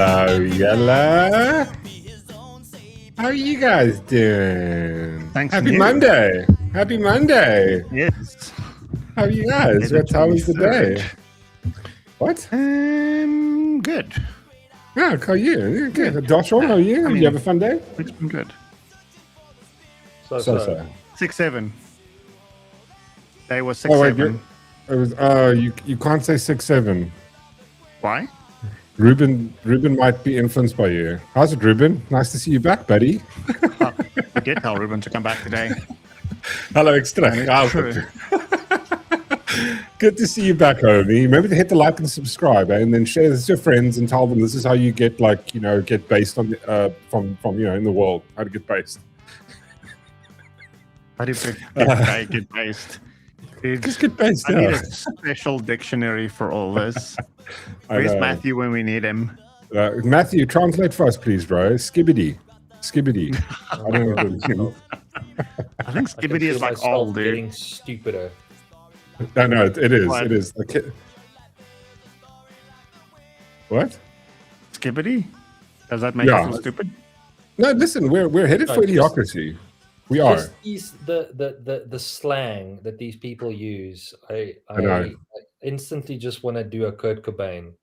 Hello, yellow. How are you guys doing? Thanks. Happy Monday. Happy Monday. Yes. How are you guys? What time is the day? What? Good. Yeah, how are you? Yeah, good. Joshua, how are you? I mean, you have a fun day? It's been good. So. 6-7. Day was 6-7. Oh, wait, it was. You can't say 6-7. Why? Ruben might be influenced by you. How's it, Ruben? Nice to see you back, buddy. I did tell Ruben to come back today. Hello, extra. Good to see you back, homie. Remember to hit the like and subscribe, and then share this with your friends and tell them this is how you get, get based on from in the world. How to get based. How do you get based? Just get based. I need a special dictionary for all this. Where's Matthew when we need him? Matthew, translate for us, please, bro. Skibbity. I don't know. I think skibbity is like old, dude. Getting stupider. No, it is. What? It is. What? Skibbity? Does that make you feel stupid? No, listen, we're headed for idiocracy. We are. Just the slang that these people use. I instantly just want to do a Kurt Cobain.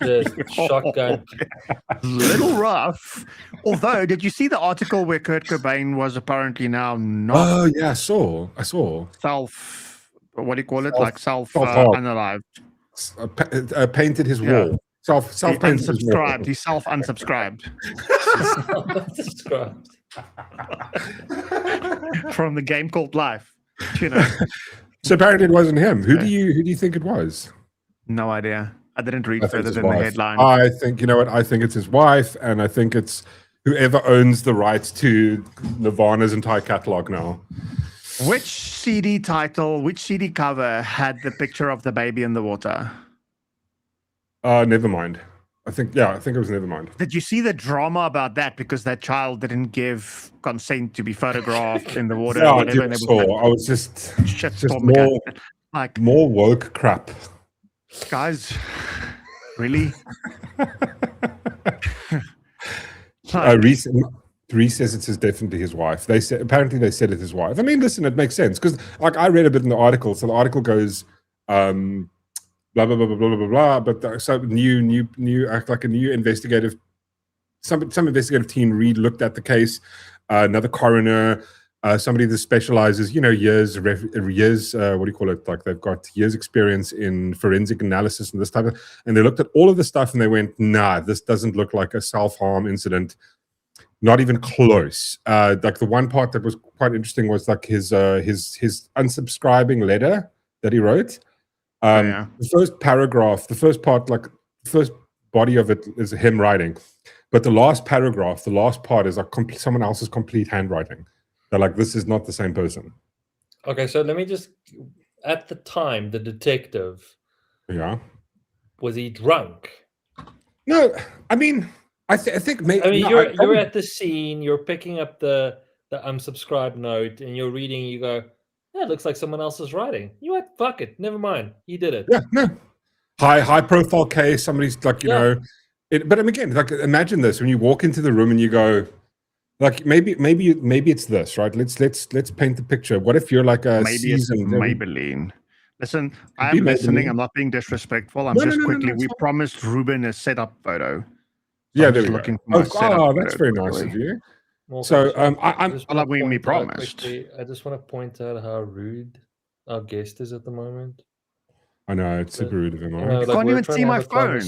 Just shotgun. Little rough. Although, did you see the article where Kurt Cobain was apparently now not? Oh yeah, I saw. What do you call it? Unalived. Painted his wall. Self-painted his wall. He self-unsubscribed. From the game called Life. So apparently it wasn't him. Who do you think it was? No idea. I didn't read further than the headline. I think, you know what? I think it's his wife, and I think it's whoever owns the rights to Nirvana's entire catalog now. Which CD cover had the picture of the baby in the water? Never mind. I think it was Nevermind. Did you see the drama about that? Because that child didn't give consent to be photographed in the water. Yeah, or whatever, I was just more woke crap. Guys, really? Reese says it's definitely his wife. Apparently they said it's his wife. I mean, listen, it makes sense because I read a bit in the article. So the article goes, blah blah blah blah blah blah blah. But so new like a new investigative, some investigative team looked at the case. Another coroner. Somebody that specializes, years, what do you call it? Like they've got years experience in forensic analysis and this type of, and they looked at all of the stuff and they went, nah, this doesn't look like a self-harm incident. Not even close. Like the one part that was quite interesting was like his unsubscribing letter that he wrote. The first paragraph, the first part, like the first body of it is him writing. But the last paragraph, the last part is like someone else's complete handwriting. They're like, this is not the same person. Okay, so let me just. At the time, the detective. Yeah. Was he drunk? No, I mean, I think maybe. I mean, you're at the scene. You're picking up the unsubscribe note, and you're reading. You go, yeah, it looks like someone else is writing. You what? Fuck it. Never mind. He did it. Yeah. No. High profile case. Somebody's like, know. But again, like, imagine this: when you walk into the room and you go. Like maybe it's this, right? Let's paint the picture. What if you're like a maybe seasoned Maybelline? Listen, I'm listening. I'm not being disrespectful. We promised Ruben a setup photo. Yeah, there we go. That's very nice of you. So we promised. I just want to point out how rude our guest is at the moment. I know, it's super rude of him. You can't even see my phone.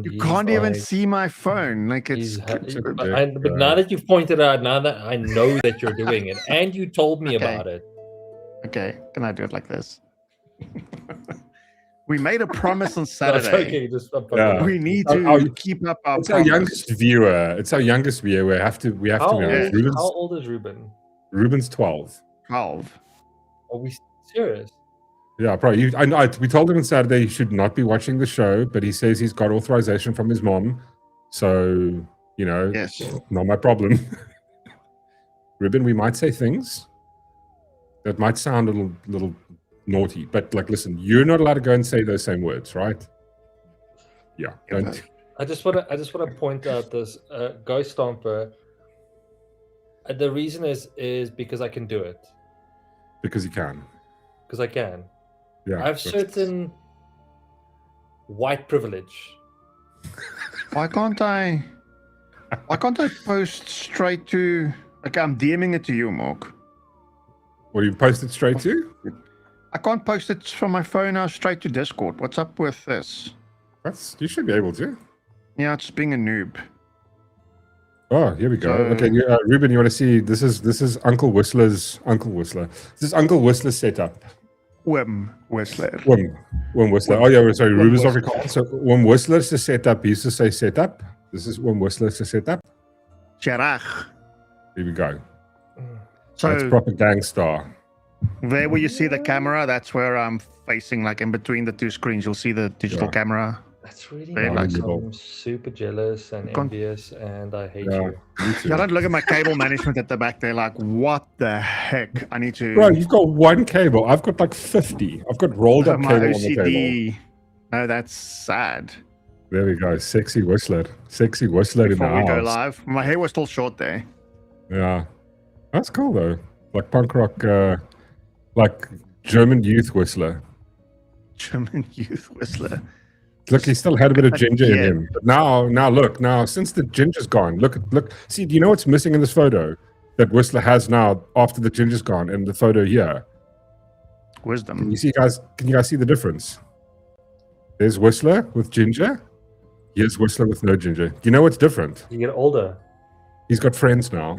You can't even see my phone. Like it's. But now that you've pointed out, now that I know that you're doing it, and you told me about it. Okay, can I do it like this? We made a promise on Saturday. Okay, we need to keep up our. It's our youngest viewer. We have to be honest. How old is Ruben? Ruben's 12. 12. Are we serious? Yeah, probably. We told him on Saturday he should not be watching the show, but he says he's got authorization from his mom. So, yes, not my problem. Ruben, we might say things that might sound a little naughty, but like, listen, you're not allowed to go and say those same words, right? Yeah. Don't. I just want to point out this Ghost Stomper. The reason is because I can do it. Because you can. Because I can. Yeah. I have certain white privilege. Why can't I post straight to? Like I'm DMing it to you, Mork. Well, you post it straight to? I can't post it from my phone now straight to Discord. What's up with this? You should be able to. Yeah, it's being a noob. Oh, here we go. Okay, Ruben, you want to see? This is Uncle Whistler's This is Uncle Whistler's setup. Wim Whistler. Wim Whistler. Oh yeah, sorry, Ruben's Afrikaans. So Wim Whistler's the setup. He used to say setup. This is Wim Whistler's the setup. Gerach. Here we go. So that's proper gangstar. There where you see the camera, that's where I'm facing, like in between the two screens. You'll see the digital camera. That's really Very nice. nice. I'm super jealous and envious, and I hate you. Yeah, don't look at my cable management at the back. They're like, what the heck? I need to. Bro, you've got one cable. I've got like 50. I've got rolled up my cable OCD. on the table. No, that's sad. There we go. Sexy Whistler. Sexy Whistler in the Before we go house. live. My hair was still short there. Yeah. That's cool though. Like punk rock, like German youth Whistler. German youth Whistler. Look, he still had a bit of ginger in him. But now, since the ginger's gone, look. See, do you know what's missing in this photo that Whistler has now after the ginger's gone in the photo here? Wisdom. Can you guys see the difference? There's Whistler with ginger. Here's Whistler with no ginger. Do you know what's different? You get older. He's got friends now.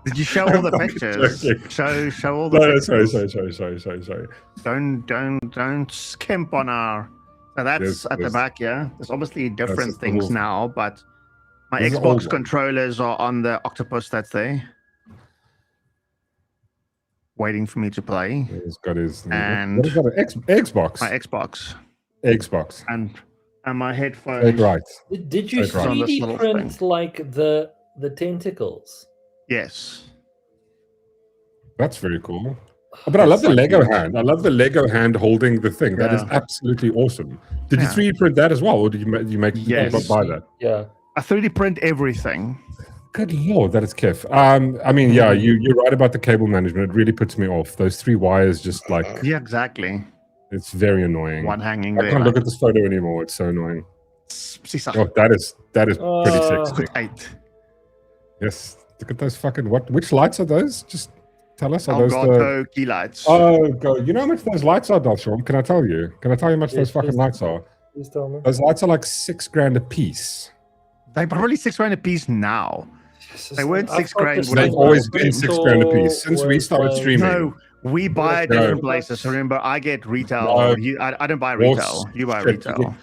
Did you show all the pictures? Show all the pictures. Sorry. Don't skimp on our. So that's at the back, yeah. There's obviously different things now, but my Xbox controllers are on the octopus that's there, waiting for me to play. He's got his. And what is that? Xbox. My Xbox. Xbox. And my headphones. Right. Did you 3D print like the tentacles? Yes. That's very cool. But I love the Lego hand. I love the Lego hand holding the thing. That is absolutely awesome. Did you 3D print that as well, or did you make buy that? Yeah. I 3D print everything. Good lord, that is kiff. I mean, yeah, you're right about the cable management. It really puts me off. Those 3 wires just like... Yeah, exactly. It's very annoying. One hanging I can't look at this photo anymore. It's so annoying. Oh, that is pretty sexy. 8. Yes. Look at those fucking... Which lights are those? Just tell us. Are those the key lights? Oh, God. You know how much those lights are, Dalsham? Can I tell you? Can I tell you how much those fucking lights are? Please tell me. Those lights are like $6,000 a piece. They're probably $6,000 a piece now. They weren't $6,000. They've always been $6,000 a piece since we started streaming. No, we buy at different places. Remember, I get retail. I don't buy retail. You buy retail.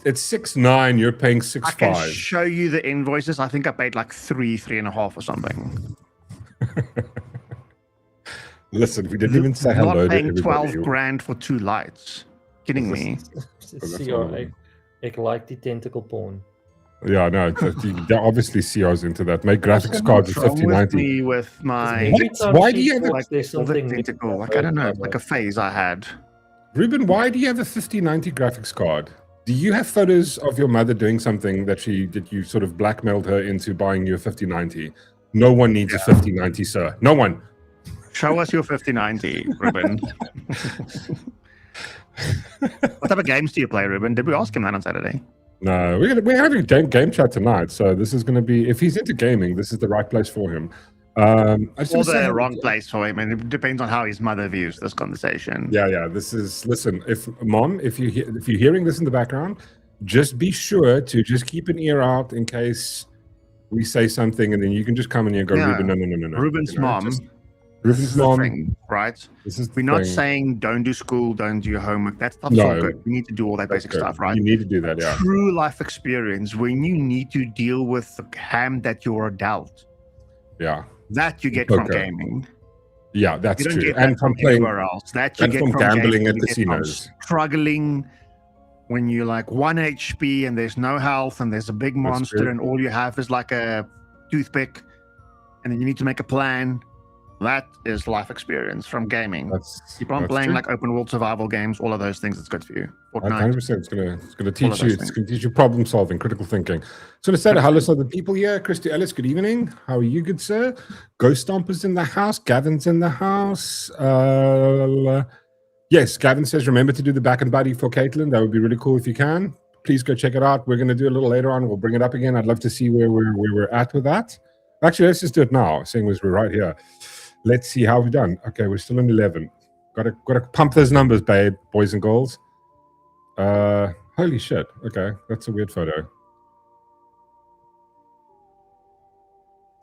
It's 6,900. You're paying 6,500. I can show you the invoices. I think I paid like 3.5 or something. Listen, we didn't even say hello to everybody. Not paying $12,000 for 2 lights. Kidding me? Ik like the tentacle porn. Yeah, no, obviously CR's into that. Make graphics cards with 5090. With my why do you have like tentacle? Like I don't know, like a phase I had. Ruben, why do you have a 5090 graphics card? Do you have photos of your mother doing something that you sort of blackmailed her into buying you a 5090? No one needs a 5090, sir. No one. Show us your 5090, Ruben. What type of games do you play, Ruben? Did we ask him that on Saturday? No, we're having a game chat tonight, so this is going to be, if he's into gaming, this is the right place for him. Or the wrong place for him, and it depends on how his mother views this conversation. Yeah. This is, listen, if you're hearing this in the background, just be sure to just keep an ear out in case we say something, and then you can just come in here and go, Ruben, no. Ruben's mom. Ruben's mom, thing, right? We're not saying don't do school, don't do your homework. That stuff's all good. You need to do all that basic stuff, right? You need to do that, yeah. True life experience, when you need to deal with the hand that you're dealt. Yeah. That you get from gaming. Yeah, that's true. Get and from playing anywhere else. That you get from gambling at casinos. Struggling when you're like 1 HP and there's no health and there's a big monster and all you have is like a toothpick, and then you need to make a plan. That is life experience from gaming. Keep on that's playing true. like open world survival games, all of those things. It's good for you. Like Fortnite. 100%. It's gonna All of teach you. those It's things. gonna teach you problem solving, critical thinking. So to say hello to the people here. Christy Ellis, good evening. How are you, good sir? Ghost Stompers in the house. Gavin's in the house. Yes, Gavin says remember to do the back and buddy for Caitlin. That would be really cool if you can. Please go check it out. We're gonna do a little later on. We'll bring it up again. I'd love to see where we're at with that. Actually, let's just do it now, seeing as we're right here. Let's see how we've done. Okay, we're still in 11. Got to pump those numbers, babe, boys and girls. Holy shit. Okay, that's a weird photo.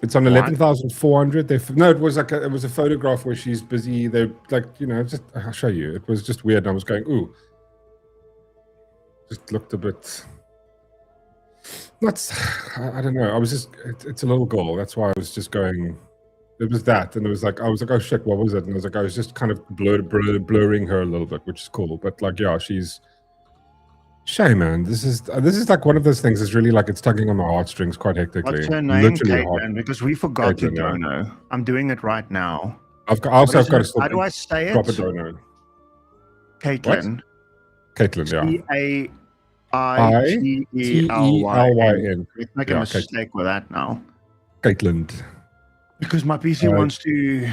It's on 11,400. No, it was like it was a photograph where she's busy. They're like, just I'll show you. It was just weird. I was going, ooh. Just looked a bit. I don't know. I was just. It's a little girl. That's why I was just going. It was that, and it was like I was like, oh shit, what was it? And I was like, I was just kind of blurring her a little bit, which is cool. But like, yeah, she's. Shame, man. This is like one of those things. Is really like it's tugging on my heartstrings quite hectically. What's her name, Caitlin? Because we forgot to dono. I'm doing it right now. I've got to. How do I say it? Proper dono. Caitlin. Caitlin, yeah. Caitlyn. Let's make a mistake with that now. Caitlin. Because my PC wants to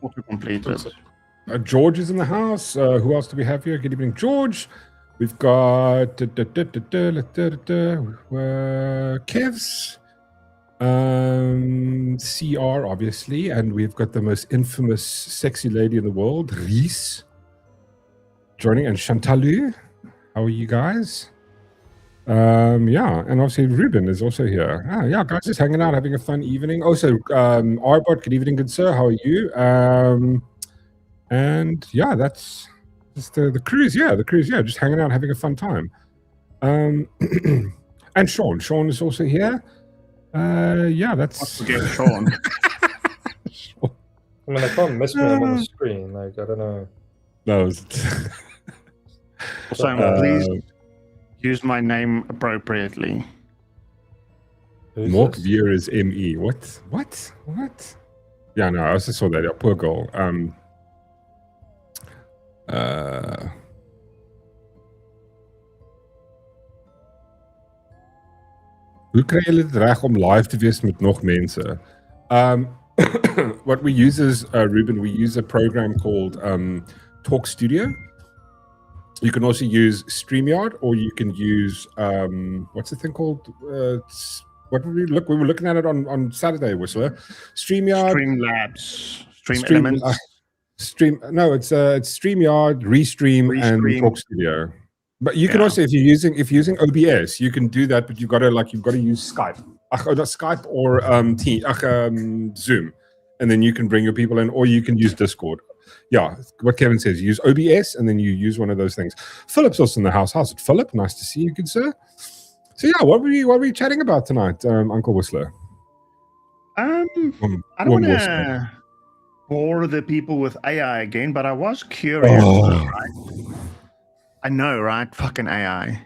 auto-complete it. George is in the house. Who else do we have here? Good evening, George. We've got Kevs, CR, obviously, and we've got the most infamous sexy lady in the world, Reese, joining, and Chantalu. How are you guys? Yeah, and obviously Ruben is also here. Yeah, guys, just hanging out, having a fun evening. Also, Arbot, good evening, good sir. How are you? And yeah, that's just the cruise. Yeah, just hanging out, having a fun time. And Sean is also here. Yeah, that's Sean. I mean, I can't miss me on the screen. Like, I don't know. No. So please use my name appropriately. Mork viewer is ME. What? Yeah, no, I also saw that. Yeah, poor girl. Hoe kry julle dit reg om live te wees met nog mense? What we use is, Ruben, we use a program called Talk Studio. You can also use StreamYard, or you can use what's the thing called? What did we look? We were looking at it on Saturday, Whistler. StreamYard, Streamlabs, Elements. It's StreamYard, Restream, and Talk Studio. But you can also, if you're using OBS, you can do that. But you've got to use Skype, not Skype or Zoom, and then you can bring your people in, or you can use Discord. Yeah, what Kevin says, you use OBS, and then you use one of those things. Philip's also in the house. How's it, Philip? Nice to see you, good sir. So yeah, what were we chatting about tonight, Uncle Whistler? I don't want to bore the people with AI again, but I was curious. Right? I know, right? Fucking AI.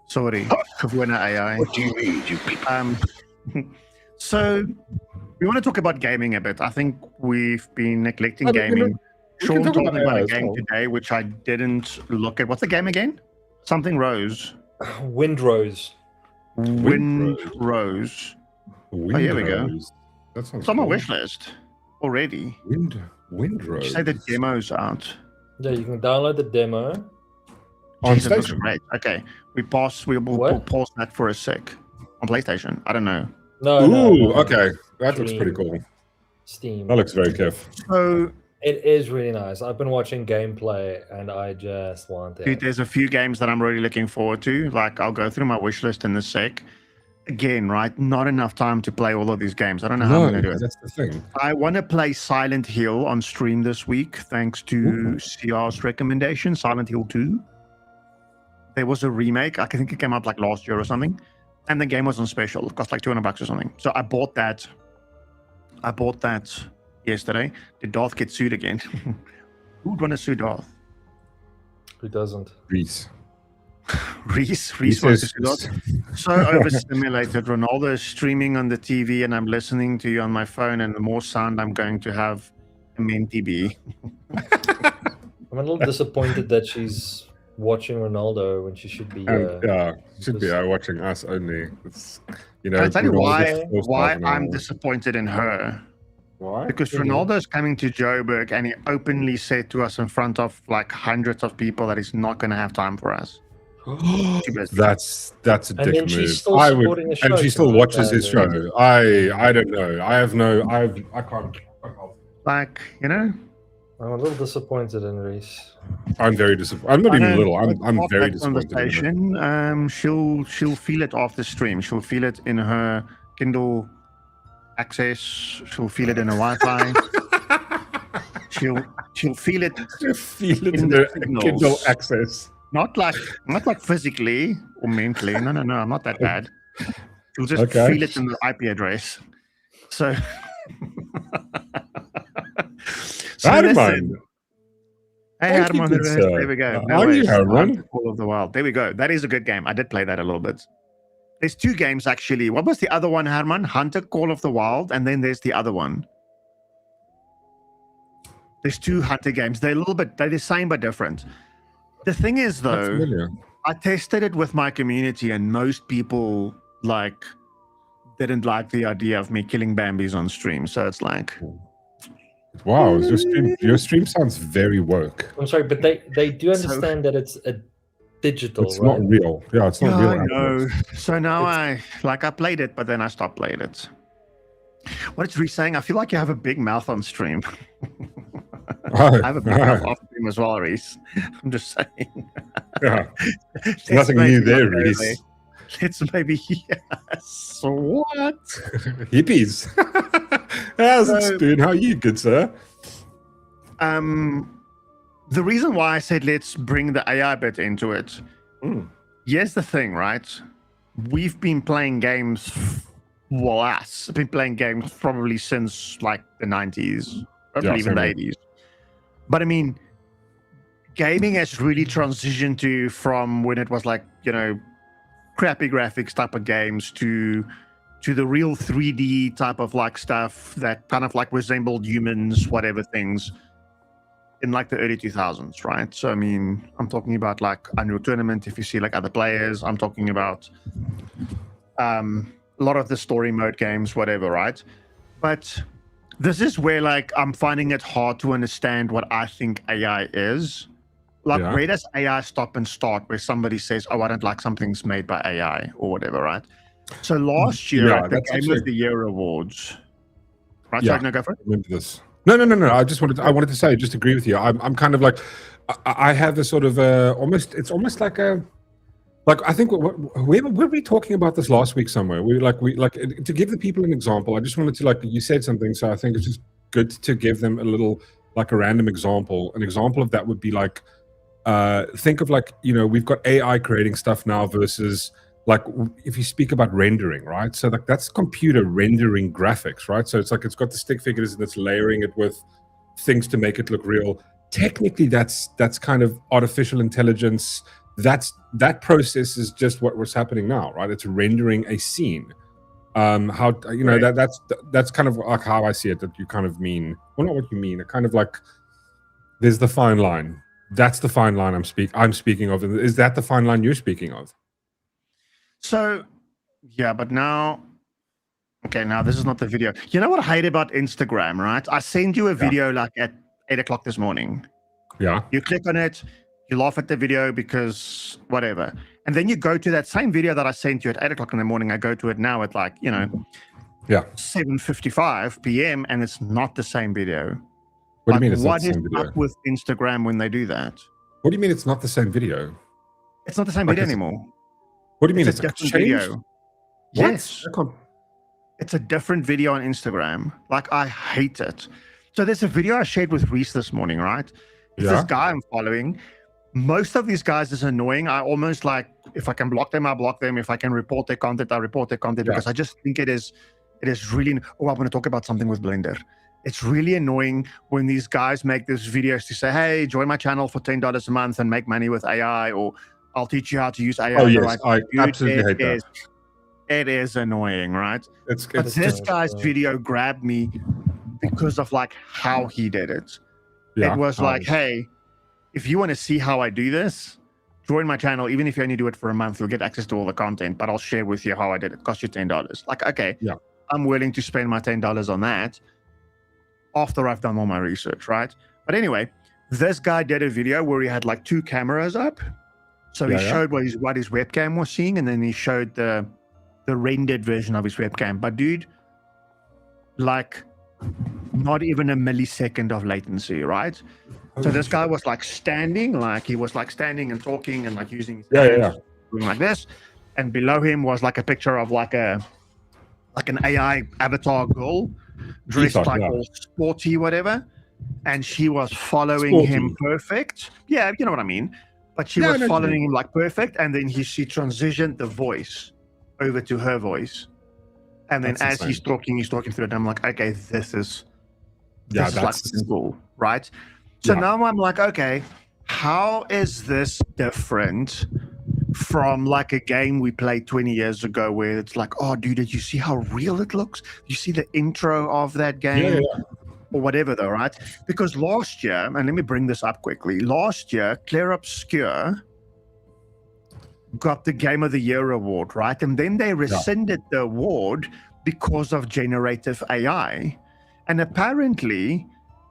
Sorry, Kavuna AI. What do you need, you people? So we want to talk about gaming a bit. I think we've been neglecting gaming. Sean told me about a game today, which I didn't look at. What's the game again? Something Rose. Windrose. Windrose. Oh, here we go. That sounds it's on my wish list already. Windrose. You say the demo's out. Yeah, you can download the demo. On PlayStation. Great. Okay. We'll pause that for a sec. On PlayStation. I don't know. No. Okay. That looks pretty cool. Steam. That looks very careful. So it is really nice. I've been watching gameplay and I just want it. Dude, there's a few games that I'm really looking forward to. Like, I'll go through my wish list in a sec. Again, right? Not enough time to play all of these games. I don't know how I'm going to do it. That's the thing. I want to play Silent Hill on stream this week, thanks to CR's recommendation, Silent Hill 2. There was a remake. I think it came out like last year or something. And the game was on special. It cost like $200 or something. So I bought that. Yesterday. Did Darth get sued again? Who'd want to sue Darth? Who doesn't? Reese. Reese He wants says, to see that. So overstimulated. Ronaldo is streaming on the TV, and I'm listening to you on my phone. And the more sound I'm going to have, a mentee be. I'm a little disappointed that she's watching Ronaldo when she should be. should be watching us only. It's, Can I tell you Ronaldo's why first I'm now. disappointed in her? Why? Because Mhm. Ronaldo's coming to Joburg, and he openly said to us in front of like hundreds of people that he's not going to have time for us. Too busy. That's a And dick then she's move. still supporting the show and she still tonight, watches his show. apparently. I don't know. I can't. Like, you know, I'm a little disappointed in Reese. I'm very disappointed. I'm not I even know, little. I'm off very that disappointed. in her. conversation, she'll feel it off the stream. She'll feel it in her Kindle access. She'll feel it in her Wi-Fi. she'll feel it. Feel it In in the the signals. Kindle access. Not like physically or mentally. No, I'm not that bad. She'll just Okay. feel it in the IP address. So, Herman. listen. Hey, Thank you, Herman, good sir. there we go. How are you, Herman? All of the world. There we go. That is a good game. I did play that a little bit. There's two games actually. What was the other one, Herman? Hunter Call of the Wild, and then there's the other one. There's two Hunter games. They're the same but different. The thing is, Not though, familiar. I tested it with my community, and most people didn't like the idea of me killing Bambis on stream. So it's like, Wow, your stream sounds very woke. I'm sorry, but they do So- understand that it's a digital, It's right? not real. Yeah, it's not yeah, real. I know. animals. So now I played it, but then I stopped playing it. What is Reese saying? I feel like you have a big mouth on stream. Oh, I have a big mouth off stream as well, Reese. I'm just saying. yeah. Let's Nothing maybe new not there, go Reese. Let's maybe yes. What? Hippies. How's it, So- Spoon? How are you, good sir? The reason why I said let's bring the AI bit into it. Mm. Here's the thing, right? We've been playing games. Well, us have been playing games probably since like the 90s, probably Yeah, even the same 80s. But I mean, gaming has really transitioned from when it was like, you know, crappy graphics type of games to the real 3D type of like stuff that kind of like resembled humans, whatever things in like the early 2000s, right? So I mean, I'm talking about like Unreal Tournament. If you see like other players, I'm talking about a lot of the story mode games, whatever, right? But this is where like I'm finding it hard to understand what I think AI is. Like, Yeah. where does AI stop and start? Where somebody says, "Oh, I don't like something's made by AI" or whatever, right? So last year Yeah, at the that's Game actually- of the Year awards, right? Yeah. So no, go for it. Remember this. No. I wanted to say, just agree with you. I'm kind of like, I have a sort of it's almost like I think were we talking about this last week somewhere? We to give the people an example. I just wanted to you said something, so I think it's just good to give them a little like a random example. An example of that would be like, think of we've got AI creating stuff now versus if you speak about rendering, right? So that's computer rendering graphics, right? So it's it's got the stick figures and it's layering it with things to make it look real. Technically, that's kind of artificial intelligence. That process is just what's happening now, right? It's rendering a scene. Right. That's kind of like how I see it. That you kind of mean, well, not what you mean. It kind of like there's the fine line. That's the fine line I'm speaking of. Is that the fine line you're speaking of? So, yeah, but now, okay, now this is not the video. You know what I hate about Instagram, right? I send you a video like at 8 o'clock this morning. Yeah. You click on it, you laugh at the video because whatever. And then you go to that same video that I sent you at 8 o'clock in the morning. I go to it now at like, Yeah. 7:55 p.m. and it's not the same video. What do you mean it's not what the is same video? up with Instagram when they do that? What do you mean it's not the same video? It's not the same Like video it's- anymore. What do you mean It's a different changed? video. What? Yes. I can't- It's a different video on Instagram. Like, I hate it. So there's a video I shared with Reese this morning, right? It's Yeah. this guy I'm following. Most of these guys is annoying. I almost like, if I can block them, I block them. If I can report their content, I report their content, Yeah. because I just think it is really, oh, I want to talk about something with Blender. It's really annoying when these guys make these videos to say, hey, join my channel for $10 a month and make money with AI, or I'll teach you how to use AI. Oh, the yes. right I way." Dude, absolutely hate that. It is annoying, right? It's But this just, guy's video grabbed me because of like how he did it. yeah. It was like, hey, if you want to see how I do this, join my channel. Even if you only do it for a month, you'll get access to all the content, but I'll share with you how I did it. Cost you $10. Like, okay, Yeah. I'm willing to spend my $10 on that after I've done all my research, right? But anyway, this guy did a video where he had like 2 cameras up. So he showed what his webcam was seeing, and then he showed the rendered version of his webcam. But dude, like not even a millisecond of latency, right? So this guy was like standing, and talking and like using his hands, doing like this, and below him was like a picture of like an AI avatar girl dressed like all sporty, whatever, and she was following him perfect. Yeah, you know what I mean. But she was following him like perfect, and then she transitioned the voice over to her voice, and then as he's talking through it. I'm like, okay, this is like cool, right? So now I'm like, okay, how is this different from like a game we played 20 years ago where it's like, oh, dude, did you see how real it looks? You see the intro of that game? Or whatever, though, right? Because last year, and let me bring this up quickly. Last year, Clear Obscure got the Game of the Year award, right? And then they rescinded the award because of generative AI. And apparently,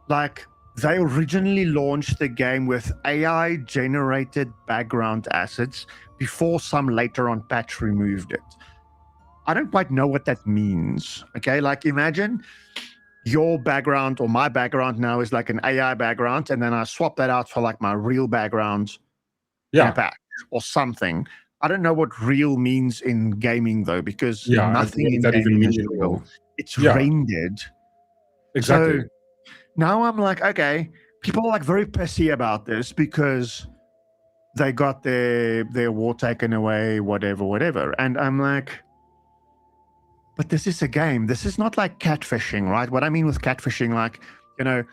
like, they originally launched the game with AI-generated background assets before some later on patch removed it. I don't quite know what that means, okay? Like, imagine your background or my background now is like an AI background, and then I swap that out for like my real background in a patch or something. I don't know what real means in gaming though, because nothing in gaming is real. It's rendered. Exactly. So now I'm like, okay, people are like very pissy about this because they got their award taken away, whatever. And I'm like, but this is a game. This is not like catfishing, right? What I mean with catfishing, like, you know,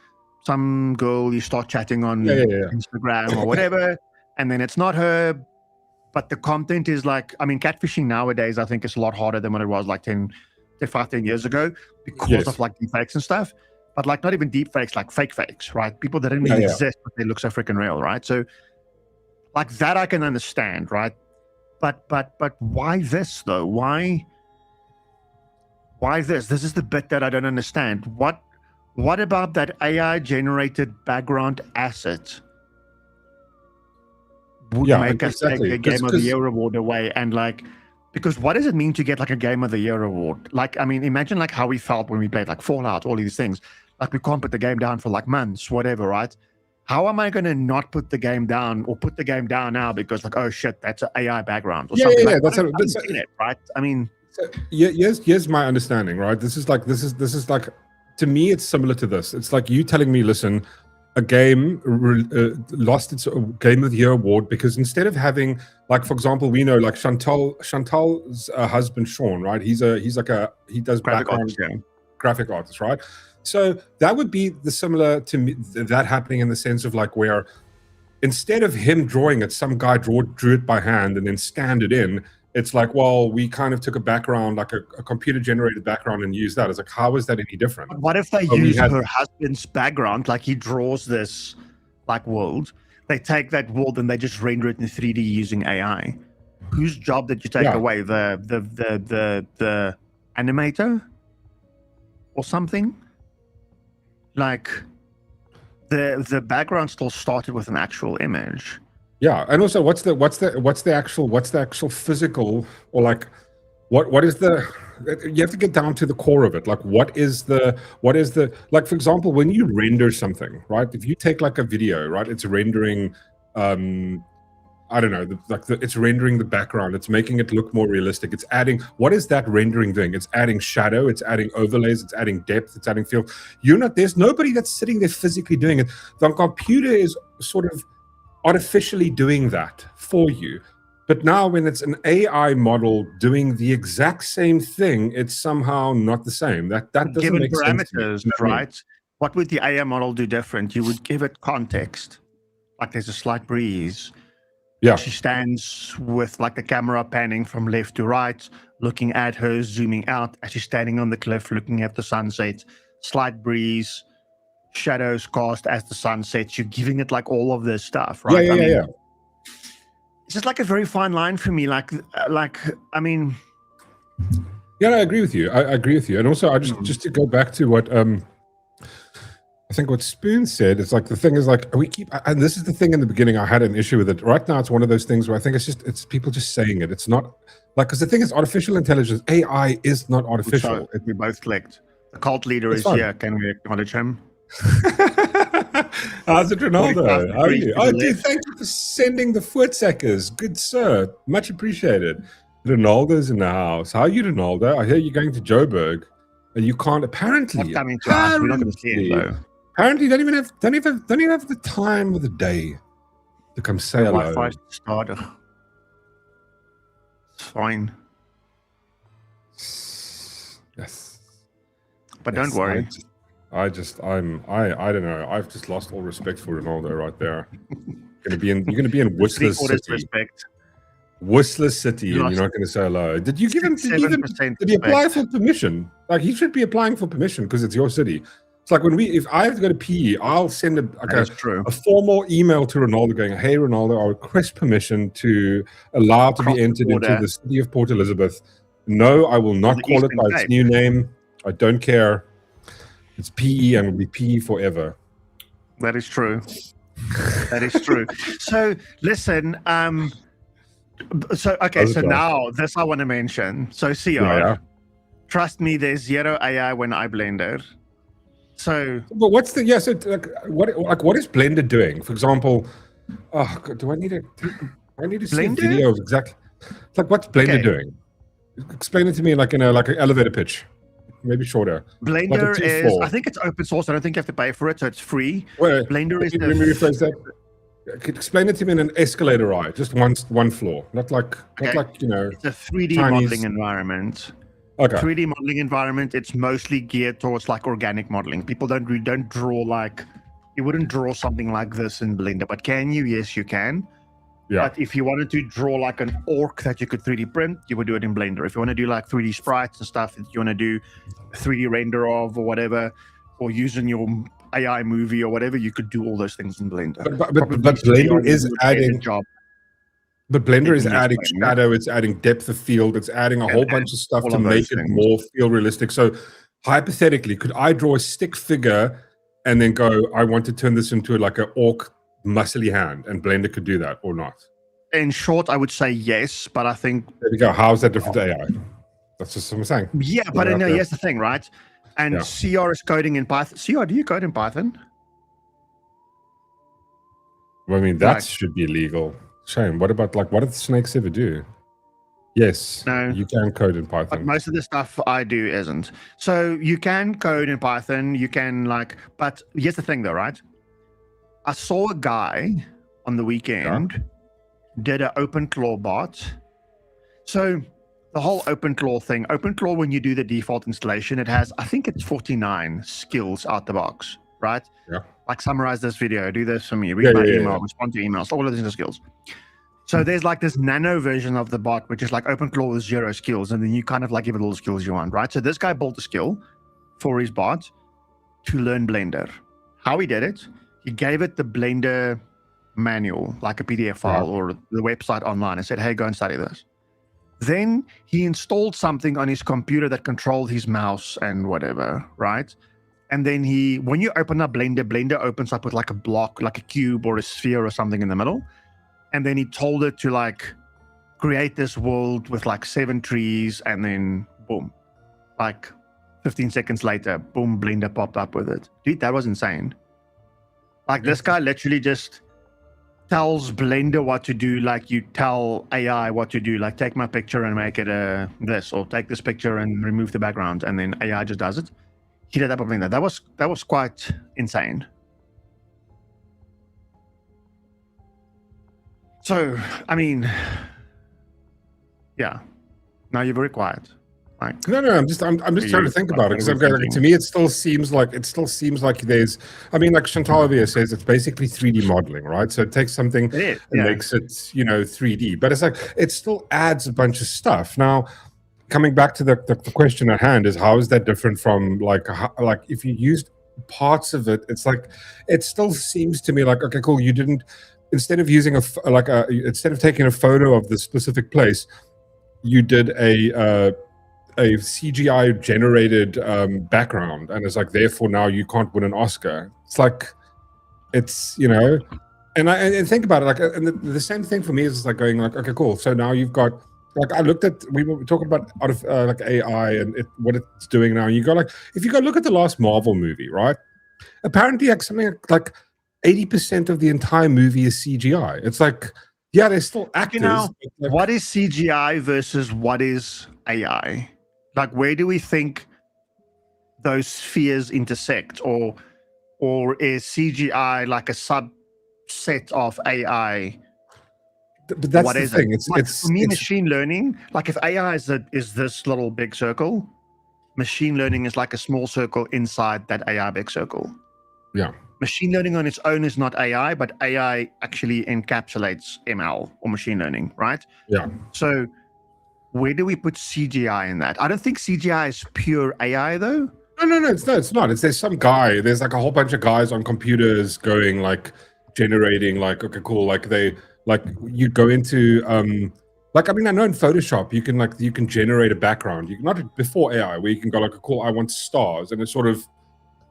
some girl you start chatting on Instagram or whatever, and then it's not her, but the content is like, I mean, catfishing nowadays, I think it's a lot harder than what it was like 15 years ago because of like deepfakes and stuff. But like not even deepfakes, like fake fakes, right? People that didn't even exist, but they look so freaking real, right? So like that I can understand, right? But why this though? Why this? This is the bit that I don't understand. What about that AI generated background asset would make us take the Game of the Year award away? And like, because what does it mean to get like a Game of the Year award? Like, I mean, imagine like how we felt when we played like Fallout, all these things. Like we can't put the game down for like months, whatever, right? How am I going to not put the game down or put the game down now because like, oh shit, that's an AI background or something? Yeah, like, that's it, right? I mean, here's my understanding, right? This is like to me, it's similar to this. It's like you telling me, listen, a game lost its Game of the Year award because instead of having, like, for example, we know like Chantal's husband Sean, right? He does graphic artist, right? So that would be the similar to me, that happening in the sense of like where instead of him drawing it, some guy drew it by hand and then scanned it in. It's like, well, we kind of took a background, like a computer-generated background, and used that. It's like, how is that any different? What if they use her husband's background? Like he draws this like world. They take that world and they just render it in 3D using AI. Whose job did you take away? The animator or something? Like the background still started with an actual image. Yeah, and also what's the actual physical, or like what is the, you have to get down to the core of it. Like what is the like, for example, when you render something, right? If you take like a video, right, it's rendering I don't know, it's rendering the background, it's making it look more realistic, it's adding, what is that rendering thing? It's adding shadow, it's adding overlays, it's adding depth, it's adding feel. There's nobody that's sitting there physically doing it. The computer is sort of artificially doing that for you. But now when it's an AI model doing the exact same thing, it's somehow not the same. That doesn't given make parameters, sense. right? What would the AI model do different? You would give it context. Like there's a slight breeze. Yeah. She stands with like the camera panning from left to right, looking at her, zooming out as she's standing on the cliff, looking at the sunset, slight breeze, shadows cast as the sun sets. You're giving it like all of this stuff, right? Yeah. It's just like a very fine line for me. I mean, Yeah, I agree with you. I agree with you. And also, I just to go back to what I think what Spoon said, it's like the thing is like we keep, and this is the thing in the beginning, I had an issue with it. Right now, it's one of those things where I think it's people just saying it. It's not like, because the thing is, artificial intelligence, AI is not artificial. we both clicked. The cult leader is fine. here. Can we acknowledge him? How's it, Ronaldo? How are you? Oh, dude, left. thank you for sending the footsackers. Good sir. Much appreciated. Ronaldo's in the house. How are you, Ronaldo? I hear you're going to Joburg and you can't apparently. Not coming to us. We're not going to see it though. Apparently, don't even have the time of the day to come say hello. Wi-Fi started. It's fine. Yes. But don't worry. I don't know. I've just lost all respect for Ronaldo right there. You're gonna be in Whistler City. Respect. Whistler City, and you're not going to say hello. Did you give him? Did he apply for permission? Like, he should be applying for permission because it's your city. It's like if I have to go to PE, I'll send a formal email to Ronaldo going, "Hey, Ronaldo, I request permission to allow to be entered into the city of Port Elizabeth. No, I will not call it by its new name. I don't care. It's PE and will be PE forever." That is true. That is true. So listen, now this I want to mention. So CR, trust me, there's zero AI when I blender. So, but what's the what is Blender doing? For example, oh God, do I need to see a video of exactly? It's like, what's Blender doing? Explain it to me like in an elevator pitch, maybe shorter. Blender is, I think it's open source. I don't think you have to pay for it, so it's free. Blender is. Let me rephrase that. Explain it to me in an escalator ride, just one floor, not like It's a 3D modeling environment. Okay. 3D modeling environment. It's mostly geared towards like organic modeling. People don't draw like, you wouldn't draw something like this in Blender, but can you? Yes, you can. Yeah. But if you wanted to draw like an orc that you could 3D print, you would do it in Blender. If you want to do like 3D sprites and stuff that you want to do 3D render of or whatever, or using your AI movie or whatever, you could do all those things in Blender. But Blender is adding job. But Blender is adding shadow, it's adding depth of field, it's adding a whole bunch of stuff to make it more feel realistic. So hypothetically, could I draw a stick figure and then go, I want to turn this into like an orc muscly hand, and Blender could do that or not? In short, I would say yes, but I think there we go. How is that different to AI? That's just what I'm saying. Yeah, but no, here's the thing, right? And CR is coding in Python. CR, do you code in Python? Well, I mean, that should be illegal. Shame. What about what did snakes ever do? Yes, no, you can code in Python. But most of the stuff I do isn't. So you can code in Python. You can but here's the thing though, right? I saw a guy on the weekend did an OpenClaw bot. So the whole OpenClaw thing, OpenClaw, when you do the default installation, it has, I think it's 49 skills out the box, right? Yeah. Like, summarize this video, do this for me, read my email, respond to emails, all of these skills. So there's this nano version of the bot, which is like OpenClaw with 0 skills, and then you kind of give it all the skills you want, right? So this guy built a skill for his bot to learn Blender. How he did it, he gave it the Blender manual, like a PDF file or the website online, and said, hey, go and study this. Then he installed something on his computer that controlled his mouse and whatever, right? And then when you open up Blender, Blender opens up with a block, like a cube or a sphere or something in the middle. And then he told it to create this world with 7 trees, and then boom, 15 seconds later, boom, Blender popped up with it. Dude, that was insane. This guy literally just tells Blender what to do, like you tell AI what to do, take my picture and make it this, or take this picture and remove the background, and then AI just does it. He did that with Blender. That was quite insane. So, I mean, yeah. Now you're very quiet. Like, No, I'm just trying to think about it, because I'm going, like, to me it still seems like there's, I mean, like Chantal over here says, it's basically 3D modeling, right? So it takes something and makes it 3D, but it's like it still adds a bunch of stuff. Now, coming back to the question at hand is, how is that different from like if you used parts of it? It's like it still seems to me like, okay, cool, you didn't, instead of using instead of taking a photo of the specific place, you did a CGI generated background, and it's like, therefore now you can't win an Oscar. It's like, it's, and think about it, like, and the same thing for me is like going like, okay, cool, so now you've got, like, we were talking about like AI and what it's doing now, and you go like, if you go look at the last Marvel movie, right, apparently like something like 80% of the entire movie is CGI. It's like, yeah, they're still actors. Like, what is CGI versus what is AI? Like, where do we think those spheres intersect, or is CGI like a subset of AI? But that's the thing. For me, machine learning, like if AI is this little big circle, machine learning is like a small circle inside that AI big circle. Yeah. Machine learning on its own is not AI, but AI actually encapsulates ML or machine learning, right? Yeah. So where do we put CGI in that? I don't think CGI is pure AI though. No, it's not. There's some guy, there's like a whole bunch of guys on computers going like generating like, okay, cool, like you go into like, I mean, I know in Photoshop you can generate a background. You not before AI, where you can go like, cool, I want stars, and it sort of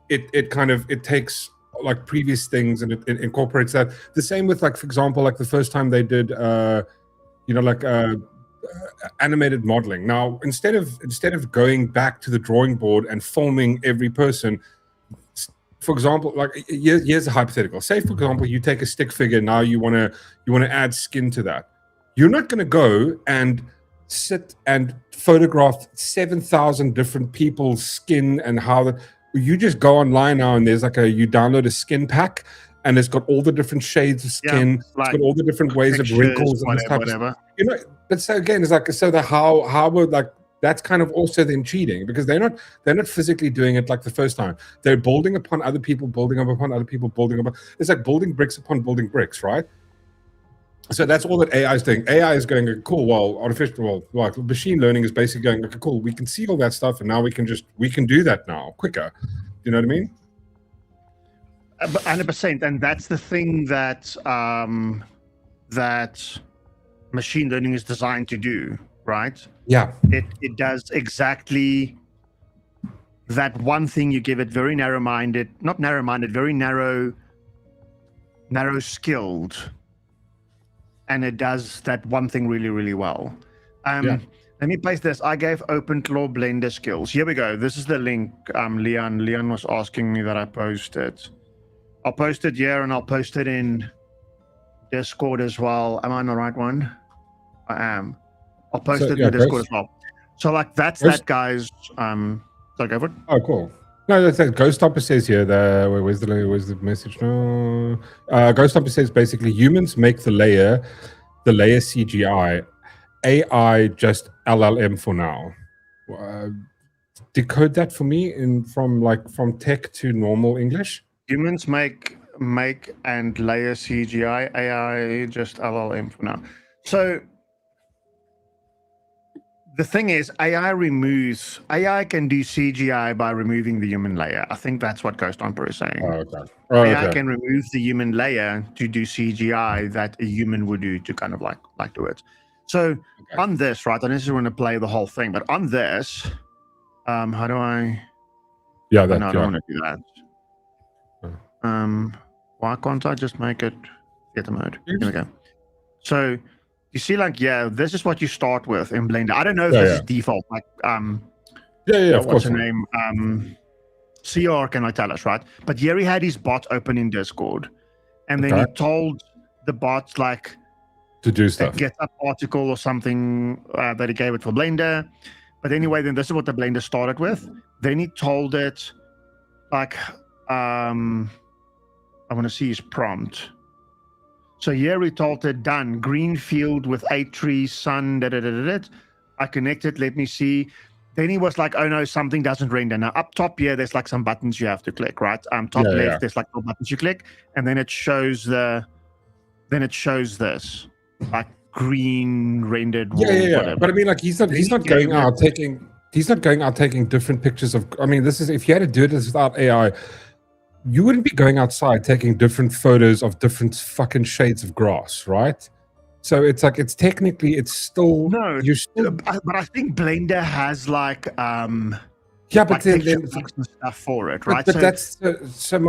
it takes like previous things and it incorporates that. The same with, like, for example, like the first time they did animated modeling. Now, instead of going back to the drawing board and filming every person, for example, like, here's a hypothetical. Say, for example, you take a stick figure. Now you want to add skin to that. You're not going to go and sit and photograph 7,000 different people's skin and how that. You just go online now and there's like you download a skin pack, and it's got all the different shades of skin. It's got all the different ways of wrinkles and this type of stuff. But so again, it's like, so how would, like, that's kind of also then cheating, because they're not physically doing it like the first time. They're building upon other people, building up upon other people, building up. It's like building bricks upon building bricks, right? So that's all that AI is doing. AI is going, cool, well, machine learning is basically going, okay, cool, we can see all that stuff, and now we can do that now quicker. You know what I mean? 100%, and that's the thing that that machine learning is designed to do, right? Yeah. It does exactly that one thing. You give it very very narrow skilled, and it does that one thing really, really well. Let me paste this. I gave OpenClaw Blender skills. Here we go. This is the link. Leon was asking me that I post it. I'll post it here, and I'll post it in Discord as well. Am I on the right one? I am. I'll post it in Discord as well. So, like, that's that guy's. So go for it. Oh, cool. No, that's it. Ghost Hopper says here. Where's the message now? Ghost Hopper says basically humans make the layer CGI, AI just LLM for now. Decode that for me from tech to normal English. Humans make and layer CGI, AI just LLM for now. So the thing is, AI can do CGI by removing the human layer. I think that's what Ghost Hopper is saying. AI can remove the human layer to do CGI that a human would do to kind of like do it. So on this, right, I don't necessarily want to play the whole thing, but on this, how do I? Yeah, I don't want to do that. Why can't I just make it theater mode? Here we go. So you see, like, this is what you start with in Blender. I don't know if this is default. Like, of what's course. her name? CR can I tell us, right? But here he had his bot open in Discord, and then he told the bot like to do stuff, get a particle or something that he gave it for Blender. But anyway, then this is what the Blender started with. Then he told it like, I want to see his prompt. So here we told it, done, green field with 8 trees, sun, I connected, let me see. Then he was like, oh no, something doesn't render. Now up top here, there's like some buttons you have to click, right? Top Yeah, left, yeah. there's like no buttons you click, and then it shows this like green rendered world, Yeah. whatever. But I mean, like he's not going out taking different pictures of. I mean, this is if you had to do this without AI, you wouldn't be going outside taking different photos of different fucking shades of grass, right? So it's like it's still No, you're still but I think Blender has like yeah, but like then texture packs and stuff for it, right? But that's so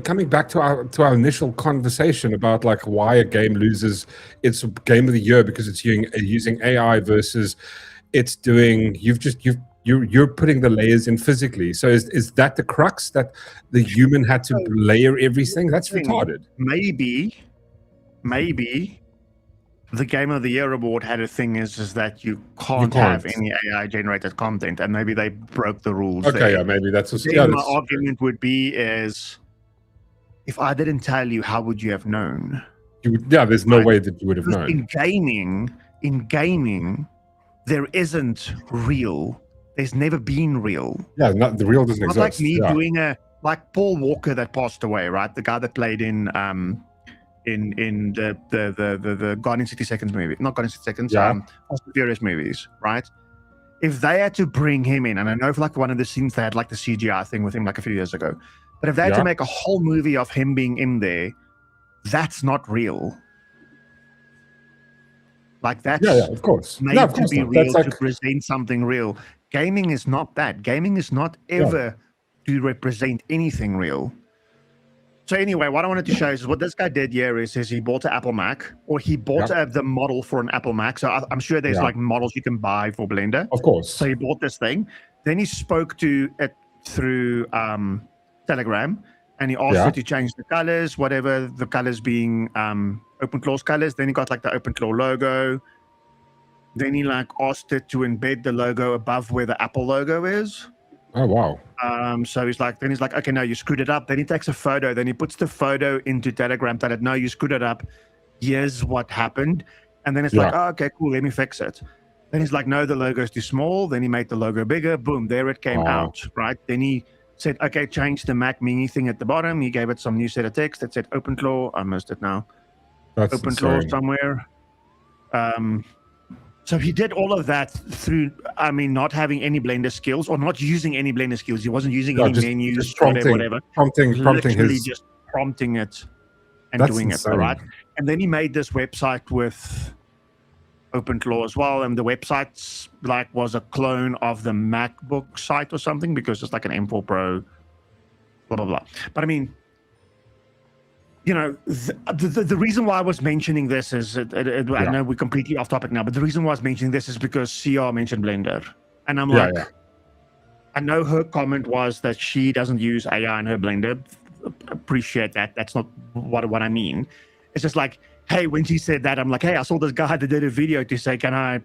coming back to our initial conversation about like why a game loses its game of the year because it's using AI versus it's doing you're putting the layers in physically. So is that the crux that the human had to layer everything? That's retarded. Maybe the Game of the Year award had a thing is that you can't have any AI generated content, and maybe they broke the rules. Okay, there. yeah, maybe that's just My argument would be is if I didn't tell you, how would you have known? There's no way that you would have known. In gaming, there isn't real. There's never been real. Yeah, the real doesn't exist. Like me doing like Paul Walker that passed away, right? The guy that played in the Gone in 60 Seconds movie, not Gone in 60 Seconds, Fast and Furious movies, right? If they had to bring him in, and I know for like one of the scenes they had like the CGI thing with him like a few years ago, but if they had to make a whole movie of him being in there, that's not real. Like that's of course made to be real, to present something real. Gaming is not that. Gaming is not ever to represent anything real. So anyway, what I wanted to show is what this guy did here is he bought an Apple Mac, or he bought the model for an Apple Mac. So I'm sure there's like models you can buy for Blender. Of course. So he bought this thing. Then he spoke to it through Telegram, and he asked it to change the colors, whatever the colors being OpenClaw's colors. Then he got like the OpenClaw logo. Then he like asked it to embed the logo above where the Apple logo is. Oh wow. So he's like, okay, no, you screwed it up. Then he takes a photo. Then he puts the photo into Telegram. That no, you screwed it up. Here's what happened. And then it's like, oh, okay, cool. Let me fix it. Then he's like, no, the logo's too small. Then he made the logo bigger. Boom, there it came out. Right. Then he said, okay, change the Mac Mini thing at the bottom. He gave it some new set of text that said OpenClaw. I missed it now. That's OpenClaw somewhere. So he did all of that through, not having any Blender skills or not using any Blender skills. He wasn't using any menus, just prompting, whatever. Prompting just prompting it and doing it, right? And then he made this website with OpenClaw as well. And the website like was a clone of the MacBook site or something because it's like an M4 Pro, blah, blah, blah. But the reason why I was mentioning this is, I know we're completely off topic now, but the reason why I was mentioning this is because CR mentioned Blender. And I'm like, I know her comment was that she doesn't use AI in her Blender. Appreciate that. That's not what I mean. It's just like, hey, when she said that, I'm like, hey, I saw this guy that did a video to say, can I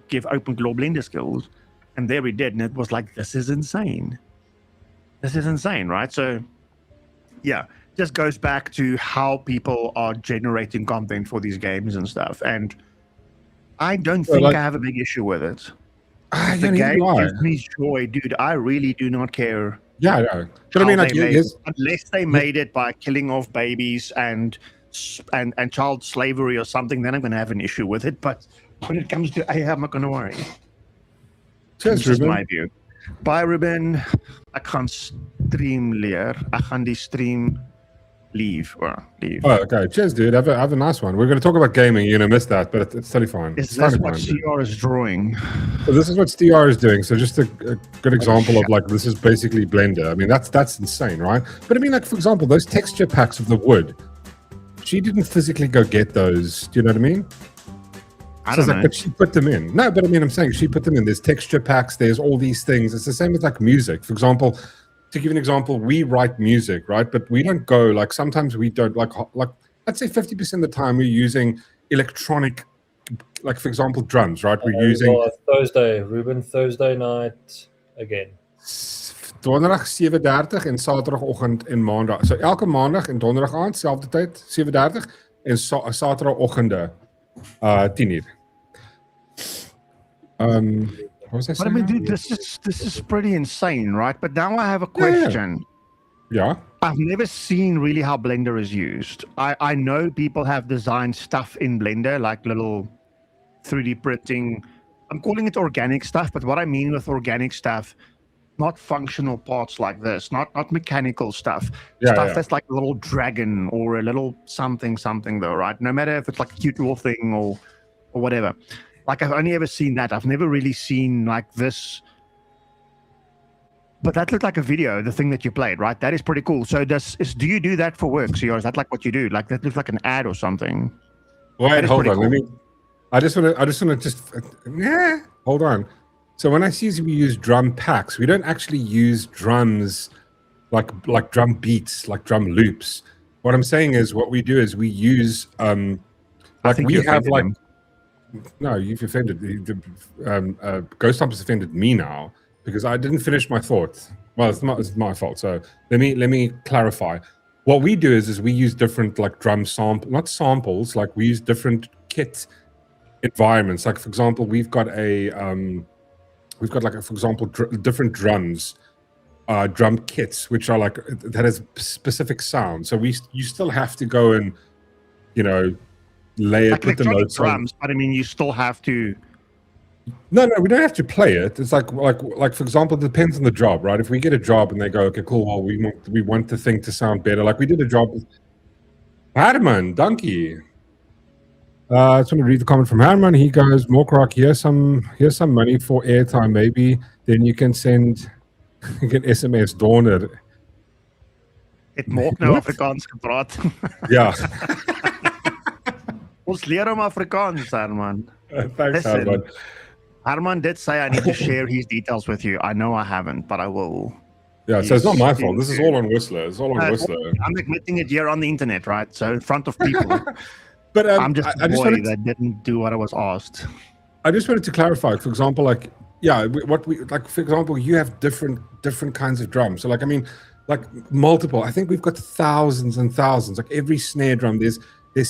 give OpenClaw Blender skills? And there we did. And it was like, this is insane. This is insane, right? So, yeah. Just goes back to how people are generating content for these games and stuff. And I don't think I have a big issue with it. The game gives me joy, dude. I really do not care. Yeah, I know. But I mean, like, unless they made it by killing off babies and child slavery or something, then I'm going to have an issue with it. But when it comes to AI, I'm not going to worry. Cheers, Ruben. My view. Bye, Ruben. Ek gaan stream leer. Ek gaan die stream leave. Oh, okay. Cheers, dude. Have a nice one. We're going to talk about gaming. You're going to miss that, but it's totally fine. Is this what CR is drawing? So this is what CR is doing. So just a good example of like, this is basically Blender. I mean, that's insane, right? But I mean, like, for example, those texture packs of the wood, she didn't physically go get those. Do you know what I mean? I don't know. But she put them in. No, but I mean, I'm saying she put them in. There's texture packs. There's all these things. It's the same with like music. For example, to give you an example, we write music, right? But we don't go like, sometimes we don't like I'd say 50% of the time we're using electronic, like for example, drums, right? We're using Thursday, Ruben, Thursday night again. Donderdag 7:30 en Saterdagoggend en Maandag. So elke Maandag en Donderdag aand, selfde tyd, 7:30 en Saterdagoggende 10:00. What was I But saying? I mean, now? dude, this is pretty insane, right? But now I have a question. Yeah. I've never seen really how Blender is used. I know people have designed stuff in Blender, like little 3D printing. I'm calling it organic stuff, but what I mean with organic stuff, not functional parts like this, not mechanical stuff. Yeah, Stuff yeah. that's like a little dragon or a little something though, right? No matter if it's like a cute little thing or whatever. Like I've only ever seen that. I've never really seen like this. But that looked like a video, the thing that you played, right? That is pretty cool. So do you do that for work? So is that like what you do? Like that looks like an ad or something. Wait, hold on. Cool. I just want to hold on. So when I see we use drum packs, we don't actually use drums like drum beats, like drum loops. What I'm saying is what we do is we use like we have like him. No, you've offended Ghost Stompers offended me now because I didn't finish my thought. Well, it's my fault. So let me clarify. What we do is we use different like drum not samples, like we use different kit environments. Like for example, we've got like for example different drums, drum kits, which are like that has specific sound. So you still have to go and lay it, put the notes drums, but I mean you still have to. No, we don't have to play it. It's like for example, it depends on the job, right? If we get a job and they go, okay, cool, well we want the thing to sound better. Like we did a job with Herman, donkey. I just want to read the comment from Herman. He goes, Mork, here's some money for airtime, maybe. Then you can send SMS donder. Het Mork nou Afrikaans gepraat. Ja. Ons leer hom Afrikaans, Herman. Thanks, Herman. Herman did say I need to share his details with you. I know I haven't, but I will. Yeah, so it's not my fault. This is all on Whistler. It's all on Whistler. I'm admitting it here on the internet, right? So in front of people. But I'm just a boy that didn't do what I was asked. I just wanted to clarify, for example, like, yeah, for example, you have different kinds of drums. So like, I mean, like multiple, I think we've got thousands and thousands, like every snare drum, there's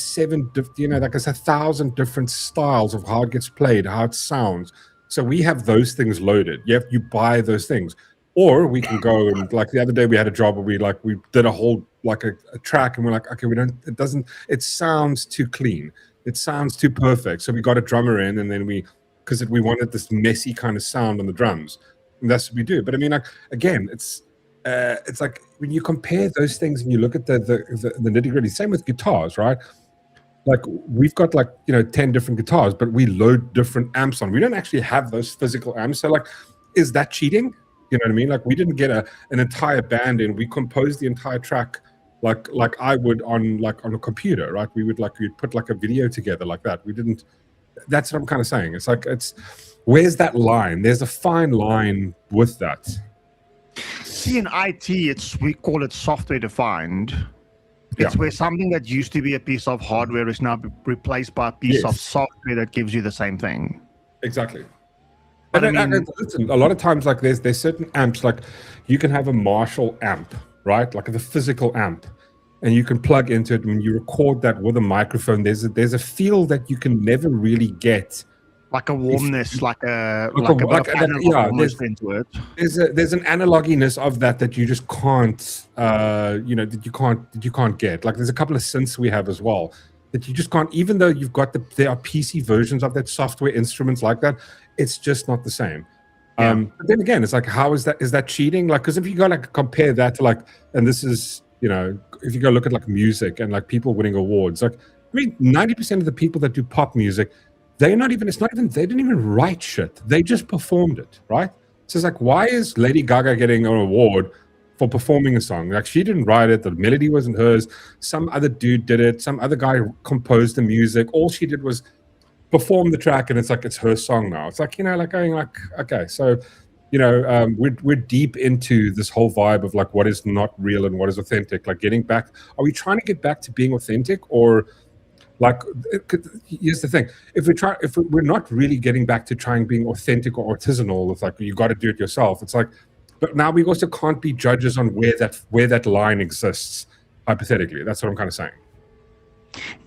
7, like there's 1,000 different styles of how it gets played, how it sounds. So we have those things loaded. You buy those things. Or we can go and like the other day we had a job where we did a whole like a track and we're like, okay, it sounds too clean. It sounds too perfect. So we got a drummer in and then because we wanted this messy kind of sound on the drums. And that's what we do. But I mean, like, again, it's like when you compare those things and you look at the nitty gritty, same with guitars, right? Like we've got like, 10 different guitars, but we load different amps on. We don't actually have those physical amps. So like, is that cheating? You know what I mean? Like we didn't get an entire band in. We composed the entire track like I would on a computer, right? We'd put like a video together like that. We didn't. That's what I'm kind of saying. It's like where's that line? There's a fine line with that. See, in IT, we call it software defined. It's where something that used to be a piece of hardware is now replaced by a piece of software that gives you the same thing. Exactly. But listen, a lot of times, like there's certain amps, like you can have a Marshall amp, right? Like the physical amp, and you can plug into it. When you record that with a microphone, there's a feel that you can never really get. Like a warmness, like a warmness into it. There's an analoginess of that you just can't, that you can't get. Like there's a couple of synths we have as well that you just can't. Even though you've got there are PC versions of that software instruments like that. It's just not the same. But then again, it's like, how is that cheating? Like, because if you go like compare that to like, and this is, if you go look at like music and like people winning awards, like, I mean, 90% of the people that do pop music, they didn't even write shit. They just performed it, right? So it's like, why is Lady Gaga getting an award for performing a song? Like she didn't write it. The melody wasn't hers. Some other dude did it. Some other guy composed the music. All she did was perform the track and it's like it's her song now. It's like, like going like, okay, so we're deep into this whole vibe of like what is not real and what is authentic. Like getting back, are we trying to get back to being authentic? Or like, here's the thing, if we're not really getting back to trying being authentic or artisanal, it's like you got to do it yourself. It's like, but now we also can't be judges on where that line exists hypothetically. That's what I'm kind of saying.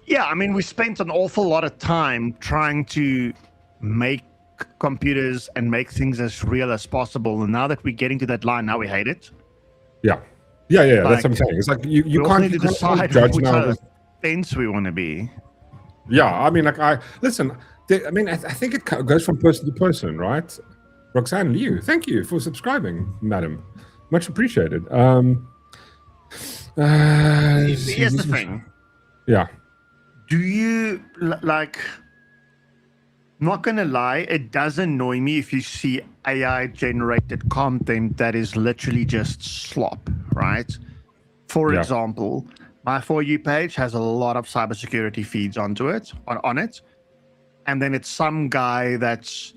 Yeah, I mean, we spent an awful lot of time trying to make computers and make things as real as possible. And now that we're getting to that line, now we hate it. Yeah. That's Like, what I'm saying. It's like you we also can't, need you to can't decide judge which now. side of the fence we want to be. Yeah, I mean, like I mean, I think it goes from person to person, right? Roxanne Liu, thank you for subscribing, madam. Much appreciated. Here's the thing. Yeah. Do you like? Not gonna lie, it does annoy me if you see AI generated content that is literally just slop, right? For Yeah. example, my For You page has a lot of cybersecurity feeds onto it, on it, and then it's some guy that's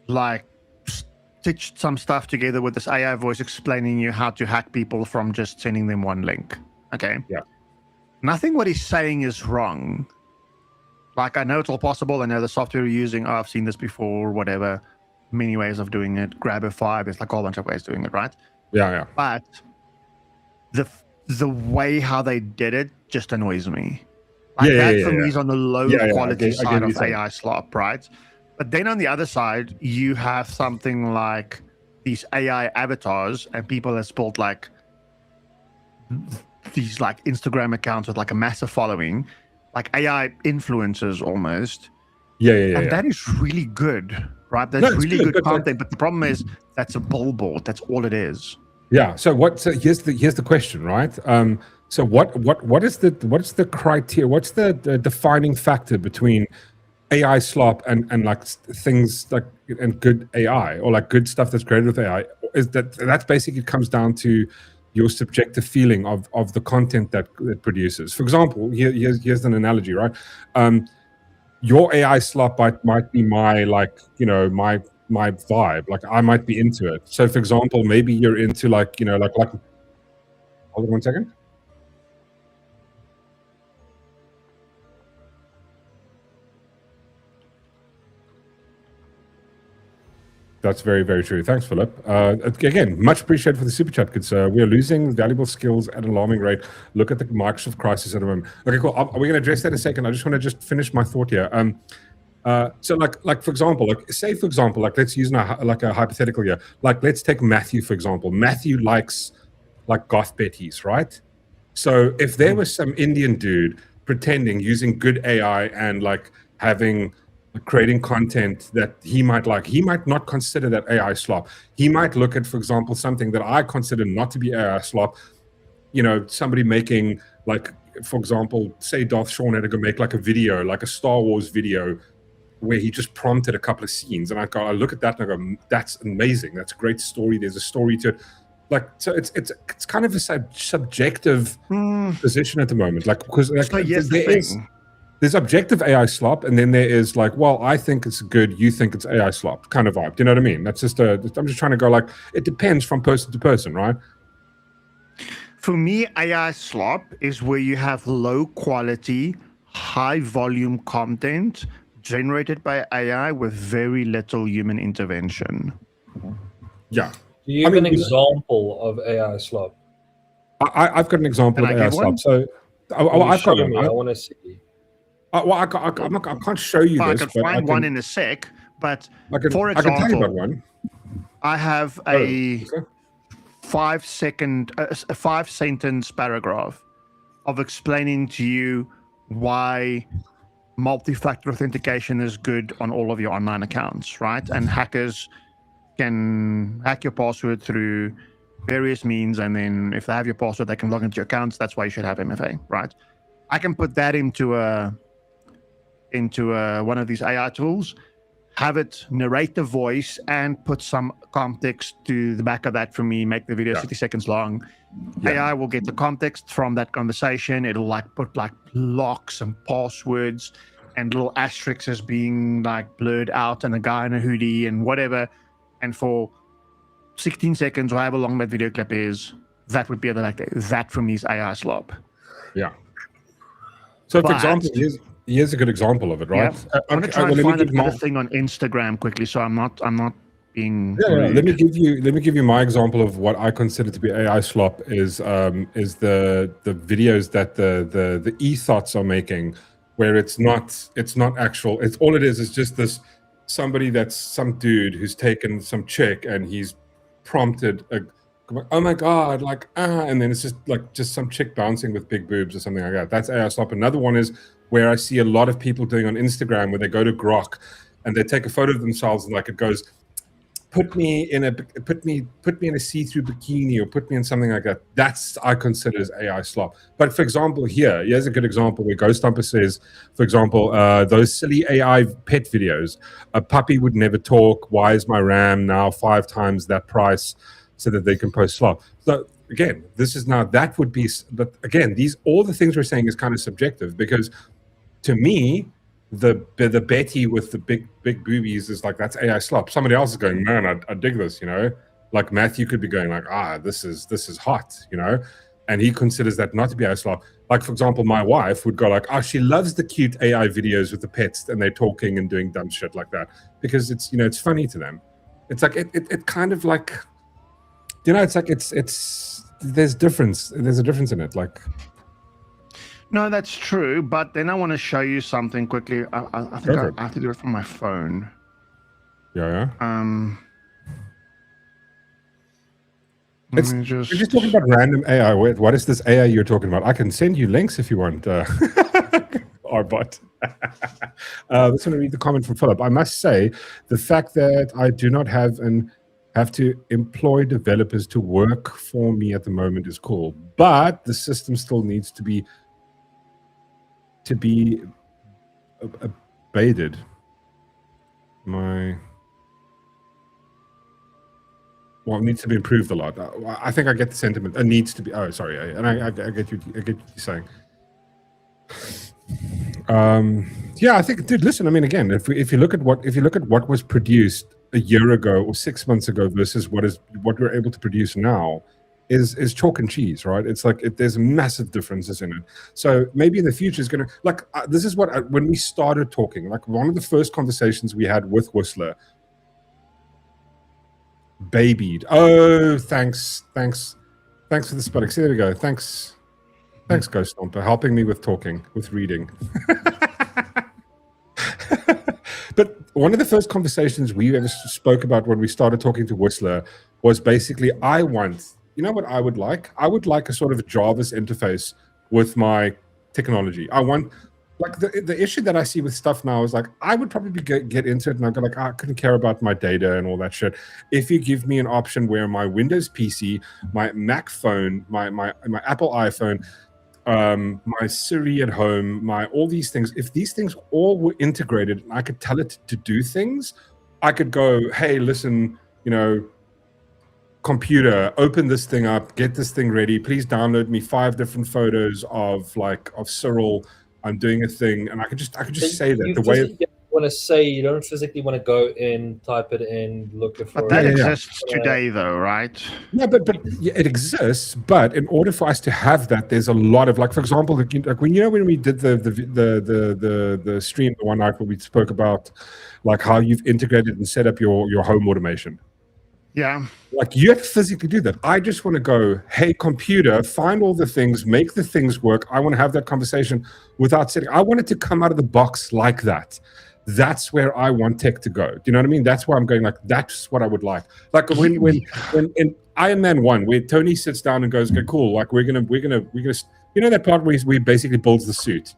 like stitched some stuff together with this AI voice explaining you how to hack people from just sending them one link. Okay. Yeah. Nothing what he's saying is wrong. Like, I know it's all possible. I know the software you're using. Oh, I've seen this before, whatever. Many ways of doing it. Grabify. There's like a whole bunch of ways of doing it, right? Yeah. But the way how they did it just annoys me. Like, that for me is on the low quality side of AI slop, right? But then on the other side, you have something like these AI avatars, and people have built like these like Instagram accounts with like a massive following, like AI influencers almost. And that is really good, right? That's really good content. But the problem is that's a billboard. That's all it is. Yeah. So here's the question, right? So what is the criteria? What's the defining factor between AI slop and like things like and good AI, or like good stuff that's created with AI? Is that's basically comes down to your subjective feeling of the content that it produces. For example, here's an analogy, right? Your AI slop might be my, like, you know, my vibe. Like, I might be into it. So for example, maybe you're into like, you know, like hold on 1 second. That's very, very true. Thanks, Philip. Again, much appreciated for the super chat, kids. We are losing valuable skills at an alarming rate. Look at the Microsoft crisis at the moment. Okay, cool. We're going to address that in a second. I just want to finish my thought here. So like for example, like let's use like a hypothetical here. Like, let's take Matthew, for example. Matthew likes like goth betties, right? So if there was some Indian dude pretending, using good AI and like creating content that he might like, he might not consider that AI slop. He might look at, for example, something that I consider not to be AI slop. You know, somebody making, like, for example, say Darth Shawn had to go make like a video, like a Star Wars video, where he just prompted a couple of scenes, and I look at that and I go, that's amazing. That's a great story. There's a story to it. Like, so it's kind of a subjective position at the moment. Like, because like, so there's objective AI slop, and then there is like, well, I think it's good, you think it's AI slop kind of vibe. Do you know what I mean? That's just I'm just trying to go, like, it depends from person to person, right? For me, AI slop is where you have low quality, high volume content generated by AI with very little human intervention. Yeah. Do you have an example of AI slop? I've got an example of AI slop. So I've got one. I want to see. Well, I can't show you this. I can find one in a sec, but for example, I can tell you about one. I have a 5 sentence paragraph of explaining to you why multi-factor authentication is good on all of your online accounts, right? And hackers can hack your password through various means, and then if they have your password, they can log into your accounts. That's why you should have MFA, right? I can put that into one of these AI tools, have it narrate the voice, and put some context to the back of that for me, make the video 60 seconds long. AI will get the context from that conversation. It'll like put like locks and passwords and little asterisks as being like blurred out, and a guy in a hoodie and whatever. And for 16 seconds, or however long that video clip is, that would be like that for me is AI slop. Yeah. So, for example, here's a good example of it, right? Yeah. I'm going to try and find another thing on Instagram quickly, so I'm not being rude. Let me give you my example of what I consider to be AI slop is the videos that the e-thots are making, where it's not actual. It's all it is just this somebody that's some dude who's taken some chick and he's prompted oh my god, like and then it's just some chick bouncing with big boobs or something like that. That's AI slop. Another one is where I see a lot of people doing on Instagram where they go to Grok and they take a photo of themselves and like it goes, put me in a see-through bikini or put me in something like that. That's I consider as AI slop. But for example, here's a good example where Ghost Stomper says, for example, those silly AI pet videos. A puppy would never talk. Why is my RAM now 5 times that price so that they can post slop? So again, that would be. But again, all the things we're saying is kind of subjective because to me, the Betty with the big boobies is like that's AI slop. Somebody else is going, man, I dig this, like Matthew could be going like, this is hot, and he considers that not to be AI slop. Like for example, my wife would go like, she loves the cute AI videos with the pets and they're talking and doing dumb shit like that because it's it's funny to them. It's like it kind of like, it's like there's a difference in it, like. No, that's true. But then I want to show you something quickly. I think I have to do it from my phone. Yeah. We're just talking about random AI. What is this AI you're talking about? I can send you links if you want. Arbot. Let's want to read the comment from Philip. I must say, the fact that I do not have to employ developers to work for me at the moment is cool, but the system still needs to be abated. It needs to be improved a lot. I think I get the sentiment. It needs to be. Oh, sorry, and I get you. I get what you're saying. Yeah, I think, dude. Listen, I mean, again, if you look at what was produced a year ago or 6 months ago versus what we're able to produce now, is chalk and cheese, right? It's like there's massive differences in it. So maybe in the future is going to like this is what when we started talking, like one of the first conversations we had with Whistler. Babied. Oh, thanks for the spelling. See, there we go. Thanks, Ghost Stomper, helping me with talking, with reading. But one of the first conversations we ever spoke about when we started talking to Whistler was basically, you know what I would like? I would like a sort of a Jarvis interface with my technology. I want, like, the issue that I see with stuff now is like, I would probably get into it and I'd go like, I couldn't care about my data and all that shit. If you give me an option where my Windows PC, my Mac phone, my Apple iPhone, my Siri at home, all these things, if these things all were integrated and I could tell it to do things, I could go, hey, listen, computer, open this thing up, get this thing ready, please download me 5 different photos of Cyril. I'm doing a thing, and I could just say that the way you want to say, you don't physically want to go in, type it in, look for. But that exists today, though, right? Yeah, but it exists. But in order for us to have that, there's a lot of, like, for example, like when we did the stream the one night where we spoke about like how you've integrated and set up your home automation. Yeah. Like, you have to physically do that. I just want to go, hey, computer, find all the things, make the things work. I want to have that conversation without sitting. I want it to come out of the box like that. That's where I want tech to go. Do you know what I mean? That's why I'm going like, that's what I would like. Like when in Iron Man 1, where Tony sits down and goes, okay, cool. Like we're gonna, that part where he basically builds the suit.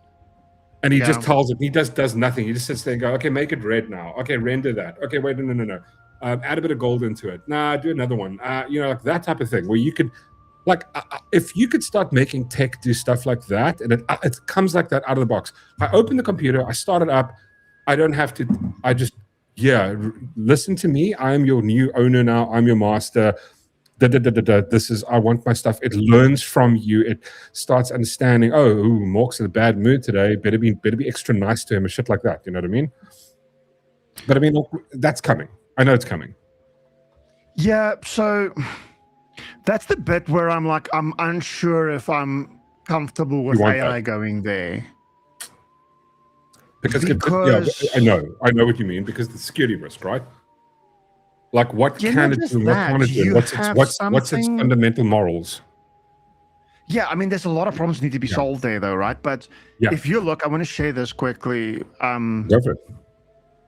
And he just tells it, he does nothing. He just sits there and go, okay, make it red now. Okay, render that. Okay, wait, no. Add a bit of gold into it. Nah, do another one. Like that type of thing where you could, like, if you could start making tech do stuff like that, and it comes like that out of the box. I open the computer, I start it up. I don't have to. I just, listen to me. I am your new owner now. I'm your master. This is. I want my stuff. It learns from you. It starts understanding. Oh, Mork's in a bad mood today. Better be extra nice to him and shit like that. You know what I mean? But I mean, that's coming. I know it's coming. Yeah, so that's the bit where I'm like, I'm unsure if I'm comfortable with AI going there. Because I know what you mean, because the security risk, right? Like, what can it do? What can it do? What's its fundamental morals? Yeah, I mean, there's a lot of problems that need to be solved there, though, right? But if you look, I want to share this quickly. Go for it.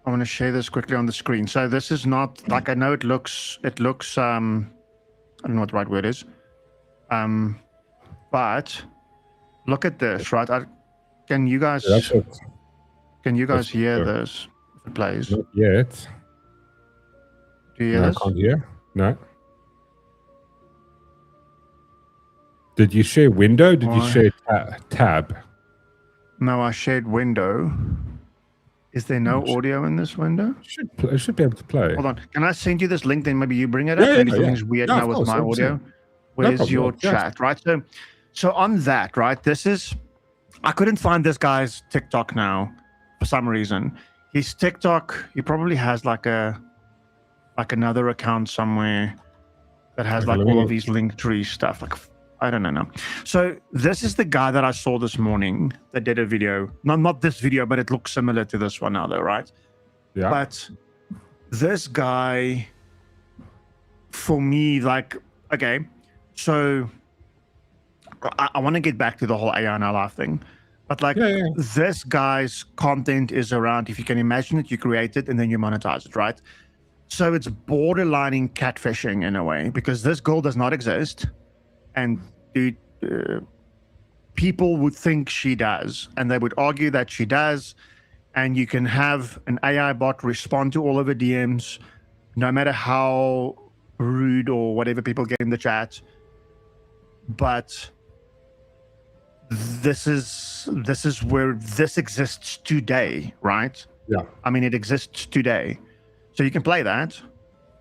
I want to share this quickly on the screen. So this is not like, I know it looks I don't know what the right word is. But look at this, right? Can you guys That's it. hear this if it plays? Not yet. Do you hear No, I this? can't hear. No. Did you share window? Did you Why? share tab? No, I shared window. Is there no audio in this window? It should be able to play. Hold on. Can I send you this link? Then maybe you bring it up. Yeah, Maybe yeah. something's weird Yeah, now of with course, my 100%. audio. Where's problem. your Yeah. chat? Right. So on that, right? This is. I couldn't find this guy's TikTok now for some reason. His TikTok. He probably has like another account somewhere that has Okay, like let all me- of these Linktree stuff. Like I don't know. So this is the guy that I saw this morning that did a video. Not this video, but it looks similar to this one now, though, right? Yeah. But this guy, for me, like, okay, so I want to get back to the whole AI and life thing, but like Yeah. this guy's content is around, if you can imagine it, you create it and then you monetize it, right? So it's borderlining catfishing in a way because this girl does not exist, and dude, people would think she does, and they would argue that she does. And you can have an AI bot respond to all of her DMs, no matter how rude or whatever people get in the chat. But this is where this exists today, right? Yeah. I mean, it exists today, so you can play that.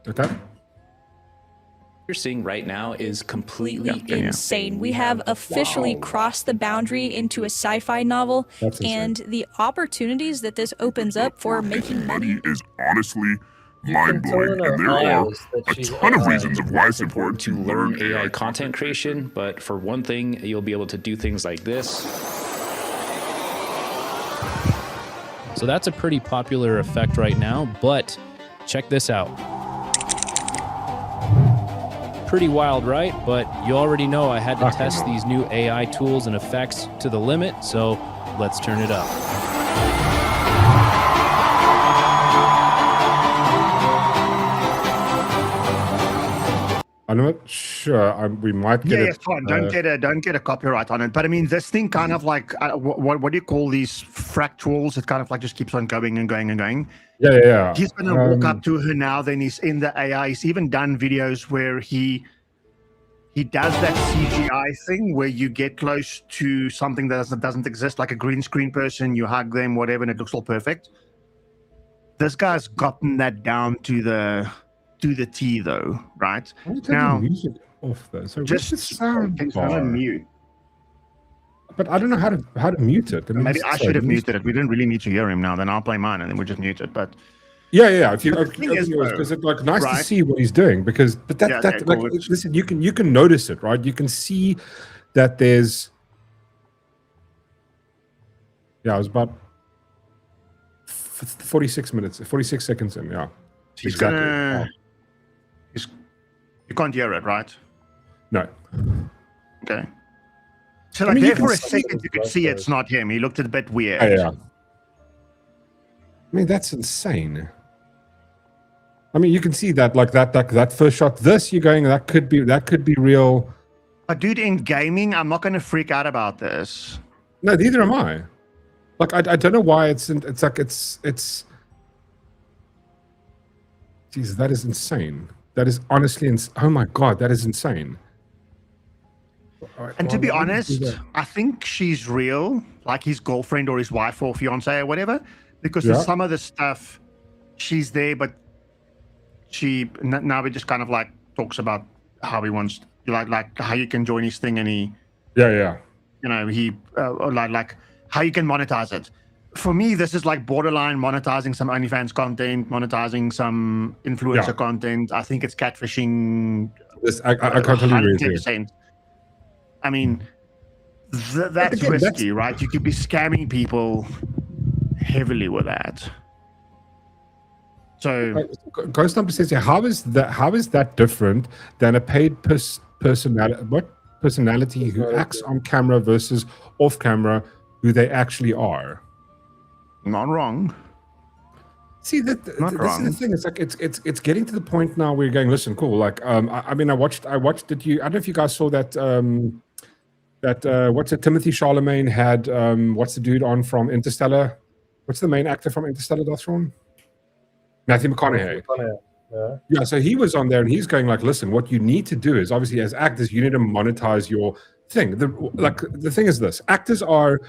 Okay. You're seeing right now is completely Yeah. Insane. We have officially crossed the boundary into a sci-fi novel, That's insane. and the opportunities that this opens up for making money. is honestly You can mind-blowing, tell in and there her are eyes that a she's ton of AI. reasons of why it's important to learn AI content creation, but for one thing, you'll be able to do things like this. So that's a pretty popular effect right now, but check this out. Pretty wild, right? But you already know I had to test these new AI tools and effects to the limit, so let's turn it up. I'm not sure. We might get Yeah, it. it's fine. Don't get a copyright on it. But I mean, this thing kind of like what do you call these fractals? It kind of like just keeps on going and going and going. Yeah. He's gonna walk up to her now. Then he's in the AI. He's even done videos where he does that CGI thing where you get close to something that doesn't exist, like a green screen person. You hug them, whatever, and it looks all perfect. This guy's gotten that down to the T, though, right? Why don't you Now, turn the music off though. So just what's the sound it's bar? on mute. But I don't know how to mute it. I mean, Maybe it's I so should have music- muted it. We didn't really need to hear him now. Then I'll play mine and then we just mute it. But Yeah. If you The thing is, because it's like nice to right? see what he's doing but that Yeah, that okay, like cool. listen, you can notice it, right? You can see that there's it was about 46 seconds in. Yeah, he's exactly. gonna. You can't hear it, right? No, Okay. So I like mean, you there can for a see second, it, you could right, see so- it's not him. He looked a bit weird. yeah. I mean, that's insane. I mean, you can see that like that first shot. This you're going that could be real. But dude, in gaming, I'm not gonna freak out about this. No, neither am I. Like I don't know why it's like it's. Jesus, that is insane. That is honestly oh my god, that is insane. And to be Why would you do honest, that? I think she's real, like his girlfriend or his wife or fiance or whatever. Because Yeah. in some of the stuff, she's there, but now he just kind of like talks about how he wants, like how you can join his thing, and he, Yeah. you know, he like how you can monetize it. For me, this is like borderline monetizing some OnlyFans content, monetizing some influencer Yeah. content. I think it's catfishing. This, I completely agree with you. 110%. I mean, that's again, that's- risky, right? You could be scamming people heavily with that. So Ghost Number says, how is that different than a paid personality who acts on camera versus off camera, who they actually are? not wrong. See that this is the thing. It's like it's getting to the point now where you're going. Listen, cool. Like I mean, I watched. Did you? I don't know if you guys saw that. What's it? Timothy Chalamet had. What's the dude on from Interstellar? What's the main actor from Interstellar? That's wrong. Matthew McConaughey. Yeah, so he was on there and he's going like, listen, what you need to do is obviously as actors, you need to monetize your thing. The thing is this: actors are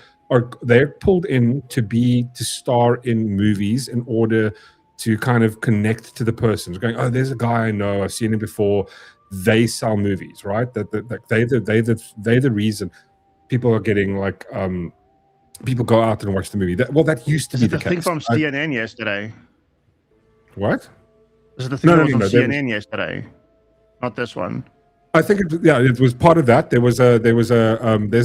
they're pulled in to star in movies in order to kind of connect to the person. It's going, oh, there's a guy I know, I've seen him before. They sell movies, right? They're the reason people are getting like people go out and watch the movie. That used to be the case. Thing from CNN yesterday. What? This is the thing that was on CNN yesterday, not this one. I think it was part of that. There's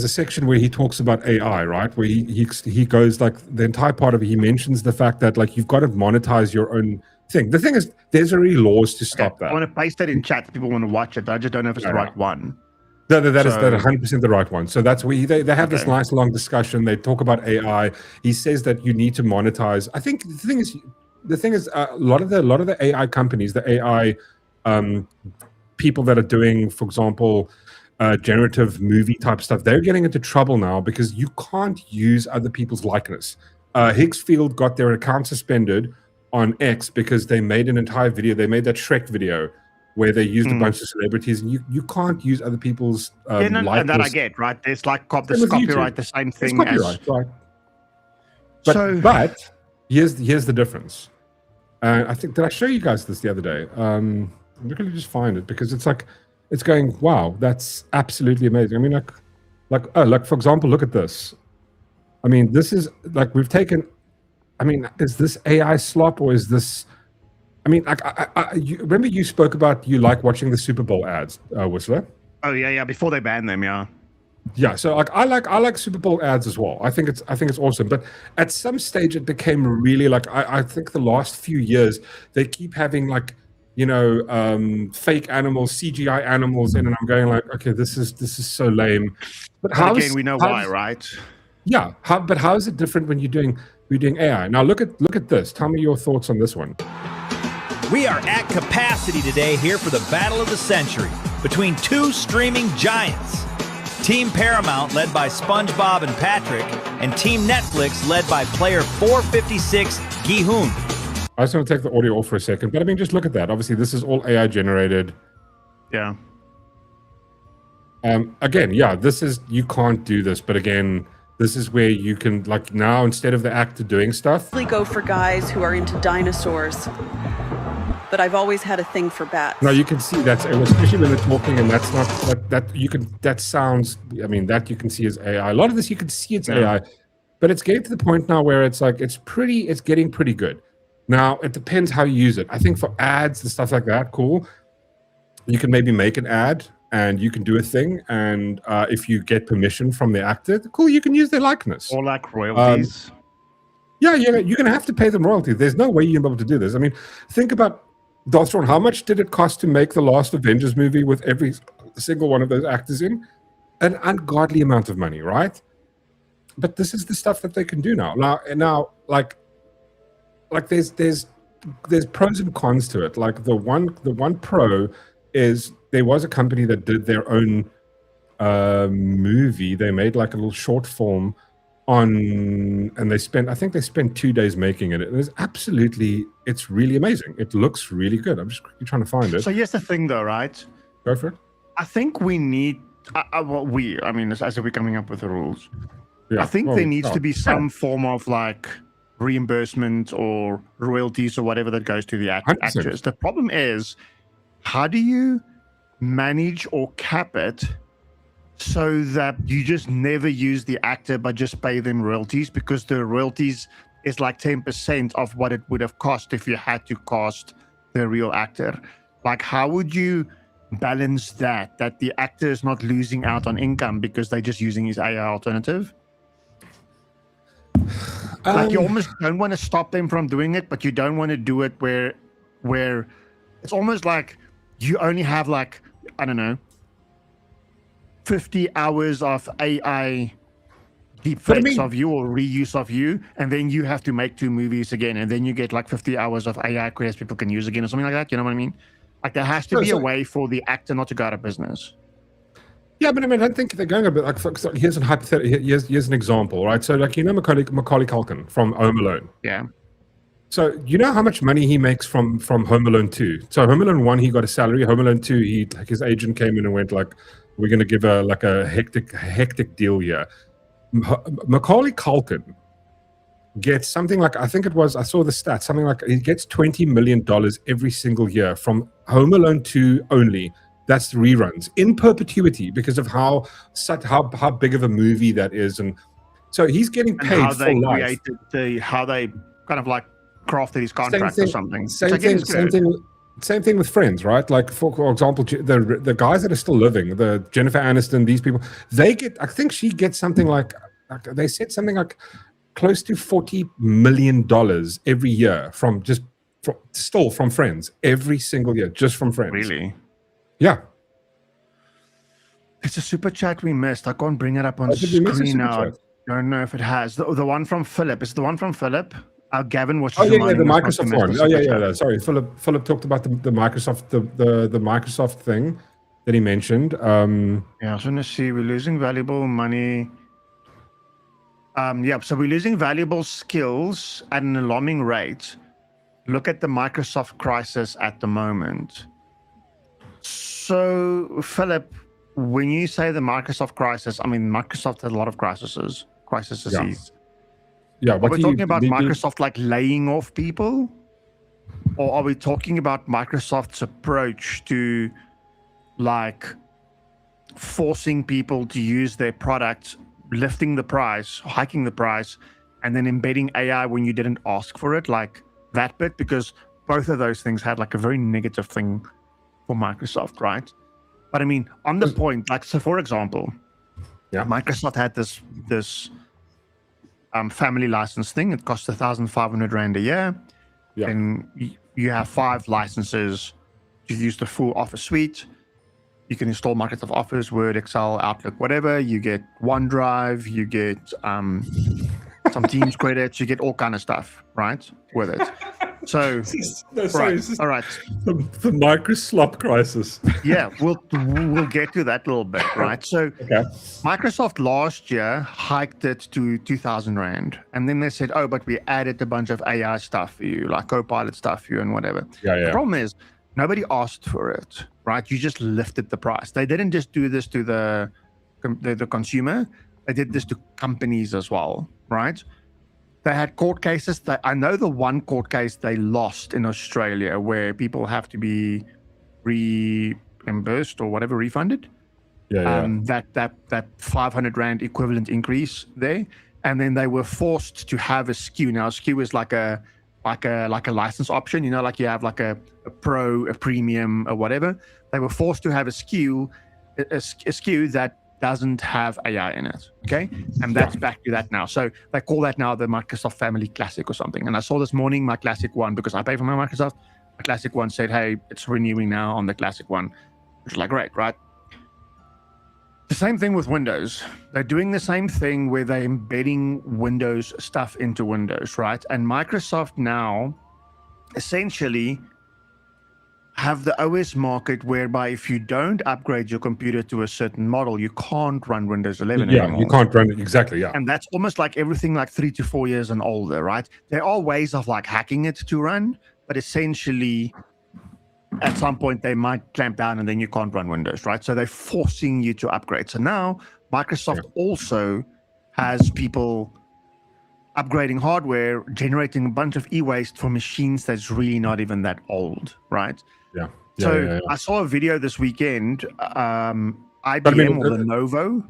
a section where he talks about AI, right? Where he goes like the entire part of it. He mentions the fact that like you've got to monetize your own thing. The thing is, there's already laws to stop that. I want to paste that in chat if people want to watch it. I just don't know if it's the right one. That is 100% the right one. So that's where they have this nice long discussion. They talk about AI. He says that you need to monetize. I think the thing is a lot of the AI companies, the AI people that are doing, for example, generative movie type stuff, they're getting into trouble now because you can't use other people's likeness. Higgsfield got their account suspended on X because they made an entire video. They made that Shrek video where they used a bunch of celebrities, and you can't use other people's likeness. And that I get, right? There's like copyright, the same thing as... Right. But here's the difference. I think, did I show you guys this the other day? I'm going to just find it because it's like, it's going, wow, that's absolutely amazing. I mean, like for example, look at this. I mean, this is like, we've taken, I mean, is this AI slop or is this, I mean, like, you remember you spoke about you like watching the Super Bowl ads, Whistler? Oh yeah, before they banned them, yeah. Yeah, so like I like Super Bowl ads as well. I think it's awesome. But at some stage it became really like I think the last few years they keep having like, you know, fake animals, CGI animals in, and I'm going like, okay, this is so lame. But again, we know why, right? Yeah, but how is it different when you're doing AI? Now look at this. Tell me your thoughts on this one. We are at capacity today here for the battle of the century between two streaming giants. Team Paramount, led by SpongeBob and Patrick, and Team Netflix, led by player 456, Gi-hoon. I just want to take the audio off for a second, but I mean, just look at that. Obviously, this is all AI generated. Yeah. Again, yeah, this is, you can't do this, but again, this is where you can, like now, instead of the actor doing stuff. I go for guys who are into dinosaurs, but I've always had a thing for bats. No, you can see that's, especially when they're talking, and that's not that sounds. I mean, that you can see as AI. A lot of this you can see it's AI, but it's getting to the point now where it's like it's getting pretty good. Now it depends how you use it. I think for ads and stuff like that, cool. You can maybe make an ad and you can do a thing, and if you get permission from the actor, cool, you can use their likeness. Or like royalties. Yeah, you're going to have to pay them royalties. There's no way you're able to do this. I mean, think about, Dotron, how much did it cost to make the last Avengers movie with every single one of those actors in? An ungodly amount of money, right? But this is the stuff that they can do now. Now, like there's pros and cons to it. Like the one pro is there was a company that did their own movie. They made like a little short film and I think they spent 2 days making it. It's really amazing. It looks really good. I'm just trying to find it. So here's the thing though, right? Go for it. I think we need, as we're coming up with the rules, yeah. I think there needs to be some form of like reimbursement or royalties or whatever that goes to the actors. The problem is, how do you manage or cap it so that you just never use the actor but just pay them royalties, because the royalties is like 10% of what it would have cost if you had to cast the real actor. Like, how would you balance that the actor is not losing out on income because they're just using his AI alternative? Like, you almost don't want to stop them from doing it, but you don't want to do it where it's almost like you only have like, I don't know, 50 hours of AI deep But I fakes mean- of you or reuse of you, and then you have to make 2 movies again, and then you get like 50 hours of AI credits people can use again or something like that. You know what I mean? Like there has to No, be a so- way for the actor not to go out of business. Yeah, but I mean, I think they're going a bit like. So here's an hypothetical. Here's an example, right? So, like, Macaulay Culkin from Home Alone. Yeah. So, you know how much money he makes from Home Alone 2? So, Home Alone 1, he got a salary. Home Alone 2, his agent came in and went like, "We're going to give a hectic deal here." Macaulay Culkin gets something like, I think it was, I saw the stats, something like he gets $20 million every single year from Home Alone 2 only. That's the reruns in perpetuity because of how big of a movie that is, and so he's getting And paid how for they life. created how they kind of like crafted his contract thing- or something. Same Which again thing. is good. Same thing with Friends, right? Like for example, the guys that are still living, the Jennifer Aniston, these people, they get. I think she gets something like they said something like close to $40 million every year from Friends every single year, just from Friends. Really? Yeah. It's a super chat we missed. I can't bring it up on Did we miss a screen super now. chat? I don't know if it has. The one from Philip. It's the one from Philip. Gavin was Oh just yeah, the reminding us not to Microsoft miss one. the Oh yeah, super yeah. chat. Sorry, Philip talked about the Microsoft the Microsoft thing that he mentioned. Yeah, I was going to see we're losing valuable money. Yeah, so we're losing valuable skills at an alarming rate. Look at the Microsoft crisis at the moment. So, Philip, when you say the Microsoft crisis, I mean, Microsoft has a lot of crises. Yeah, Are what we do talking you- about did you- Microsoft like laying off people? Or are we talking about Microsoft's approach to like forcing people to use their product, lifting the price, hiking the price, and then embedding AI when you didn't ask for it, like that bit? Because both of those things had like a very negative thing for Microsoft, right? But I mean, on the point, like, so for example, Yeah. Microsoft had this family license thing. It costs 1,500 Rand a year. Yeah. And you have 5 licenses to use the full Office suite. You can install Microsoft Office, Word, Excel, Outlook, whatever. You get OneDrive, you get some Teams credits, you get all kind of stuff, right? With it. So, No, sorry, right, it's just all right. the Microsoft crisis. Yeah, we'll get to that a little bit, right? So, Okay. Microsoft last year hiked it to 2,000 Rand. And then they said, oh, but we added a bunch of AI stuff for you, like Copilot stuff for you and whatever. Yeah, The yeah. problem is, nobody asked for it, right? You just lifted the price. They didn't just do this to the consumer. They did this to companies as well, right? They had court cases. I know the one court case they lost in Australia where people have to be reimbursed or whatever, refunded. Yeah, yeah. That 500 Rand equivalent increase there, and then they were forced to have a SKU. Now, a SKU is like a license option. You know, like you have like a pro, a premium, or whatever. They were forced to have a SKU that doesn't have AI in it. Okay, and that's back to that now. So they call that now the Microsoft Family Classic or something. And I saw this morning my Classic one, because I pay for my Microsoft. My Classic one said, "Hey, it's renewing now on the Classic one," which is like great, right? The same thing with Windows. They're doing the same thing where they're embedding Windows stuff into Windows, right? And Microsoft now essentially have the OS market whereby if you don't upgrade your computer to a certain model, you can't run Windows 11 Yeah, anymore. you can't run it exactly. Yeah. And that's almost like everything like 3 to 4 years and older, right? There are ways of like hacking it to run, but essentially at some point they might clamp down and then you can't run Windows, right? So they're forcing you to upgrade. So now Microsoft also has people upgrading hardware, generating a bunch of e-waste for machines that's really not even that old, right? Yeah. So I saw a video this weekend, IBM mean, or Lenovo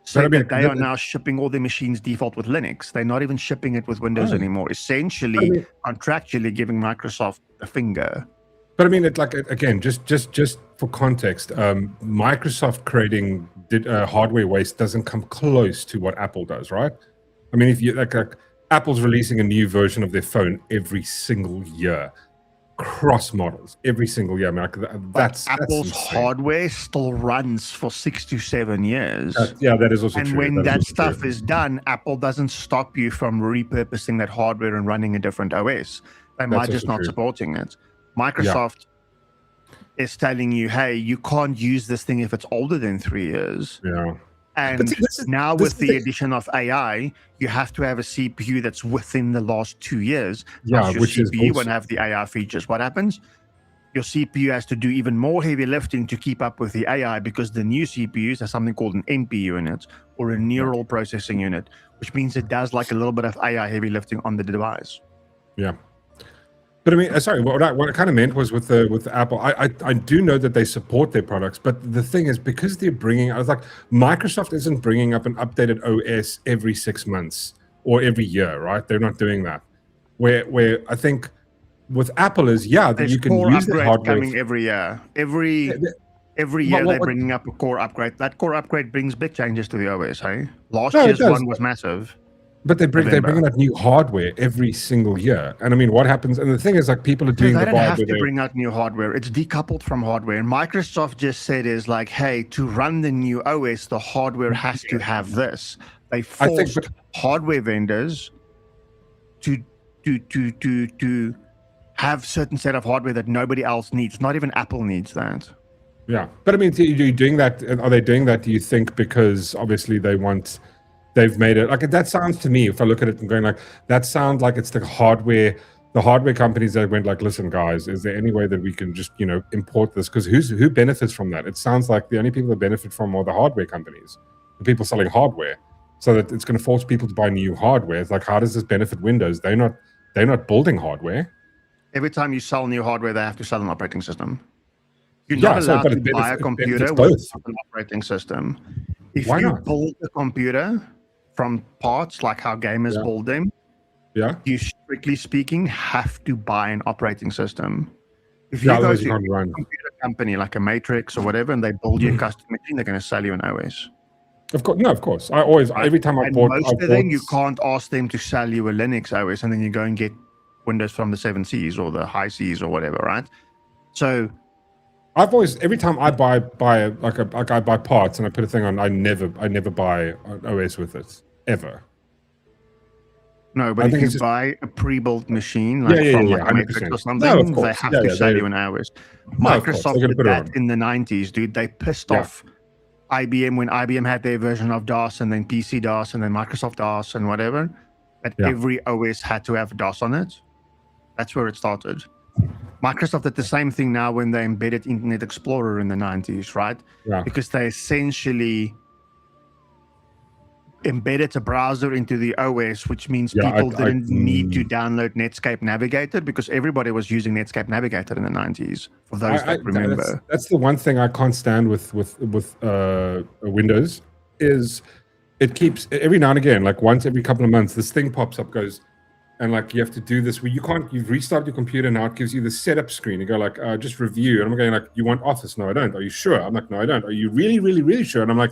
said I mean, that they are now shipping all their machines default with Linux. They're not even shipping it with Windows anymore, essentially contractually giving Microsoft a finger. But I mean, again, just for context, Microsoft creating hardware waste doesn't come close to what Apple does, right? I mean, if you like Apple's releasing a new version of their phone every single year. cross models every single year. I mean, that's Apple's insane. hardware still runs for 6 to 7 years. That is also and true. when that is stuff true. is done, Apple doesn't stop you from repurposing that hardware and running a different OS. They might just also not true. supporting it. Microsoft is telling you, hey, you can't use this thing if it's older than 3 years. Yeah. And now with the addition of AI, you have to have a CPU that's within the last 2 years. Yeah, your which is CPU also, won't have the AI features. What happens? Your CPU has to do even more heavy lifting to keep up with the AI because the new CPUs have something called an NPU in it, or a neural processing unit, which means it does like a little bit of AI heavy lifting on the device. Yeah. But I mean, sorry, what I kind of meant was with the Apple, I do know that they support their products, but the thing is, because they're bringing, I was like, Microsoft isn't bringing up an updated OS every 6 months or every year, right? They're not doing that. Where I think with Apple is, that you can use the hardware coming every year. Every year they're bringing up a core upgrade. That core upgrade brings big changes to the OS, hey? Last year's one was massive. But they're bringing out new hardware every single year, and I mean, what happens? And the thing is, like, people are doing they the don't have vibe to bring out new hardware. It's decoupled from hardware. And Microsoft just said is like, hey, to run the new OS, the hardware has to have this. They forced hardware vendors to have certain set of hardware that nobody else needs. Not even Apple needs that. Yeah, but I mean, are you doing that? Are they doing that? Do you think because obviously they've made it like that? Sounds to me, if I look at it and going like that, sounds like it's the hardware companies that went like, listen, guys, is there any way that we can just import this? Because who benefits from that? It sounds like the only people that benefit from are the hardware companies, the people selling hardware. So that it's going to force people to buy new hardware. It's like, how does this benefit Windows? They're not building hardware. Every time you sell new hardware, they have to sell an operating system. You're not allowed to buy a computer with an operating system. If you build a computer from parts, like how gamers build them, you strictly speaking have to buy an operating system. If you go to a computer company like a Matrix or whatever, and they build you a custom machine, they're going to sell you an OS. Of course, no, of course. I always, every time I bought, most of them, you can't ask them to sell you a Linux OS, and then you go and get Windows from the 7 Cs or the high Cs or whatever, right? So I've always, every time I buy I buy parts and I put a thing on, I never buy an OS with it ever. No, but if you buy a pre-built machine like from like Matrix or something, they have to sell you an OS. Microsoft did that in the 90s, dude. They pissed off IBM when IBM had their version of DOS, and then PC DOS, and then Microsoft DOS and whatever. But every OS had to have DOS on it. That's where it started. Microsoft did the same thing now when they embedded Internet Explorer in the 90s, right? Yeah. Because they essentially embedded a browser into the OS, which means people didn't need to download Netscape Navigator, because everybody was using Netscape Navigator in the 90s, for those that remember. That's the one thing I can't stand with Windows, is it keeps, every now and again, like once every couple of months, this thing pops up, goes, and like you have to do this where you've restarted your computer, now it gives you the setup screen. You go like, just review. And I'm going like, you want Office? No, I don't. Are you sure? I'm like, no, I don't. Are you really, really, really sure? And I'm like,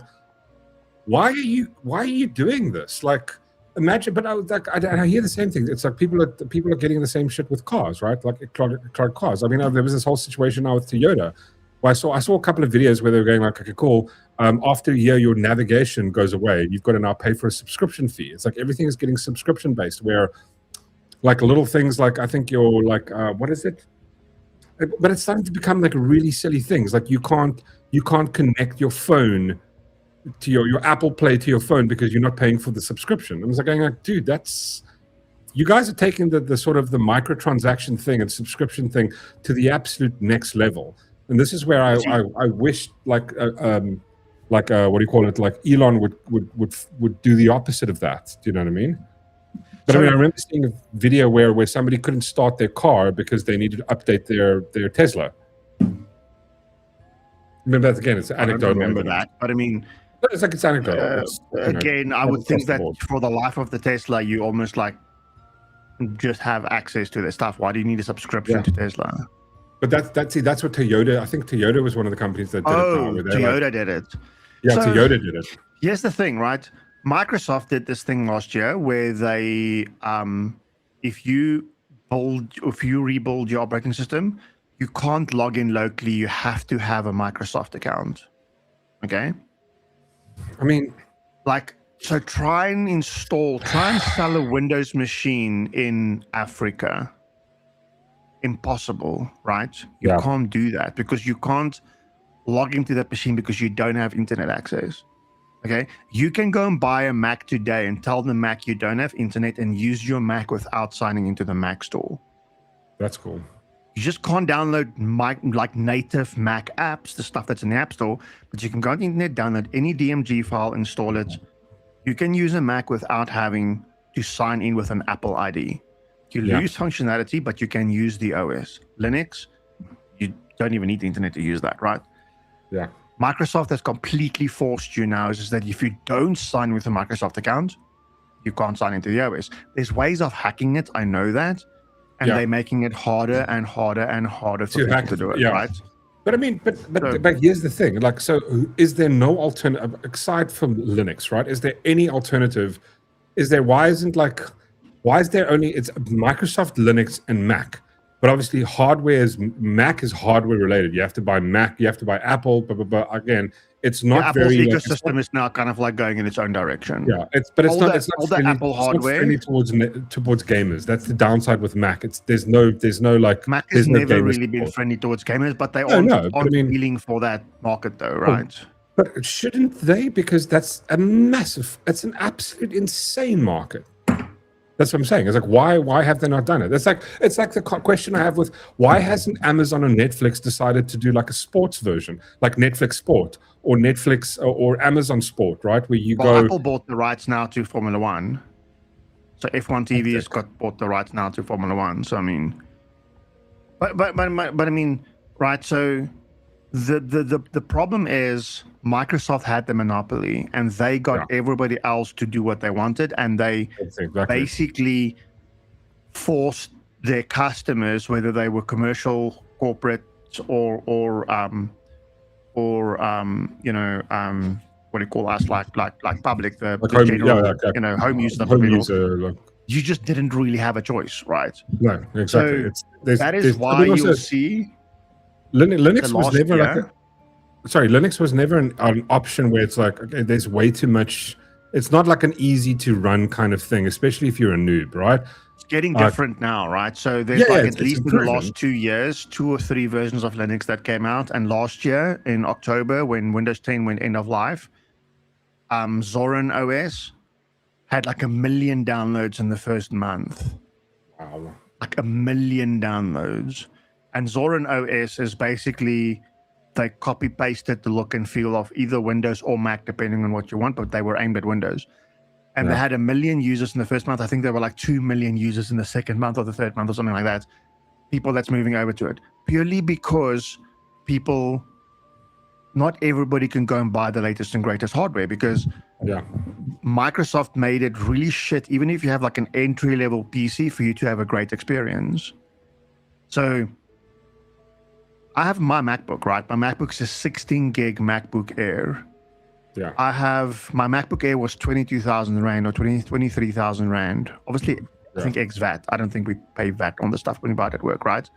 why are you doing this? Like, imagine, but I hear the same thing. It's like people are getting the same shit with cars, right? Like cars. I mean, there was this whole situation now with Toyota, where I saw a couple of videos where they were going like, okay, cool. After a year, your navigation goes away. You've got to now pay for a subscription fee. It's like everything is getting subscription based, where like little things like, I think you're like, what is it? But it's starting to become like really silly things. Like you can't connect your phone to your Apple Play to your phone because you're not paying for the subscription. I was like going like, dude, that's, you guys are taking the sort of the microtransaction thing and subscription thing to the absolute next level. And this is where I wish like what do you call it? Like Elon would do the opposite of that. Do you know what I mean? But I mean, I remember seeing a video where somebody couldn't start their car because they needed to update their Tesla. Remember that again? It's anecdotal. I don't remember that, but I mean, it's like it's anecdotal. Again, I would think that for the life of the Tesla, you almost like just have access to their stuff. Why do you need a subscription to Tesla? But that's what Toyota. I think Toyota was one of the companies that did it. Toyota did it. Yeah, so, Toyota did it. Here's the thing, right? Microsoft did this thing last year where they, if you rebuild your operating system, you can't log in locally. You have to have a Microsoft account. Okay. I mean, Like, so try and sell a Windows machine in Africa. Impossible, right? You Yeah. can't do that because you can't log into that machine because you don't have internet access. Okay. You can go and buy a Mac today and tell the Mac you don't have internet and use your Mac without signing into the Mac store. that's cool. You just can't download like native Mac apps, the stuff that's in the App Store, but you can go on the internet, download any DMG file, install it. You can use a Mac without having to sign in with an Apple ID. You lose functionality, but you can use the OS. Linux, you don't even need the internet to use that, right? Yeah. Microsoft has completely forced you now is that if you don't sign with a Microsoft account, you can't sign into the OS. There's ways of hacking it, I know that. And they're making it harder and harder and harder for people to do it, right? But I mean, but here's the thing. Like, so is there no alternative aside from Linux, right? Is there any alternative? Why is there only, it's Microsoft, Linux, and Mac? But obviously Mac is hardware related. You have to buy Mac, you have to buy Apple, but again, it's not Apple's very ecosystem is now kind of like going in its own direction. Yeah, it's not friendly, Apple hardware towards gamers. That's the downside with Mac. There's no like Mac has never really been friendly towards gamers, but they aren't appealing for that market though, right? But shouldn't they? Because that's an absolute insane market. That's what I'm saying. It's like, why have they not done it? It's like the question I have with why hasn't Amazon or Netflix decided to do like a sports version, like Netflix Sport or Netflix or Amazon Sport, right? Where you go. Apple bought the rights now to Formula One, so F1 TV has bought the rights now to Formula One. So I mean, but I mean, right? So the problem is Microsoft had the monopoly and they got everybody else to do what they wanted, and they basically forced their customers, whether they were commercial, corporate, or what do you call us, like public, the general, home user, you just didn't really have a choice, right? No, exactly. So that is why you'll see Linux was never Linux was never an option where it's like, okay, there's way too much. It's not like an easy to run kind of thing, especially if you're a noob, right? It's getting different now, right? So there's at least in the last 2 years, 2 or 3 versions of Linux that came out. And last year in October, when Windows 10 went end of life, Zorin OS had like 1 million downloads in the first month. Wow. Like 1 million downloads. And Zorin OS is basically, they copy pasted the look and feel of either Windows or Mac, depending on what you want, but they were aimed at Windows. And they had 1 million users in the first month. I think there were like 2 million users in the second month or the third month or something like that. People that's moving over to it. Purely because not everybody can go and buy the latest and greatest hardware, because Microsoft made it really shit, even if you have like an entry-level PC, for you to have a great experience. So I have my MacBook, right? My MacBook's a 16 gig MacBook Air. Yeah. I have, my MacBook Air was 22,000 Rand or 23,000 Rand. Obviously, I think ex-VAT. I don't think we pay VAT on the stuff when we buy it at work, right?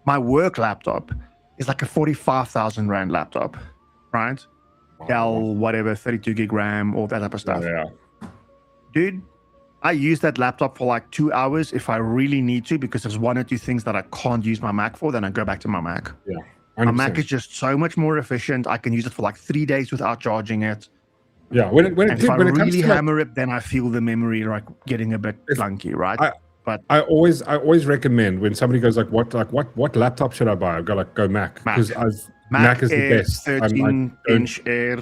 My work laptop is like a 45,000 Rand laptop, right? Dell, whatever, 32 gig RAM, all that type of stuff. Yeah. Dude, I use that laptop for like 2 hours if I really need to, because there's 1 or 2 things that I can't use my Mac for, then I go back to my Mac. Yeah. 100%. My Mac is just so much more efficient. I can use it for like 3 days without charging it. Yeah. If I really hammer it, then I feel the memory like getting a bit clunky, right? But I always recommend when somebody goes like what laptop should I buy? I go Mac, because Mac is Air, the best. 13-inch Air.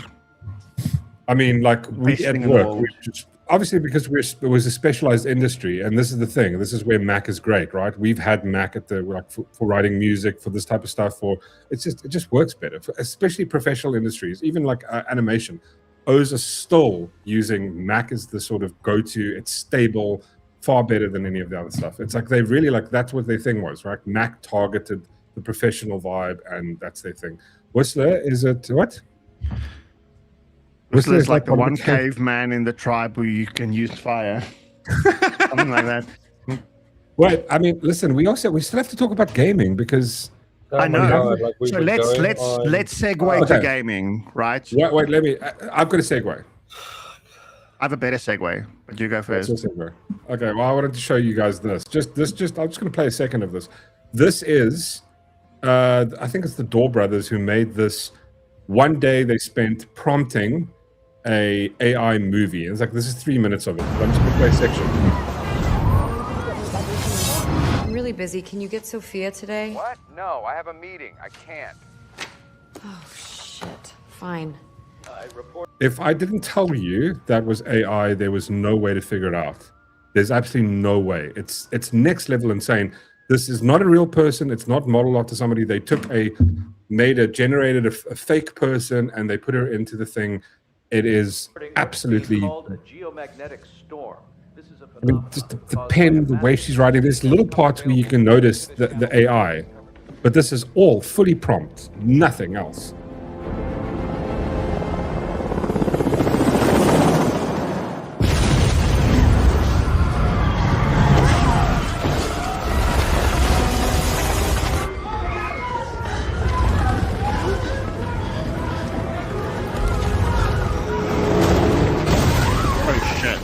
I mean, like we at work, obviously because it was a specialized industry, and this is the thing. This is where Mac is great, right? We've had Mac at the for writing music, for this type of stuff. It just works better, especially professional industries, even like animation. O's are still using Mac as the sort of go-to. It's stable, far better than any of the other stuff. It's like they really that's what their thing was, right? Mac targeted the professional vibe, and that's their thing. Whistler, is it what? Whistler is like the one caveman in the tribe where you can use fire. Something like that. Wait, I mean, listen, we still have to talk about gaming because Oh I my know. God, like we So were let's going on- segue to Okay. gaming, right? wait, let me. I've got a segue. I have a better segue, but you go What's first. your segue? Okay, well, I wanted to show you guys this. I'm just going to play a second of this. This is, I think it's the Door Brothers who made this. One day they spent prompting a AI movie. It's like, this is 3 minutes of it. I'm just going to play a section. I'm really busy. Can you get Sophia today? What? No, I have a meeting. I can't. Oh, shit. Fine. If I didn't tell you that was AI, there was no way to figure it out. There's absolutely no way. It's next level insane. This is not a real person. It's not modeled after somebody. They generated a fake person and they put her into the thing. It is absolutely. Called a geomagnetic storm. This is a I mean, just the pen, the way she's writing. There's little parts where you can notice the AI, but this is all fully prompt. Nothing else. Oh shit.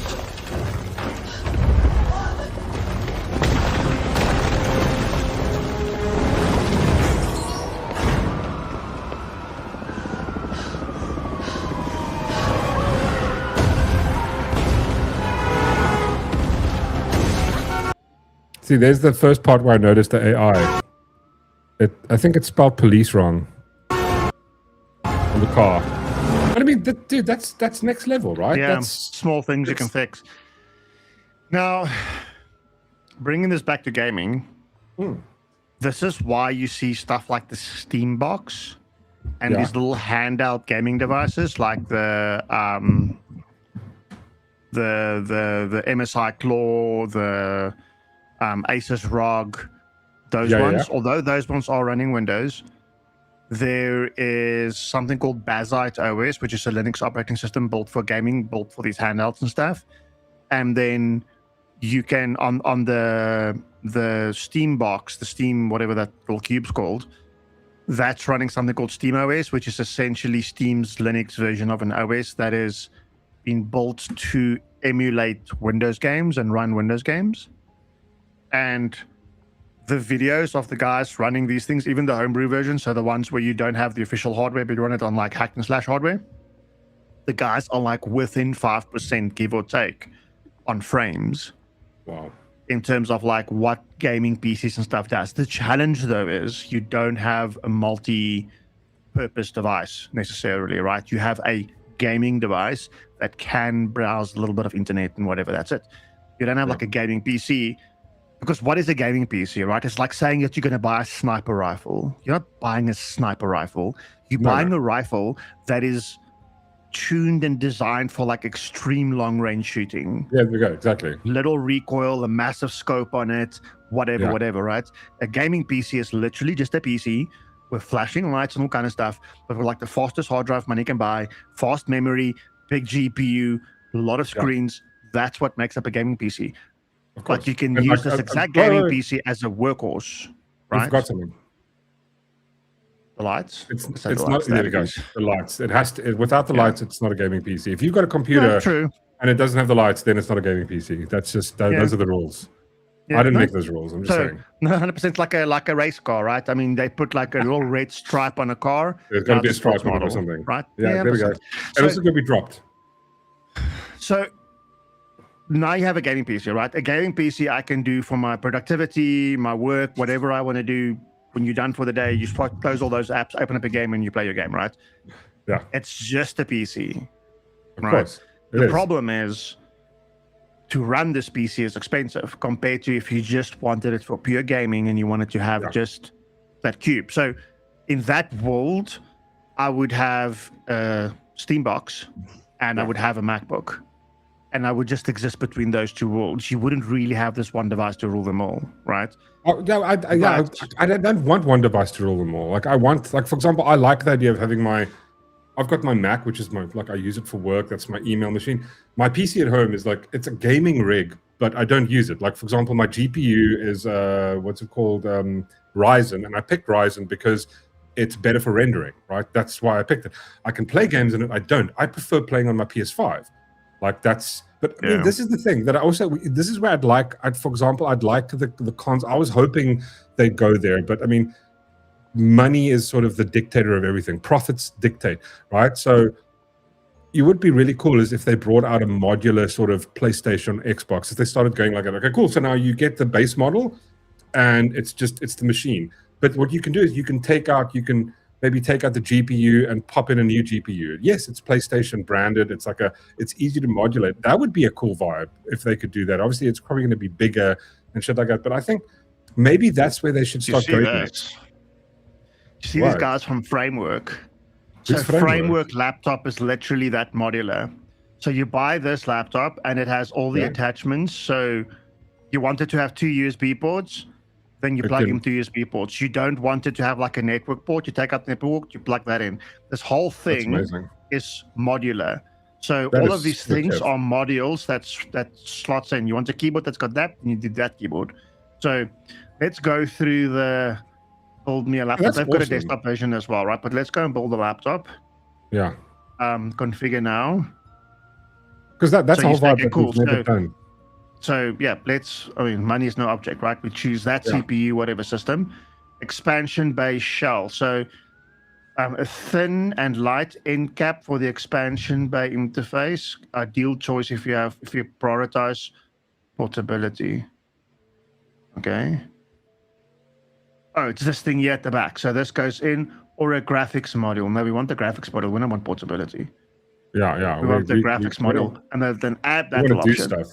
See, there's the first part where I noticed the AI. I think it spelled police wrong on the car. But I mean, dude, that's next level, right? Yeah, That's small things you can fix. Now, bringing this back to gaming, this is why you see stuff like the Steam Box and Yeah. these little handheld gaming devices like the MSI Claw, the Asus ROG, those Yeah, ones. yeah. Although those ones are running Windows, there is something called Bazite OS, which is a Linux operating system built for gaming, built for these handhelds and stuff. And then you can on the Steam box, the Steam whatever that little cube's called, that's running something called Steam OS, which is essentially Steam's Linux version of an OS that is been built to emulate Windows games and run Windows games. And the videos of the guys running these things, even the homebrew versions, so the ones where you don't have the official hardware, but you run it on like hack and slash hardware, the guys are like within 5%, give or take, on frames. wow. In terms of like what gaming PCs and stuff does. The challenge though is you don't have a multi-purpose device necessarily, right? You have a gaming device that can browse a little bit of internet and whatever, that's it. You don't have like a gaming PC, because what is a gaming PC, right? It's like saying that you're going to buy a sniper rifle. You're not buying a sniper rifle. You're buying a rifle that is tuned and designed for like extreme long range shooting. Yeah, there we go. Exactly. Little recoil, a massive scope on it, whatever, right? A gaming PC is literally just a PC with flashing lights and all kind of stuff, but with like the fastest hard drive money can buy, fast memory, big GPU, a lot of screens. That's what makes up a gaming PC. But you can And use like, this exact gaming PC as a workhorse, I right? forgot something. The lights. It's the not. lights, There we go. is. The lights. It has to. Without the lights, it's not a gaming PC. If you've got a computer Yeah, true. and it doesn't have the lights, then it's not a gaming PC. That's just those are the rules. I didn't make those rules. I'm just saying. No, 100% like a race car, right? I mean, they put like a little red stripe on a car. There's got to Now be a it's sports stripe on it or model, something. right? Yeah, there we go. 100%. And it's going to be dropped. So now you have a gaming PC, right? A gaming PC I can do for my productivity, my work, whatever I want to do. When you're done for the day, you close all those apps, open up a game, and you play your game, right? Yeah. It's just a PC. Of right? course. The problem is to run this PC is expensive compared to if you just wanted it for pure gaming and you wanted to have just that cube. So in that world, I would have a Steam box and I would have a MacBook. And I would just exist between those two worlds. You wouldn't really have this one device to rule them all, right? Oh, yeah, I don't want one device to rule them all. Like I want, like for example, I like the idea of having I've got my Mac, which is I use it for work. That's my email machine. My PC at home is like, it's a gaming rig but I don't use it. Like, for example, my GPU is what's it called, Ryzen, and I picked Ryzen because it's better for rendering, right? That's why I picked it. I can play games in it. I don't. I prefer playing on my PS5. Like, that's. But I mean, this is the thing that I also. This is where for example, I'd like the cons. I was hoping they'd go there, but I mean, money is sort of the dictator of everything. Profits dictate, right? So it would be really cool is if they brought out a modular sort of PlayStation, Xbox. If they started going like, okay, cool. So now you get the base model, and it's the machine. But what you can do is you can maybe take out the GPU and pop in a new GPU. Yes, it's PlayStation branded. It's easy to modulate. That would be a cool vibe if they could do that. Obviously, it's probably going to be bigger and shit like that. But I think maybe that's where they should start going next. You see these guys from Framework? So Framework laptop is literally that modular. So you buy this laptop and it has all the attachments. So you want it to have 2 USB ports. Then you plug in 2 USB ports. You don't want it to have like a network port. You take out the network port, you plug that in. This whole thing is modular. So all of these things are modules that slots in. You want a keyboard that's got that, and you do that keyboard. So let's go through the build me a laptop. They've got a desktop version as well, right? But let's go and build a laptop. Yeah. Configure now. Because that's the whole vibe that we've never done. So yeah, money is no object, right? We choose that CPU, whatever system. Expansion based shell. So a thin and light end cap for the expansion bay interface. Ideal choice if you prioritize portability. Okay. Oh, it's this thing here at the back. So this goes in, or a graphics module. No, we want the graphics module. We don't want portability. Yeah. We want the graphics module, and then add that option. Stuff.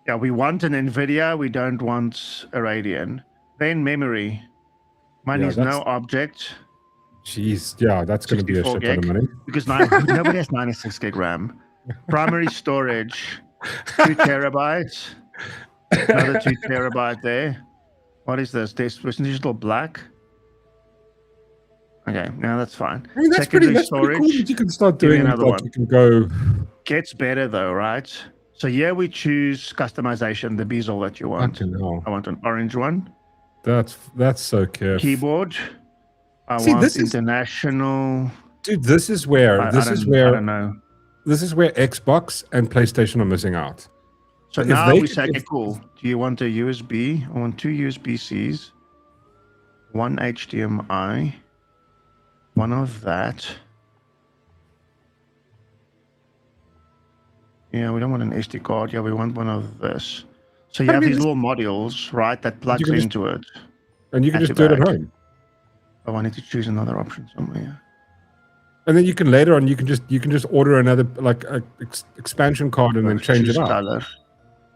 Yeah, we want an NVIDIA. We don't want a Radeon. Then memory. Money is no object. Jeez, yeah, that's going to be a shit ton of money. Because nobody has 96 gig RAM. Primary storage, 2 terabytes. Another 2 terabyte there. What is this? Digital black. Okay, now that's fine. I mean, that's pretty cool that you can start doing another one. You can go. Gets better though, right? So here we choose customization, the bezel that you want. I want an orange one. That's so careful. Keyboard. I want international. Dude, this is where I don't know. This is where Xbox and PlayStation are missing out. So now we say, okay, cool. Do you want a USB? I want 2 USB-Cs, 1 HDMI, one of that. Yeah, we don't want an SD card. Yeah, we want one of this. So you have these little modules, right, that plugs into it. And you can just do it at home. Oh, I need to choose another option somewhere. And then you can later on, you can just order another expansion card and then change it up. Color.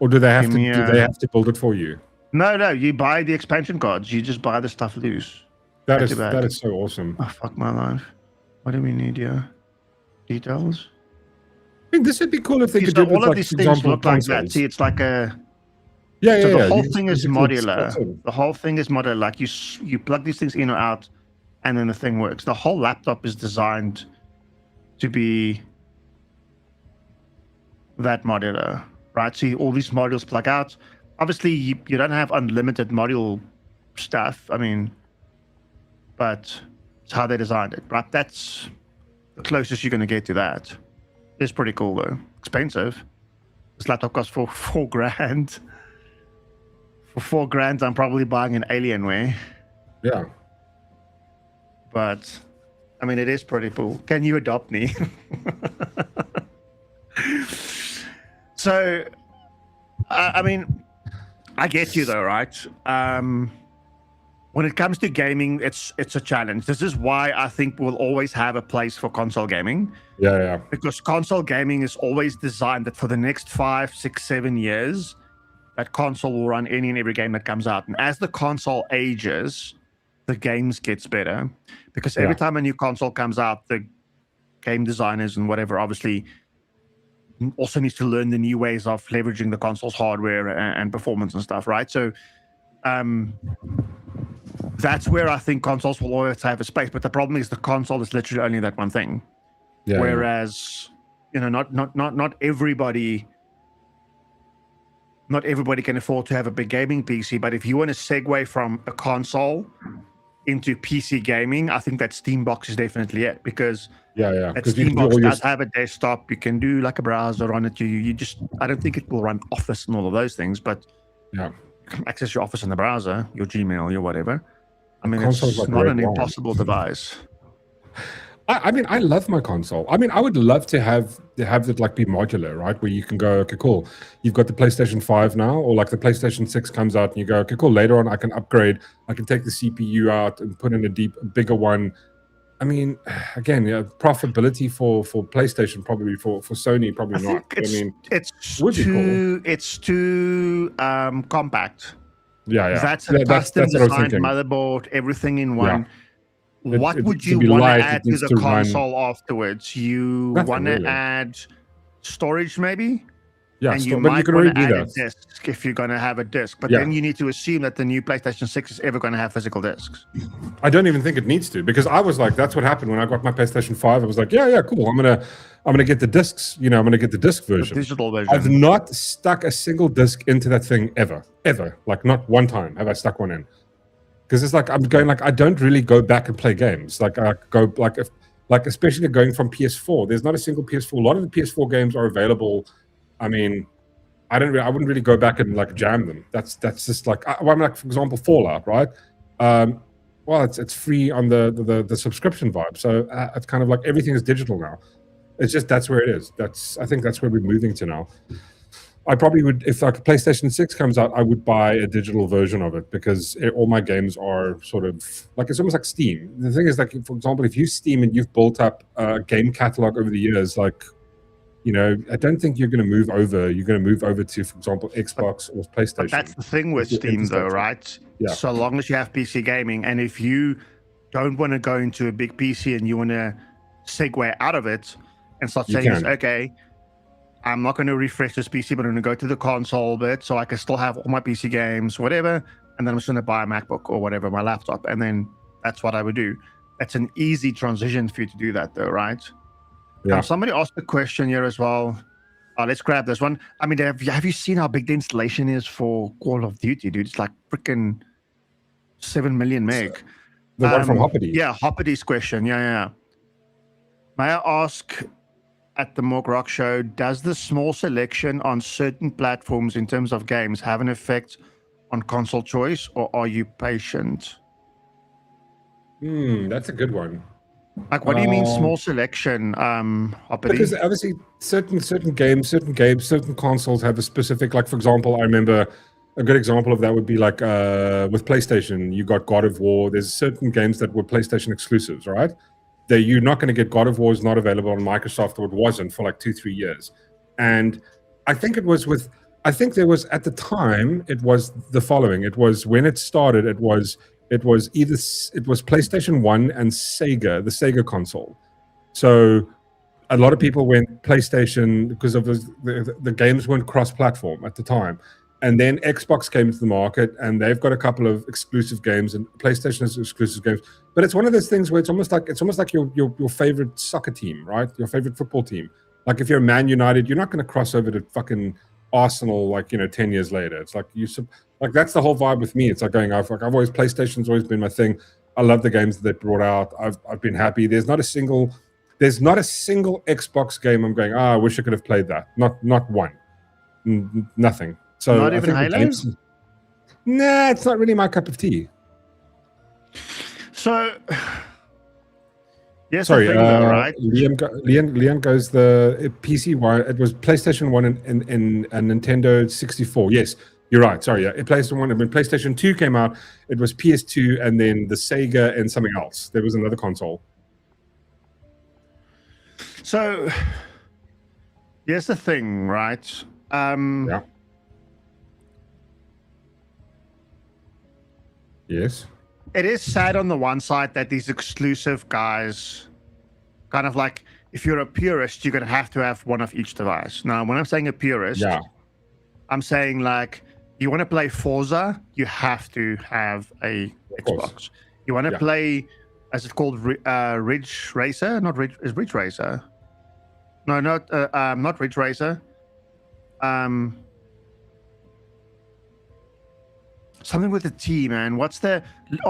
Or do they have to build it for you? No, you buy the expansion cards. You just buy the stuff loose. That is so awesome. Oh, fuck my life. What do we need here? Details? I mean, this would be cool if they could do all of these things look like that. See, it's like a... The whole thing is modular. The whole thing is modular. Like you plug these things in or out, and then the thing works. The whole laptop is designed to be that modular, right? See, all these modules plug out. Obviously, you don't have unlimited module stuff. I mean, but it's how they designed it, right? That's the closest you're going to get to that. It's pretty cool though. Expensive. This laptop costs for $4,000. For $4,000, I'm probably buying an Alienware. Yeah. But I mean, it is pretty cool. Can you adopt me? So, I mean, I get you though, right? When it comes to gaming, it's a challenge. This is why I think we'll always have a place for console gaming. Yeah. Because console gaming is always designed that for the next 5, 6, 7 years, that console will run any and every game that comes out. And as the console ages, the games gets better. Because every time a new console comes out, the game designers and whatever obviously also needs to learn the new ways of leveraging the console's hardware and performance and stuff, right? So that's where I think consoles will always have a space. But the problem is the console is literally only that one thing. Yeah, whereas, not everybody not everybody can afford to have a big gaming PC, but if you want to segue from a console into PC gaming, I think that Steambox is definitely it, because Yeah, that because you can do Steambox all your does have a desktop. You can do like a browser on it. You just, I don't think it will run Office and all of those things, but yeah. access your Office in the browser, your Gmail, your whatever. I mean, console's it's like not red an wine. impossible device. I mean, I love my console. I mean, I would love to have it like be modular, right? Where you can go, okay, cool. You've got the PlayStation 5 now, or like the PlayStation 6 comes out, and you go, okay, cool. Later on, I can upgrade. I can take the CPU out and put in a bigger one. I mean, again, profitability for PlayStation, probably for Sony, probably not. It's, I mean, it's would be cool. It's too compact. Yeah. That's a That's custom what I was designed thinking. motherboard, everything in one. What would to you be want to light, it add to needs the to run- console afterwards? You Nothing want to really. add storage, maybe? Yeah, and you but you might can want already to do add a that. disc if you're going to have a disc. But Yeah. then you need to assume that the new PlayStation 6 is ever going to have physical discs. I don't even think it needs to, because I was like, that's what happened when I got my PlayStation 5. I was like, yeah, cool. I'm gonna get the discs. I'm gonna get the disc version. The digital version. I've not stuck a single disc into that thing ever. Like not one time have I stuck one in. Because it's like I'm going like I don't really go back and play games. Like I go like especially going from PS4. There's not a single PS4. A lot of the PS4 games are available. I mean, I wouldn't really go back and like jam them. That's just like I'm like, for example, Fallout, right? Well, it's free on the subscription vibe. So it's kind of like everything is digital now. It's just that's where it is. I think that's where we're moving to now. I probably would, if like PlayStation 6 comes out, I would buy a digital version of it, because all my games are sort of like, it's almost like Steam. The thing is, like, for example, if you Steam and you've built up a game catalog over the years, like, I don't think you're going to move over. You're going to move over to, for example, Xbox or PlayStation. But that's the thing with Steam, though, right? Yeah. So long as you have PC gaming, and if you don't want to go into a big PC and you want to segue out of it and start saying, okay, I'm not going to refresh this PC, but I'm going to go to the console bit so I can still have all my PC games, whatever, and then I'm just going to buy a MacBook or whatever, my laptop, and then that's what I would do. That's an easy transition for you to do that, though, right? Yeah. Somebody asked a question here as well. Let's grab this one. I mean, have you seen how big the installation is for Call of Duty, dude? It's like freaking 7 million meg. The one from Hoppity. Yeah, Hoppity's question. Yeah. May I ask, at the Mork Rock Show, does the small selection on certain platforms in terms of games have an effect on console choice, or are you patient? That's a good one. Like, what do you mean small selection, Hoppity? Because obviously certain games, certain consoles have a specific, like, for example, I remember a good example of that would be like with PlayStation, you got God of War. There's certain games that were PlayStation exclusives, right? You're not going to get God of War is not available on Microsoft, or it wasn't for like 2-3 years. And I think there was at the time, it was the following. It was when it started, it was PlayStation 1 and Sega, the Sega console. So a lot of people went PlayStation because of the games weren't cross-platform at the time. And then Xbox came to the market, and they've got a couple of exclusive games, and PlayStation has exclusive games. But it's one of those things where it's almost like your favorite soccer team, right? Your favorite football team. Like if you're Man United, you're not going to cross over to fucking Arsenal 10 years later. It's like that's the whole vibe with me. It's like I've always, PlayStation's always been my thing. I love the games that they brought out. I've been happy. There's not a single Xbox game I'm going, I wish I could have played that. Not one. Nothing. So not even Halo? Nah, it's not really my cup of tea. So, yes, sorry, right? Liam goes the PC one. It was PlayStation 1 and Nintendo 64. Yes, you're right. Sorry, yeah, PlayStation 1. When PlayStation 2 came out, it was PS2 and then the Sega and something else. There was another console. So, here's the thing, right? Yeah. Yes. It is sad on the one side that these exclusive guys, kind of like, if you're a purist, you're going to have one of each device. Now, when I'm saying a purist, I'm saying like, you want to play Forza, you have to have a Xbox. You want to play, as it's called, Ridge Racer? Not Ridge, is Ridge Racer? No, not Ridge Racer. something with the T, man. What's the Gran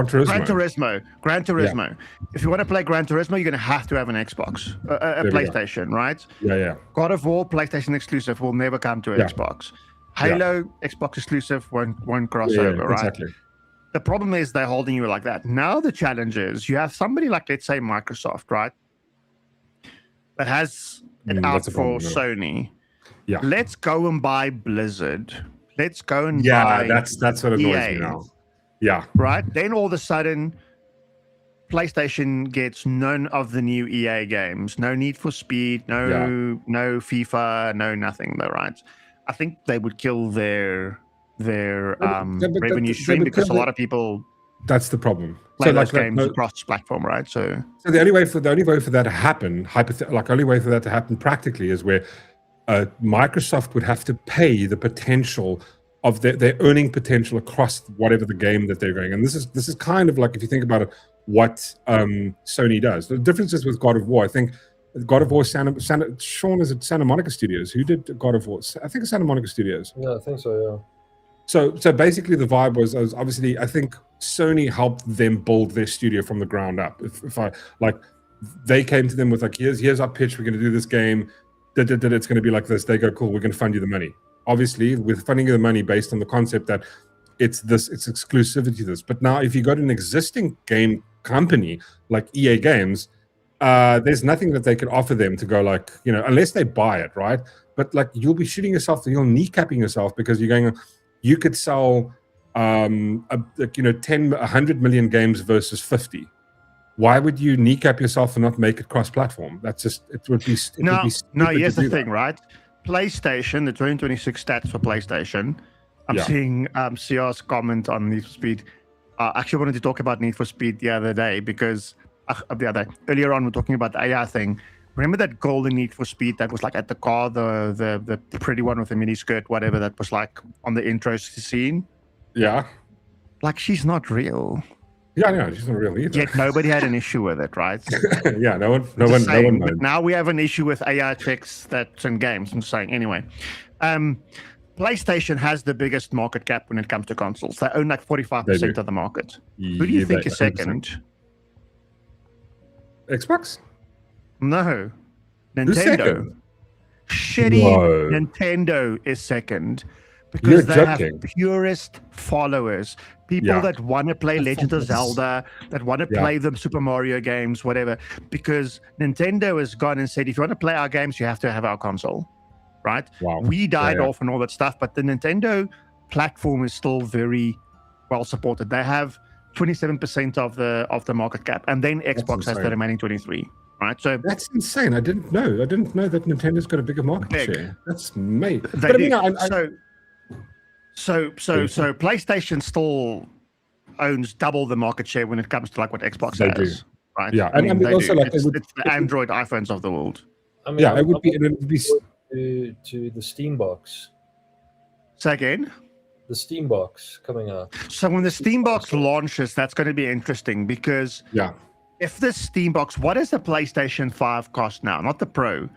Turismo. Gran Turismo. Yeah. If you want to play Gran Turismo, you're going to have to have an Xbox, a PlayStation, right? Yeah. God of War, PlayStation exclusive, will never come to Xbox. Halo, Xbox exclusive, won't cross over, right? Exactly. The problem is they're holding you like that. Now the challenge is you have somebody like, let's say, Microsoft, right? That has it out for Sony. Yeah. Let's go and buy Blizzard. Let's go and buy. Yeah, that's what annoys me now. Yeah. Right? Then all of a sudden, PlayStation gets none of the new EA games. No Need for Speed, no FIFA, no nothing though, right? I think they would kill their revenue stream because a lot of people that's the problem. play those games across platform, right? So the only way for that to happen, only way for that to happen practically is where Microsoft would have to pay the potential of their earning potential across whatever the game that they're going. And this is kind of like, if you think about it, what Sony does. The difference is with God of War. I think God of War, Sean, is it Santa Monica Studios? Who did God of War? I think it's Santa Monica Studios. Yeah, I think so, yeah. So basically the vibe was obviously, I think Sony helped them build their studio from the ground up. If I like, they came to them with like, here's our pitch, we're going to do this game, it's going to be like this. They go, cool, we're going to fund you the money. Obviously, with funding you the money based on the concept that it's exclusivity to this. But now if you got an existing game company like EA Games, there's nothing that they could offer them to go like, unless they buy it, right? But like, you'll be shooting yourself, you're kneecapping yourself, because you're going, you could sell 100 million games versus 50. Why would you kneecap yourself and not make it cross-platform? That's just, it would be no, here's the thing, right? PlayStation, the 2026 stats for PlayStation, I'm seeing CR's comment on Need for Speed. I actually wanted to talk about Need for Speed the other day because earlier on we're talking about the AI thing. Remember that golden Need for Speed that was like at the car, the pretty one with the mini skirt, whatever, that was like on the intro scene? Yeah. Like, she's not real. Yeah, she's not real either. Yet nobody had an issue with it, right? Yeah, no one knows. But now we have an issue with AI checks that's in games. I'm saying anyway. PlayStation has the biggest market cap when it comes to consoles. They own like 45% of the market. Who do you think is second? Xbox? No. Nintendo. Shitty Nintendo is second. Because they have purest followers. People that want to play Legend of Zelda, that want to play the Super Mario games, whatever. Because Nintendo has gone and said, if you want to play our games, you have to have our console. Right? Wow. We died off and all that stuff, but the Nintendo platform is still very well supported. They have 27% of the market cap, and then Xbox has the remaining 23%. Right? So that's insane. I didn't know that Nintendo's got a bigger market share. That's made. So PlayStation still owns double the market share when it comes to like what Xbox has. Right? Yeah, and they also like it's the Android iPhones of the world. I mean, it would be to the Steam box. Say again? The Steam box coming out. So when the Steam box launches, that's going to be interesting because if the Steam box, what does the PlayStation 5 cost now? Not the Pro.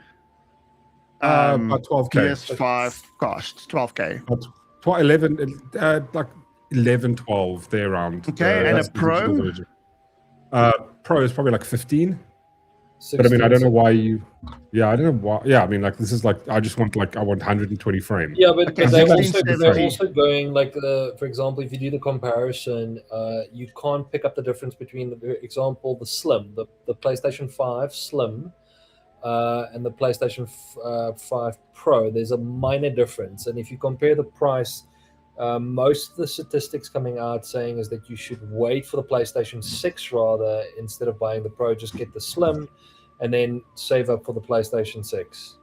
About 12K. PS5 costs 12K. 11, 12, they're around. Okay, and a Pro? Pro is probably like 15. 16, but I mean, I don't know why I don't know why. Yeah, I mean, like, this is like, I want 120 frames. Yeah, but they're also going, like, for example, if you do the comparison, you can't pick up the difference between, for example, the Slim, the PlayStation 5 Slim, and the PlayStation 5 Pro. There's a minor difference. And if you compare the price, most of the statistics coming out saying is that you should wait for the PlayStation 6 rather, instead of buying the Pro, just get the Slim and then save up for the PlayStation 6.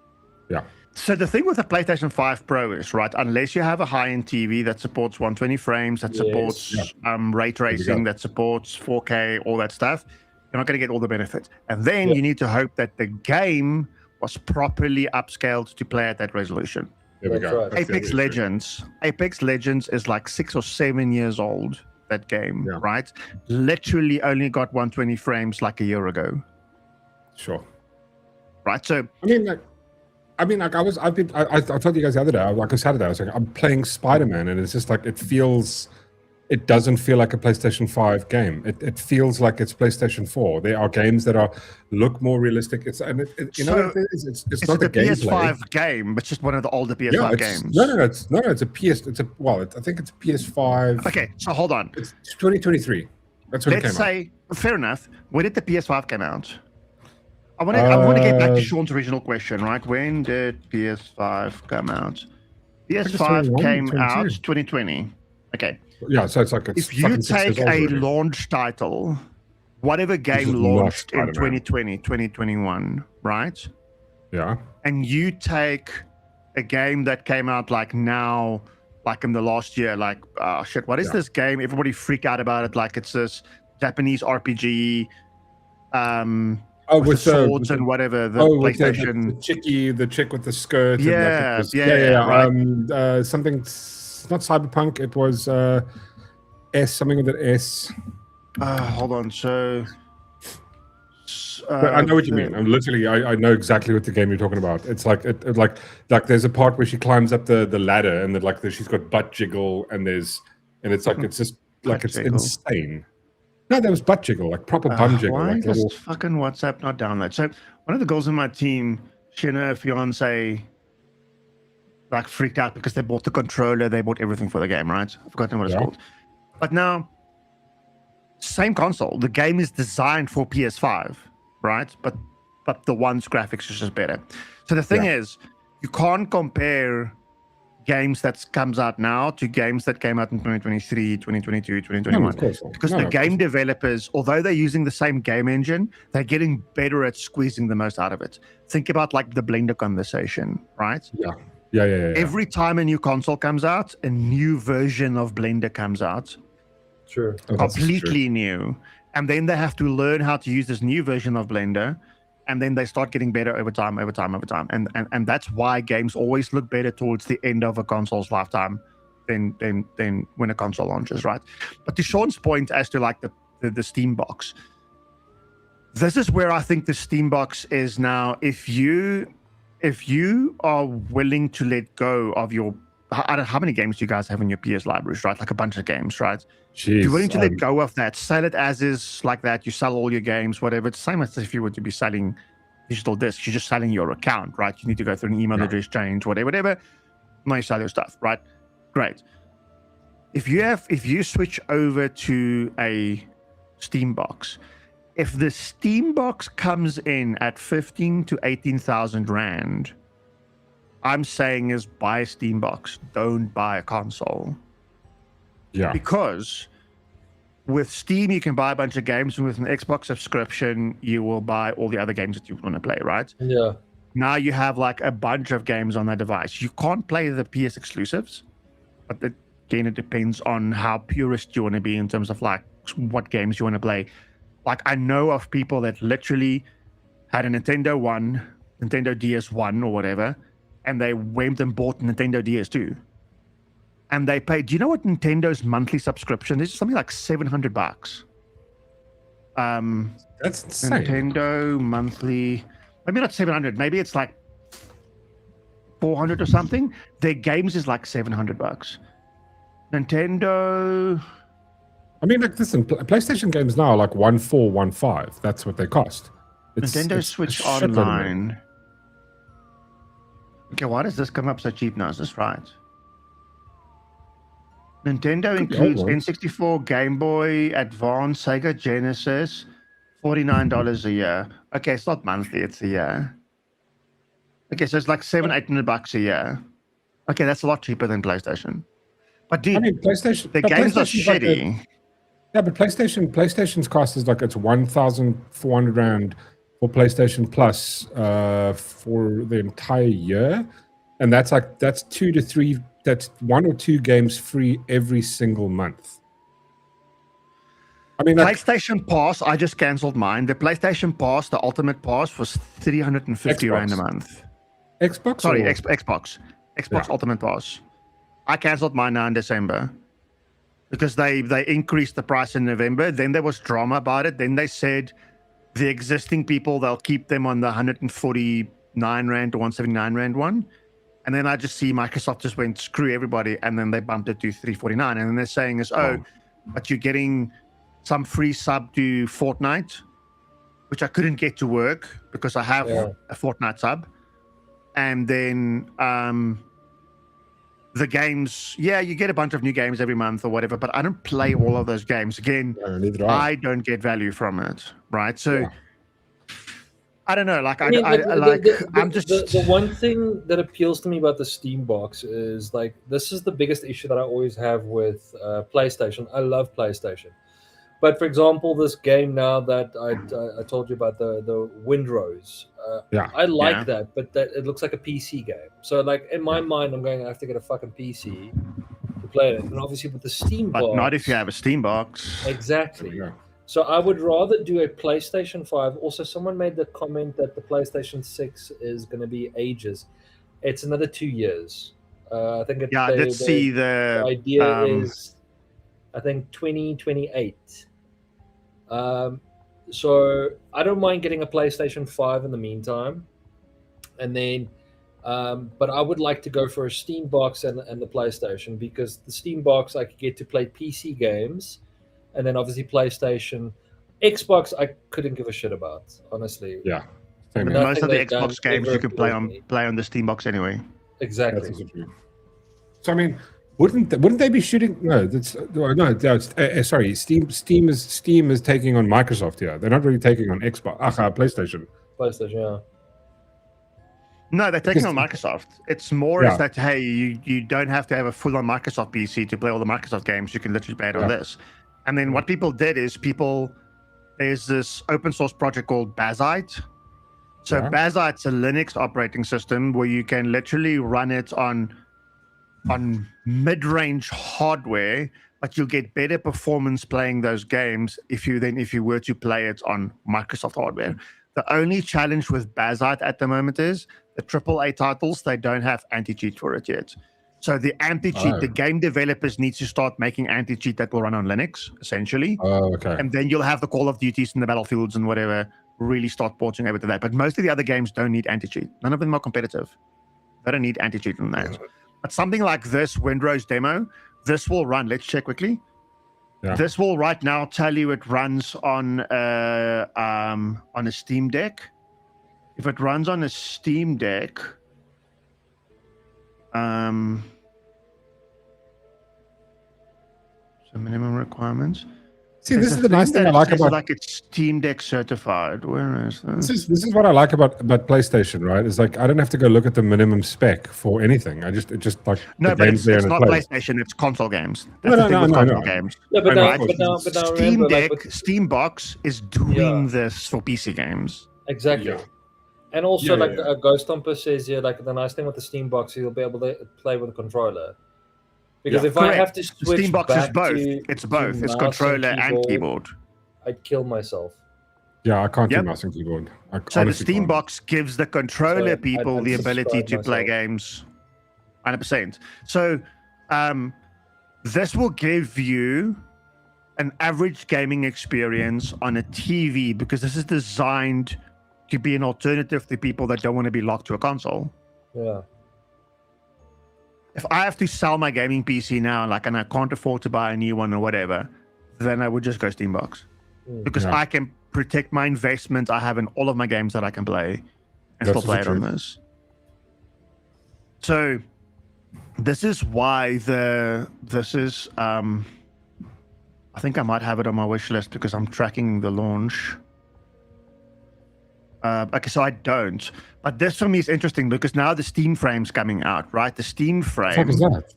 Yeah. So the thing with the PlayStation 5 Pro is, right, unless you have a high-end TV that supports 120 frames, that supports ray tracing, that supports 4K, all that stuff, you're not going to get all the benefits. And then you need to hope that the game was properly upscaled to play at that resolution. There we go. Right. Apex Legends is like 6 or 7 years old, that game, right? Literally only got 120 frames like a year ago. Sure. Right, so I mean, like, I mean, like I told you guys the other day, like a Saturday, I was like, I'm playing Spider-Man, and it's just like it doesn't feel like a PlayStation 5 game. It feels like it's PlayStation 4. There are games that look more realistic. It's what it is. It's not the gameplay. PS5 game, but just one of the older PS5 games. No, it's a PS. I think it's a PS5. Okay, so hold on. It's 2023. That's when it came out. Let's say, fair enough. When did the PS5 come out? I want to get back to Sean's original question, right? When did PS5 come out? PS5 came out 2020. Okay. Yeah, so it's like if you take a launch title, whatever game launched in 2020, 2021, right? Yeah. And you take a game that came out like now, like in the last year, like, shit, what is this game? Everybody freak out about it like it's this Japanese RPG, with swords and whatever, the PlayStation. The chick with the skirt. Yeah, and right. Something... not Cyberpunk, it was something with an S. Hold on, so but I know what you mean. I'm literally, I know exactly what the game you're talking about. It's like like there's a part where she climbs up the ladder and she's got butt jiggle and it's like it's just like it's insane. No, there was butt jiggle, like proper bum jiggle. Why like does fucking WhatsApp not download? So one of the girls in my team, she and her fiance like freaked out because they bought the controller, they bought everything for the game, right? I've forgotten what it's called. But now, same console. The game is designed for PS5, right? But the one's graphics is just better. So the thing is, you can't compare games that comes out now to games that came out in 2023, 2022, 2021. Because the game developers, although they're using the same game engine, they're getting better at squeezing the most out of it. Think about like the Blender conversation, right? Yeah. Every time a new console comes out, a new version of Blender comes out. Sure. Completely new. And then they have to learn how to use this new version of Blender. And then they start getting better over time. And that's why games always look better towards the end of a console's lifetime than when a console launches, right? But to Sean's point as to like the Steam box, this is where I think the Steam box is now. If you are willing to let go of your, I don't know how many games do you guys have in your PS libraries, right? Like a bunch of games, right? Jeez, you're willing to let go of that, sell it as is, like that. You sell all your games, whatever. It's the same as if you were to be selling digital discs. You're just selling your account, right? You need to go through an email address change, whatever. Now you sell your stuff, right? Great. If you switch over to a Steam box, if the Steam box comes in at 15 to 18,000 rand, I'm saying is buy a Steam box. Don't buy a console. Yeah. Because with Steam, you can buy a bunch of games, and with an Xbox subscription, you will buy all the other games that you want to play, right? Yeah. Now you have like a bunch of games on that device. You can't play the PS exclusives, but again, it depends on how purist you want to be in terms of like what games you want to play. Like I know of people that literally had a Nintendo DS1 or whatever, and they went and bought Nintendo DS2. And they paid, do you know what Nintendo's monthly subscription is? Something like $700. That's insane. Nintendo monthly, maybe not 700, maybe it's like 400 or something. Their games is like $700. Nintendo. I mean, like, listen, PlayStation games now are like 1415. That's what they cost. Nintendo Switch Online. Okay, why does this come up so cheap now? Is this right? Nintendo includes N64, Game Boy Advance, Sega Genesis, $49 a year. Okay, it's not monthly, it's a year. Okay, so it's like $700-800 a year. Okay, that's a lot cheaper than PlayStation. But dude, I mean, PlayStation, the games are shitty. But PlayStation's cost is like it's 1,400 rand for PlayStation Plus for the entire year, and that's 2 to 3. That's 1 or 2 games free every single month. I mean, PlayStation Pass, I just cancelled mine. The PlayStation Pass, the Ultimate Pass, was 350 rand a month. Xbox? Sorry, Xbox. Xbox Ultimate Pass. I cancelled mine now in December because they increased the price in November. Then there was drama about it. Then they said the existing people, they'll keep them on the 140 Rand or 179 Rand one. And then I just see Microsoft just went, screw everybody. And then they bumped it to 349. And then they're saying is, but you're getting some free sub to Fortnite, which I couldn't get to work because I have a Fortnite sub. And then the games, you get a bunch of new games every month or whatever, but I don't play all of those games. Again, I don't get value from it, right? So I don't know. Like, I'm just the one thing that appeals to me about the Steam box is like this is the biggest issue that I always have with PlayStation. I love PlayStation, but for example, this game now that I told you about the Windrose, I like that, but that it looks like a PC game. So like in my mind, I'm going, I have to get a fucking PC to play it, and obviously with the Steam box, but not if you have a Steam box. Exactly. So I would rather do a PlayStation 5. Also, someone made the comment that the PlayStation 6 is going to be ages. It's another 2 years. I think. The idea is, I think 2028. So I don't mind getting a PlayStation 5 in the meantime, and then, but I would like to go for a Steam box and the PlayStation, because the Steam box I could get to play PC games. And then obviously PlayStation, Xbox, I couldn't give a shit about, honestly. Yeah. Most of the Xbox games you can play on the Steam box anyway. Exactly. So I mean, wouldn't they be shooting? No, sorry. Steam is taking on Microsoft here. They're not really taking on Xbox. PlayStation. PlayStation, yeah. No, they're taking on Microsoft. It's more is that, hey, you don't have to have a full-on Microsoft PC to play all the Microsoft games. You can literally play it on this. And then what people did is there's this open source project called Bazite. So Bazite's a Linux operating system where you can literally run it on mid-range hardware, but you'll get better performance playing those games if you were to play it on Microsoft hardware. The only challenge with Bazite at the moment is the AAA titles, they don't have anti-cheat for it yet. So the anti-cheat, the game developers need to start making anti-cheat that will run on Linux, essentially. Oh, okay. And then you'll have the Call of Duties and the Battlefields and whatever really start porting over to that. But most of the other games don't need anti-cheat. None of them are competitive. They don't need anti-cheat on that. But something like this Windrose demo, this will run. Let's check quickly. Yeah. This will right now tell you it runs on a Steam Deck. If it runs on a Steam Deck, so minimum requirements. See, this is the nice thing I like about, like it's Steam Deck certified. Where is this? This is what I like about PlayStation, right? It's like I don't have to go look at the minimum spec for anything. It just like no, but it's not PlayStation. It's console games. That's No. Games. Yeah, but now, Steam remember, Deck, like, Steam Box is doing this for PC games. Exactly. Yeah. And also, Ghost Stomper says here, like the nice thing with the Steam Box, you'll be able to play with a controller. Because if I have to switch Steam Box back is both. To, it's both. It's controller and keyboard. I'd kill myself. Yeah, I can't do mouse and keyboard. So the Steam Box gives the controller people the ability to play games 100%. So this will give you an average gaming experience on a TV, because this is designed to be an alternative to people that don't want to be locked to a console. Yeah. If I have to sell my gaming PC now, and I can't afford to buy a new one or whatever, then I would just go Steam Box. Because I can protect my investment I have in all of my games that I can play and still play it on this. So this is why I think I might have it on my wish list because I'm tracking the launch. Okay, so I don't. But this for me is interesting because now the Steam Frame's coming out, right? The Steam Frame. What is that?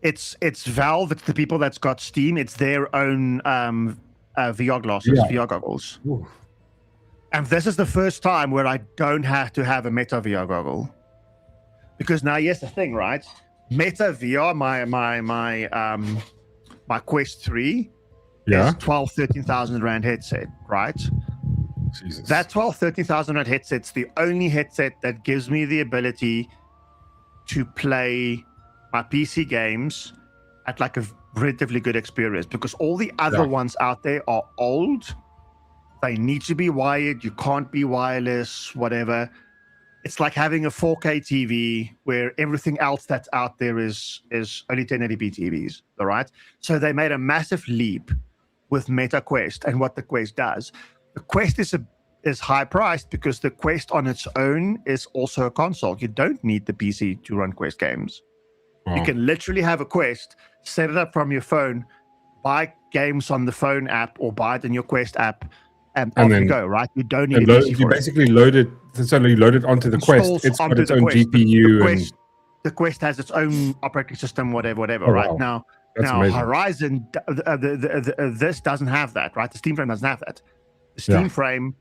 It's Valve. It's the people that's got Steam. It's their own VR glasses, VR goggles. Ooh. And this is the first time where I don't have to have a Meta VR goggle. Because now, here's the thing, right? Meta VR, my Quest 3 is 13,000 Rand headset, right? Jesus. That 13,000 Rand headset's the only headset that gives me the ability to play my PC games at like a relatively good experience, because all the other ones out there are old. They need to be wired. You can't be wireless, whatever. it's like having a 4K TV where everything else that's out there is only 1080p TVs. All right. So they made a massive leap with Meta Quest and what the Quest does. The Quest is high priced because the Quest on its own is also a console. You don't need the PC to run Quest games. You can literally have a Quest, set it up from your phone, buy games on the phone app or buy it in your Quest app, and off you go, right? You don't need a PC you basically load it. It's only loaded onto the Quest. It's got its own GPU. The Quest has its own operating system, whatever, Oh, right? wow. Now amazing. Horizon, this doesn't have that, right? The Steam Frame doesn't have that. The Steam Frame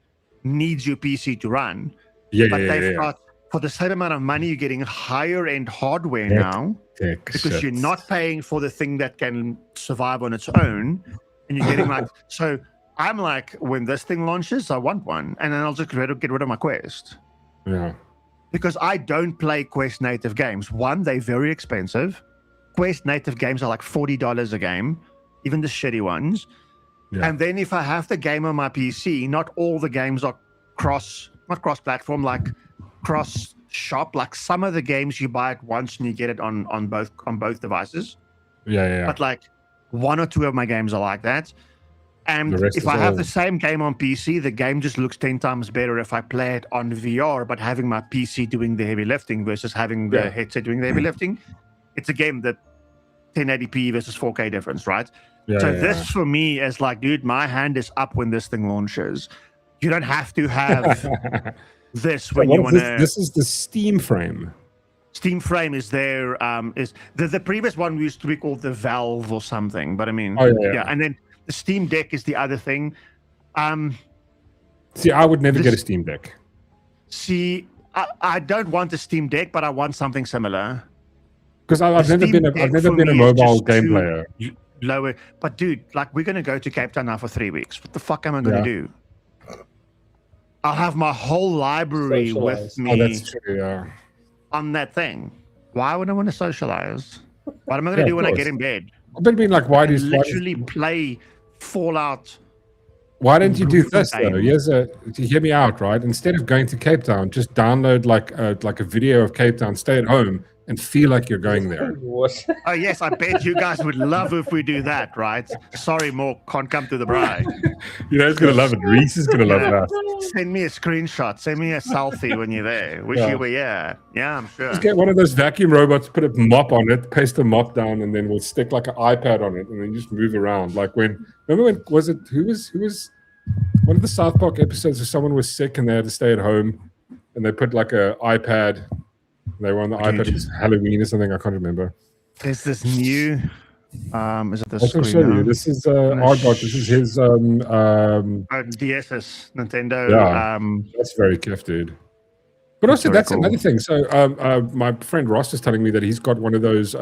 needs your PC to run. But they've got, for the same amount of money, you're getting higher end hardware now because you're not paying for the thing that can survive on its own, and you're getting like so. I'm like, when this thing launches, I want one, and then I'll just get rid of my Quest. Yeah. Because I don't play Quest native games. One, they're very expensive. Quest native games are like $40 a game, even the shitty ones. Yeah. And then if I have the game on my PC, not all the games are not cross-platform, like cross-shop. Like some of the games you buy it once and you get it on both devices. Yeah. But like one or two of my games are like that. And if I have the same game on PC, the game just looks 10 times better if I play it on VR, but having my PC doing the heavy lifting versus having the headset doing the heavy lifting. It's a game that 1080p versus 4K difference, right? This for me is like, dude, my hand is up when this thing launches. You don't have to have this when you want to. This is the Steam Frame. Steam Frame is there. Is the previous one used to be called the Valve or something, but I mean, and then the Steam Deck is the other thing. See, I would never get a Steam Deck. See, I don't want a Steam Deck, but I want something similar. Because I've never been a mobile game player. Lower, but dude, like we're gonna go to Cape Town now for 3 weeks. What the fuck am I gonna do? I'll have my whole library with me. Oh, that's true. Yeah. On that thing. Why would I want to socialize? What am I gonna do when I get in bed? I've been like, why do you literally play Fallout? Why don't you do this though? Hear me out, right? Instead of going to Cape Town, just download like a video of Cape Town, stay at home, and feel like you're going there. Oh yes, I bet you guys would love if we do that, right? Sorry, Mork can't come to the bride. You know who's gonna love it? Reese is gonna love that. Send me a screenshot. Send me a selfie when you're there. Wish you were here. Yeah, I'm sure. Just get one of those vacuum robots, put a mop on it, paste the mop down, and then we'll stick like an iPad on it, and then just move around. Like remember when was it? Who was one of the South Park episodes where someone was sick and they had to stay at home, and they put like a iPad. They were on the iPad. It was Halloween or something. I can't remember. Is this new? Is it this? I can show you. This is Argot. This is his DS's Nintendo. Yeah, that's very kiff, dude. But also, that's another thing. So, my friend Ross is telling me that he's got one of those.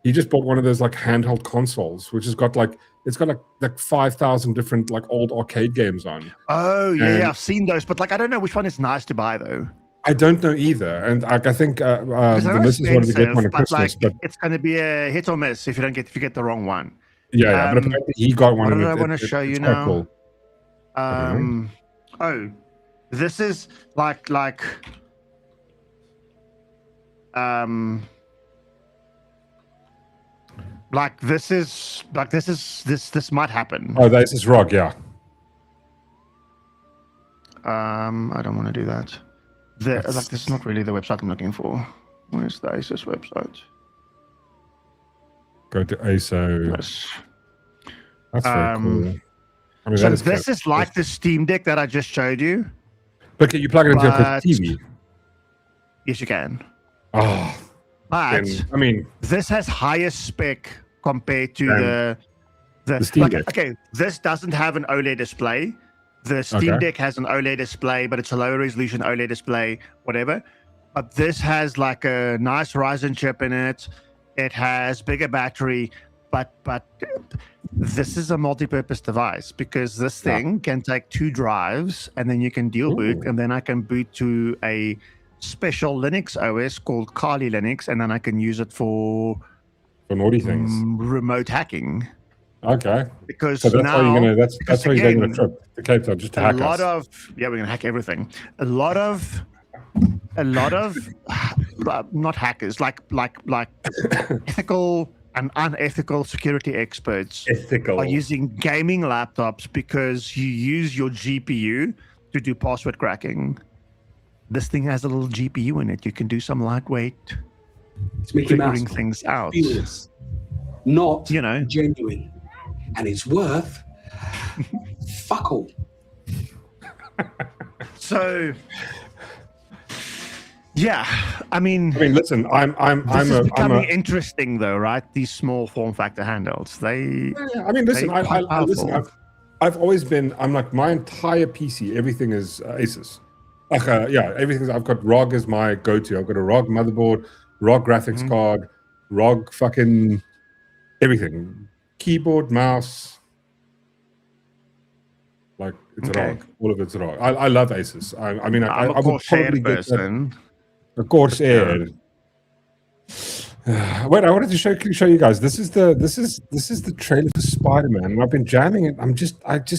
He just bought one of those like handheld consoles, which has got like 5,000 different like old arcade games on. Oh yeah, I've seen those, but like I don't know which one is nice to buy though. I don't know either, and I think the missus wanted to get one at Christmas, but it's going to be a hit or miss if you get the wrong one. Yeah, but apparently he got one. What do I want to show you now? Cool. Oh, this is like this might happen. Oh, this is ROG, yeah. I don't want to do that. This is not really the website I'm looking for. Where's the ASUS website? Go to ASO. Yes. That's very cool. I mean, so this is like the Steam Deck that I just showed you. But can you plug it into your TV? Yes, you can. Oh. But I mean, this has higher spec compared to the Steam Deck. Okay, this doesn't have an OLED display. The Steam Deck has an OLED display, but it's a lower resolution OLED display, whatever. But this has like a nice Ryzen chip in it. It has bigger battery, but this is a multi-purpose device because this thing can take 2 drives and then you can dual boot, and then I can boot to a special Linux OS called Kali Linux, and then I can use it for naughty things, remote hacking. Okay. Because so that's now, why you're gonna that's why you're gonna trip to Cape Town just to hack us. We're gonna hack everything. A lot of a lot of not hackers, like ethical and unethical security experts are using gaming laptops because you use your GPU to do password cracking. This thing has a little GPU in it. You can do some lightweight figuring things out. Experience, not you know, genuine, and it's worth fuck all. So, yeah, I mean, listen, this is becoming interesting, though, right? These small form factor handhelds. Listen, I've always been. I'm like my entire PC. Everything is Asus. Like, everything. I've got ROG as my go-to. I've got a ROG motherboard, ROG graphics card, ROG fucking everything. Keyboard, mouse. Like it's ROG. All of it's ROG. I love Asus. I mean, I would probably get that. A Corsair. Wait, I wanted to show you guys. This is the trailer for Spider-Man, and I've been jamming it.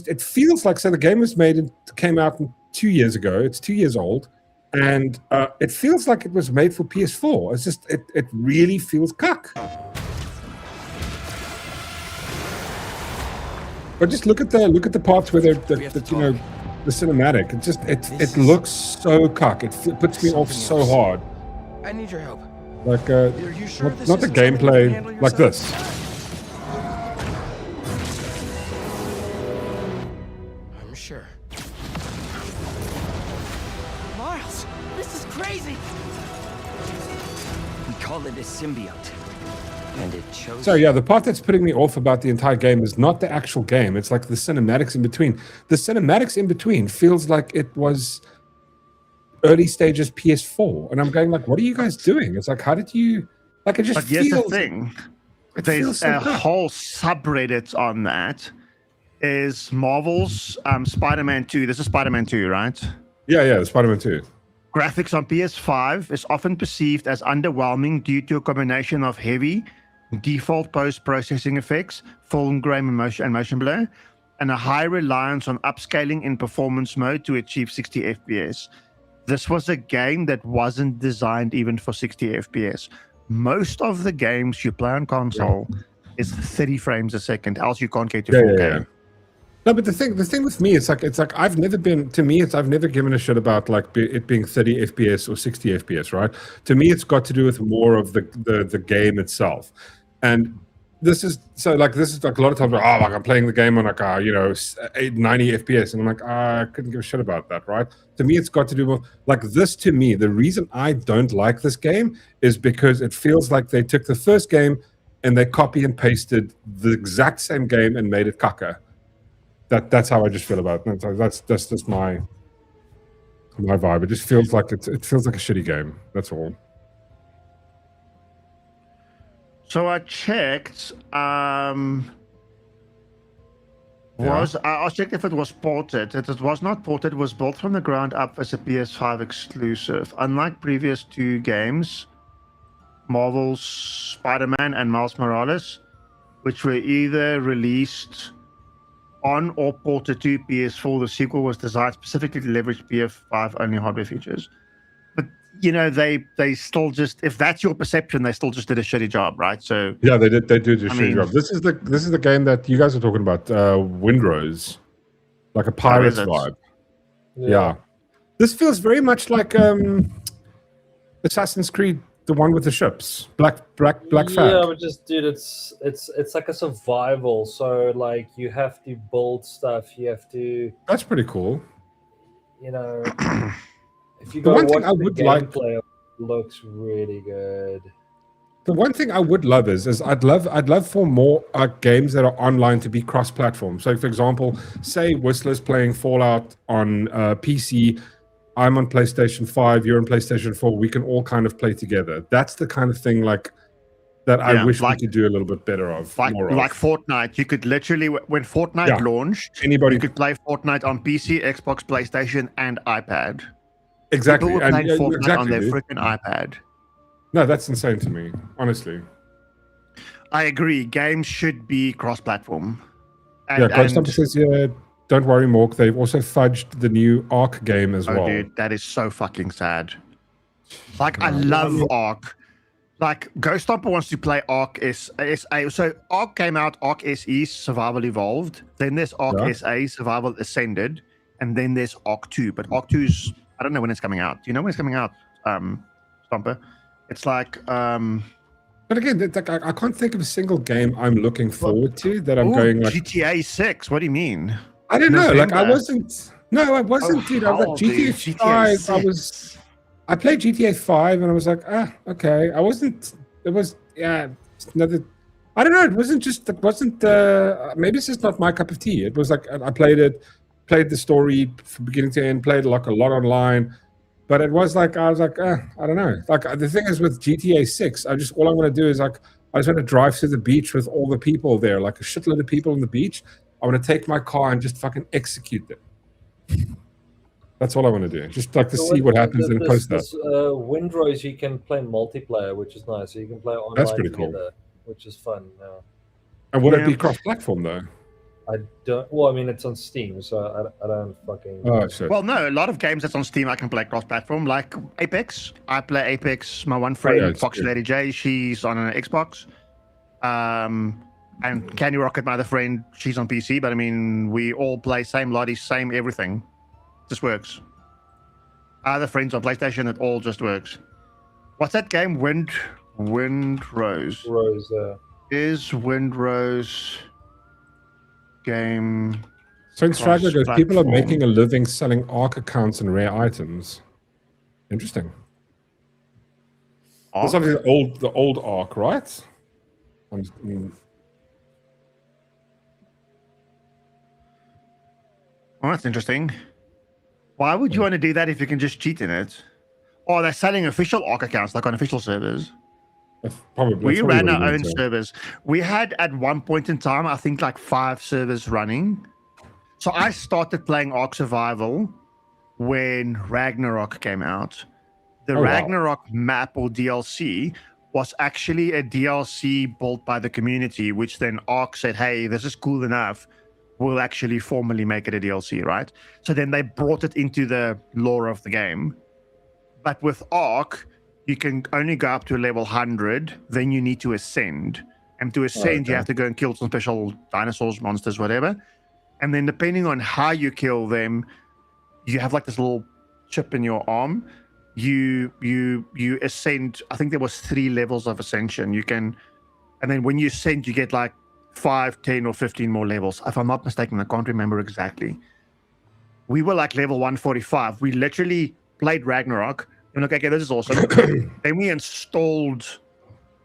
It feels like the game was came out 2 years ago. It's 2 years old, and it feels like it was made for PS4. It's just it really feels cuck. But just look at the parts where the cinematic. It looks so cuck. It puts me off so hard. I need your help. Like not the gameplay like this. I'm sure. Miles, this is crazy. We call it a symbiote. And it shows. So yeah, the part that's putting me off about the entire game is not the actual game. It's like the cinematics in between. The cinematics in between feels like it was early stages PS4, and I'm going like, what are you guys doing? It's like, how did you like? It just but feels. Here's the thing: there's a whole subreddit on that. Is Marvel's Spider-Man 2? This is Spider-Man 2, right? Yeah, Spider-Man 2. Graphics on PS5 is often perceived as underwhelming due to a combination of heavy default post-processing effects, film grain and motion blur, and a high reliance on upscaling in performance mode to achieve 60 FPS. This was a game that wasn't designed even for 60 FPS. Most of the games you play on console is 30 frames a second, else you can't get to 4K. No, but the thing with me, it's like I've never given a shit about like it being 30 FPS or 60 FPS, right? To me, it's got to do with more of the game itself. And this is like a lot of times, like I'm playing the game on like 90 FPS, and I'm like, I couldn't give a shit about that, right? To me, it's got to do with like this. To me, the reason I don't like this game is because it feels like they took the first game and they copy and pasted the exact same game and made it caca. That's how I just feel about it. That's just my vibe. It just feels like it feels like a shitty game. That's all. So I checked. I checked if it was ported. It was not ported. It was built from the ground up as a PS5 exclusive. Unlike previous two games, Marvel's Spider-Man and Miles Morales, which were either released on or ported to PS4, the sequel was designed specifically to leverage PS5 only hardware features. But they still just, if that's your perception, they still just did a shitty job, right? So yeah, they do a shitty job. This is the game that you guys are talking about, Windrose, like a Pirates vibe. Yeah, this feels very much like Assassin's Creed, the one with the ships, Black Flag. Yeah, but just dude, it's like a survival. So like you have to build stuff. You have to. That's pretty cool. If you go watch the gameplay, it looks really good. The one thing I would love is I'd love for more games that are online to be cross-platform. So, for example, say Whistler's playing Fallout on PC. I'm on PlayStation 5, you're on PlayStation 4, we can all kind of play together. That's the kind of thing like that I wish we could do a little bit better of. Like Fortnite. You could literally, when Fortnite launched, you could play Fortnite on PC, Xbox, PlayStation, and iPad. Exactly. People were playing Fortnite on their freaking iPad. No, that's insane to me, honestly. I agree. Games should be cross-platform. Ghost says, don't worry, Mork. They've also fudged the new Ark game as well. Dude, that is so fucking sad. Like, I love Ark. Like, Ghost Stomper wants to play Ark SA. So Ark came out, Ark SE, Survival Evolved. Then there's Ark SA, Survival Ascended. And then there's Ark 2. But Ark 2's, I don't know when it's coming out. Do you know when it's coming out, Stomper? It's like... But again, like, I can't think of a single game I'm looking forward to that I'm going like... GTA 6, what do you mean? I don't know. Like, I wasn't... No, I wasn't, dude. I was like, GTA 5, I played GTA 5 and I was like, okay. I wasn't, it was, another, I don't know. It wasn't maybe it's just not my cup of tea. It was like, I played the story from beginning to end, played like a lot online, but it was like, I was like, I don't know. Like, the thing is with GTA 6, all I want to do is like, I just want to drive to the beach with all the people there, like a shitload of people on the beach. I want to take my car and just fucking execute them. That's all I want to do. Just like to see what happens and post that. Windrose, you can play multiplayer, which is nice. So you can play online That's pretty cool. together, which is fun. Yeah. And would it be cross-platform though? I don't. Well, I mean, it's on Steam, so I don't fucking. Oh shit. Well, no, a lot of games that's on Steam I can play cross-platform, like Apex. I play Apex. My one friend, Foxy Lady J, she's on an Xbox. And Candy Rocket, my other friend, she's on PC. But I mean, we all play same lottie, same everything. Just works. Other friends on PlayStation, it all just works. What's that game? Windrose. Is Windrose game? So in Straggler goes, people are making a living selling Ark accounts and rare items. Interesting. That's obviously the old Ark, right? Well, that's interesting. Why would you want to do that if you can just cheat in it? Or they're selling official Ark accounts, like on official servers. We ran our own servers. We had at one point in time, I think like 5 servers running. So I started playing Ark Survival when Ragnarok came out. The Ragnarok map or DLC was actually a DLC built by the community, which then Ark said, hey, this is cool enough. We'll actually formally make it a DLC, right? So then they brought it into the lore of the game. But with Ark, you can only go up to level 100, then you need to ascend. And to ascend, you have to go and kill some special dinosaurs, monsters, whatever. And then depending on how you kill them, you have like this little chip in your arm. You ascend. I think there was 3 levels of ascension. You can, and then when you ascend, you get like 5, 10, or 15 more levels. If I'm not mistaken, I can't remember exactly. We were like level 145. We literally played Ragnarok. And okay, this is awesome. Then we installed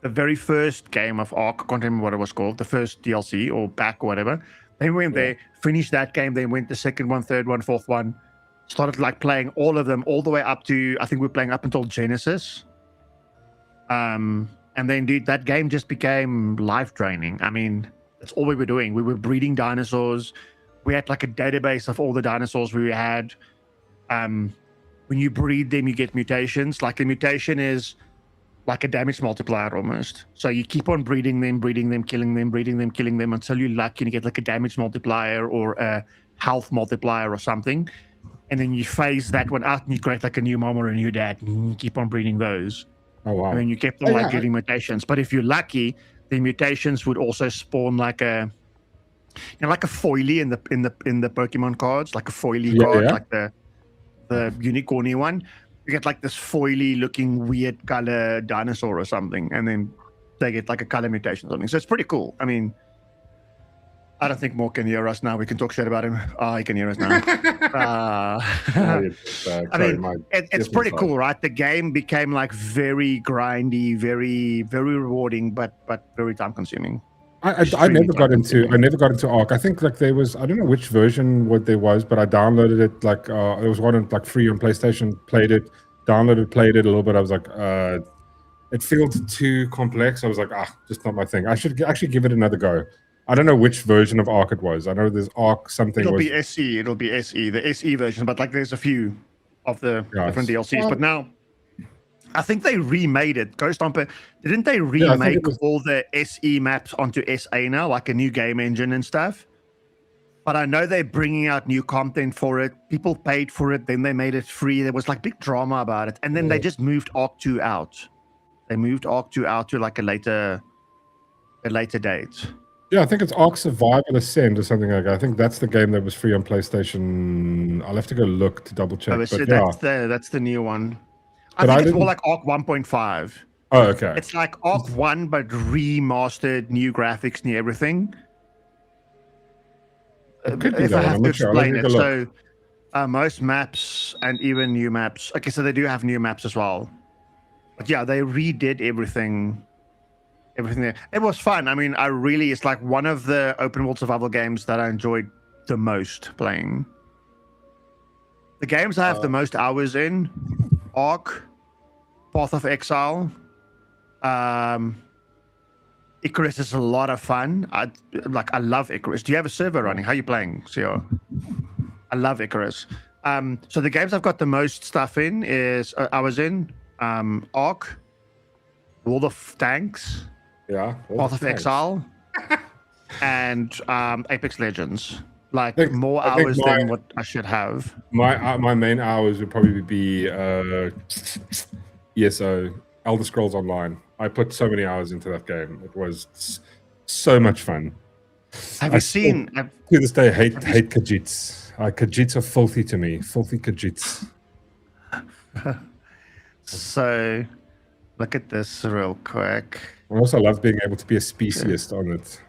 the very first game of Ark. I can't remember what it was called. The first DLC or pack or whatever. Then we went there, finished that game. Then went the second one, third one, fourth one. Started like playing all of them all the way up to, I think we're playing up until Genesis. And then, dude, that game just became life draining. I mean, that's all we were doing. We were breeding dinosaurs. We had like a database of all the dinosaurs we had. When you breed them, you get mutations. Like a mutation is like a damage multiplier almost. So you keep on breeding them, killing them, breeding them, killing them until you're lucky and you get like a damage multiplier or a health multiplier or something. And then you phase that one out and you create like a new mom or a new dad and you keep on breeding those. Oh, wow. And then you kept on like getting mutations. But if you're lucky, the mutations would also spawn like a, you know, like a foily in the Pokemon cards, like a foily card, like the unicorny one. You get like this foily looking weird color dinosaur or something, and then they get like a color mutation or something. So it's pretty cool. I mean, I don't think Mork can hear us now. We can talk shit about him. He can hear us now. I mean, it's pretty cool, right? The game became like very grindy, very, very rewarding, but very time consuming. I never got into Ark. I think like there was, I don't know which version there was, but I downloaded it. Like there was one like free on PlayStation. Played it, downloaded, played it a little bit. I was like, it feels too complex. I was like, just not my thing. I should actually give it another go. I don't know which version of Ark it was. I know there's Ark something. It'll be SE. It'll be SE, the SE version. But like, there's a few of the different DLCs. But now, I think they remade it. Ghost Stomper, didn't they remake all the SE maps onto SA now, like a new game engine and stuff? But I know they're bringing out new content for it. People paid for it, then they made it free. There was like big drama about it, and then they just moved Arc 2 out. They moved Arc 2 out to like a later date. Yeah, I think it's Ark Survival Ascend or something like that. I think that's the game that was free on PlayStation. I'll have to go look to double check. So But that's the new one. But I think it's more like Arc 1.5. Oh, okay. It's like Arc 1, but remastered, new graphics, new everything. If I have to explain it. So most maps and even new maps. Okay, so they do have new maps as well. But yeah, they redid everything there. It was fun. I mean, it's like one of the open world survival games that I enjoyed the most playing. The games I have the most hours in: Ark, Path of Exile. Icarus is a lot of fun. I love Icarus. Do you have a server running? How are you playing, CO? I love Icarus. So the games I've got the most stuff in is I was in Ark, World of Tanks, Path of Exile, and Apex Legends. Like more hours than what I should have. My main hours would probably be ESO, Elder Scrolls Online. I put so many hours into that game. It was so much fun. Have you seen? To this day, hate Khajiits. Khajiits are filthy to me. Filthy Khajiits. So, look at this real quick. I also love being able to be a speciesist on it.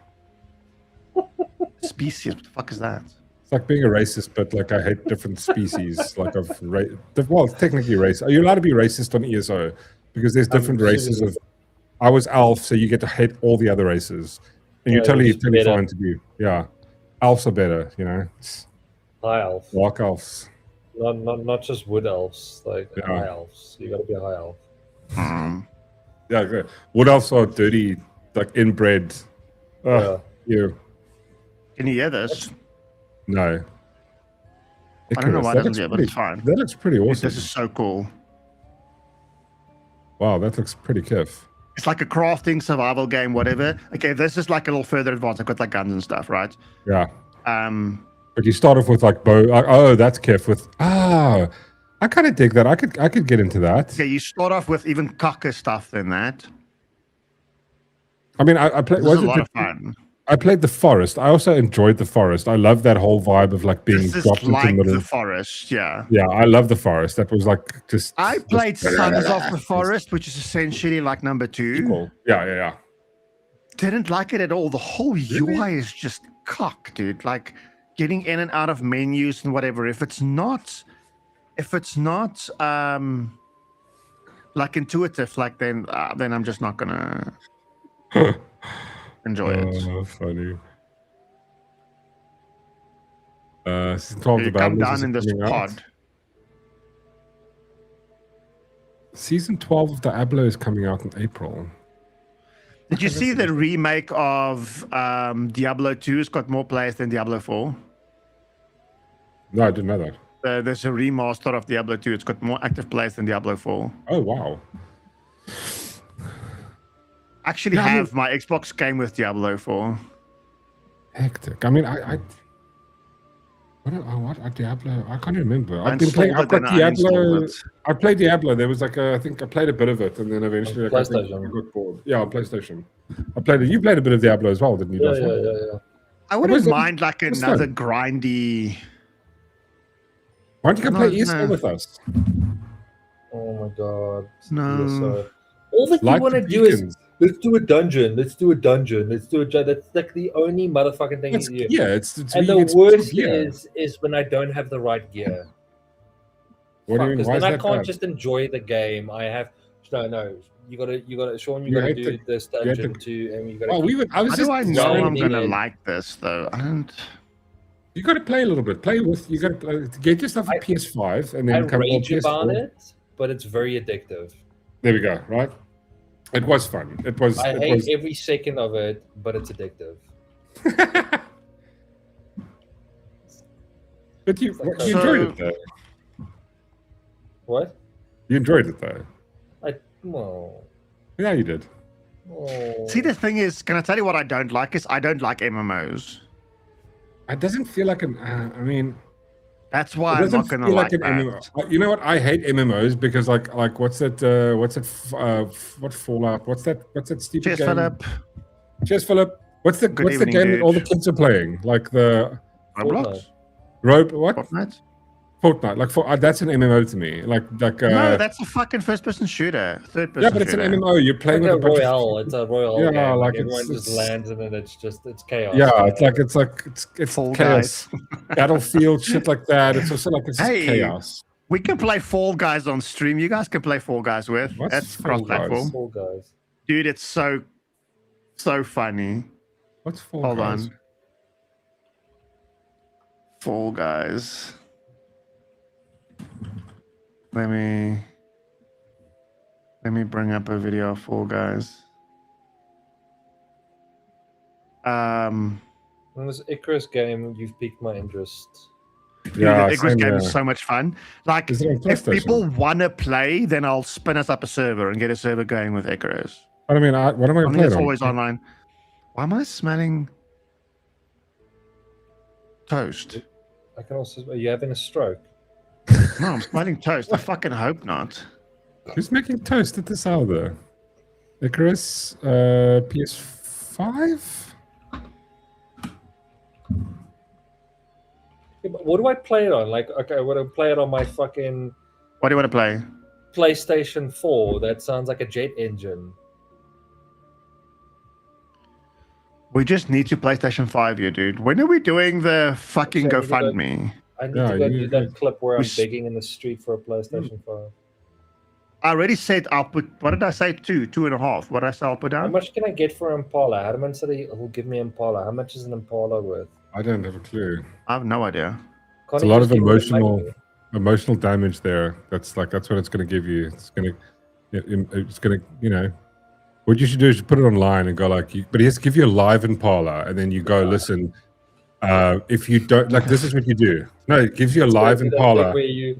Species? What the fuck is that? It's like being a racist, but like I hate different species. Like well, it's technically racist. Are you allowed to be racist on ESO? Because there's different races of. I was elf, so you get to hate all the other races, and you're totally fine to do. Yeah, elves are better, you know. High elf. Dark elves. Not just wood elves, like high elves. You gotta be a high elf. Yeah, good. Wood elves are dirty, like inbred. You. Can you hear this? No. I don't know why it doesn't hear, but it's fine. That looks pretty awesome. This is so cool. Wow, that looks pretty kiff. It's like a crafting survival game, whatever. Okay, this is like a little further advanced. I've got like guns and stuff, right? Yeah. But you start off with like bow. Oh, that's kiff with. I kind of dig that. I could get into that. Yeah, you start off with even cocker stuff than that. I mean, I played. This is a lot of fun. I played the forest. I also enjoyed the forest. I love that whole vibe of like being dropped into the middle. The forest, yeah. Yeah, I love the forest. That was like just. I played Sons of the Forest, which is essentially like number 2. Cool. Yeah. Didn't like it at all. The whole UI is just cock, dude. Like getting in and out of menus and whatever. If it's not like intuitive, like then I'm just not gonna enjoy it. Oh, funny. Season 12 you come down in this pod. Season 12 of Diablo is coming out in April. Did you see the remake of Diablo 2? It's got more players than Diablo 4. No, I didn't know that. There's a remaster of Diablo 2. It's got more active players than Diablo 4. Oh, wow. Actually have my Xbox game with Diablo 4. Hectic. I mean, what Diablo? I can't remember. I've been playing. I've got Diablo. I played Diablo. There was like I think I played a bit of it, and then eventually I got bored. Yeah, on PlayStation. I played it. You played a bit of Diablo as well, didn't you? Yeah. I wouldn't mind like another grindy. Why don't you come play ESO with us? Oh my god. No. ESO. All that you want to do is let's do a dungeon. Let's do a dungeon. Let's do a. That's like the only motherfucking thing you do. Yeah, it's and the worst is when I don't have the right gear. What do you mean? Why then I that can't bad? just enjoy the game. I have no. You gotta, Sean. You gotta do this dungeon too, and you gotta. Oh, How do I know I'm gonna like this though? I don't. You got to play a little bit. Play with. You got to get yourself a PS5 and then come on PS4. About it, but it's very addictive. There we go. Right. It was fun. It was. I hate every second of it, but it's addictive. But you enjoyed it though. What? You enjoyed it though. Well. Yeah, you did. See, the thing is, can I tell you what I don't like? I don't like MMOs. It doesn't feel like an. I mean, that's why it I'm doesn't not gonna feel like like an that. MMO. You know what? I hate MMOs because like what's that? What Fallout? What's that stupid Cheers, game? Philip. Cheers, Philip. What's the evening, game that all the dude. kids are playing? Like the Roblox? What? Fortnite? Fortnite. Like that's an MMO to me. Like no, that's a fucking first-person shooter, third-person. Yeah, but it's an MMO. You're playing Like with a a bunch royale. of It's a royale yeah, game. like everyone just lands in it. It's chaos. Yeah, it's Fall chaos. Guys. Battlefield shit like that. It's also like it's Hey, chaos. We can play Fall Guys on stream. You guys can play Fall Guys with. What's That's Fall cross-platform. Fall Guys. Dude, it's so funny. What's Fall Hold Guys? on. Fall Guys. Let me bring up a video of Fall Guys. In this Icarus game, you've piqued my interest. Yeah, the Icarus same game here. is so much fun. Like, Is it on if PlayStation? people want to play, then I'll spin us up a server and get a server going with Icarus. What I mean, what am I I going to think play it's it on? always online. Why am I smelling toast? I can also. Are you having a stroke? No, I'm smelling toast. I fucking hope not. Who's making toast at this hour though? Icarus, PS5? Yeah, but what do I play it on? Like, okay, I want to play it on my fucking What do you want to play? PlayStation 4. That sounds like a jet engine. We just need to PlayStation 5 here, dude. When are we doing the fucking Okay, we gotta- GoFundMe? I need Yeah, to go you- do that clip where I'm we s- begging in the street for a PlayStation 5. I already said I'll put. What did I say? 2.5. What did I say I'll put How down? much can I get for Impala? Adamant said he'll give me Impala. How much is an Impala worth? I don't have a clue. I have no idea. It's Can't a he lot just of give me the money? emotional damage there. That's what it's going to give you. It's going to, what you should do is put it online and go like, but he has to give you a live Impala, and then you go listen. If you don't like, this is what you do. No, it gives you a It's live gonna be that Impala. thing where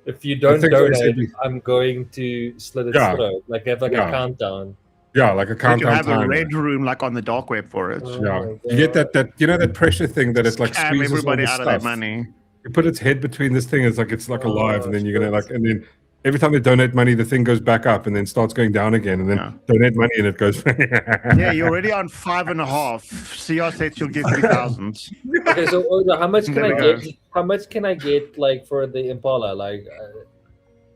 if you don't think it's donate, gonna be- I'm going to slit its Yeah. throat. Like they have like Yeah. a countdown. Yeah, like a You countdown have a timer. red room like on the dark web for it. Oh Yeah, my you get that that pressure thing that it's like Scam squeezes everybody all the out of their stuff. money. You put its head between this thing. It's like alive, and then you're gonna shit. and then every time they donate money, the thing goes back up and then starts going down again, and then Yeah. donate money and it goes. Yeah, you're already on 5.5. CR said she'll give 3,000. Okay, so how much can There I we go. get? How much can I get like for the Impala? Like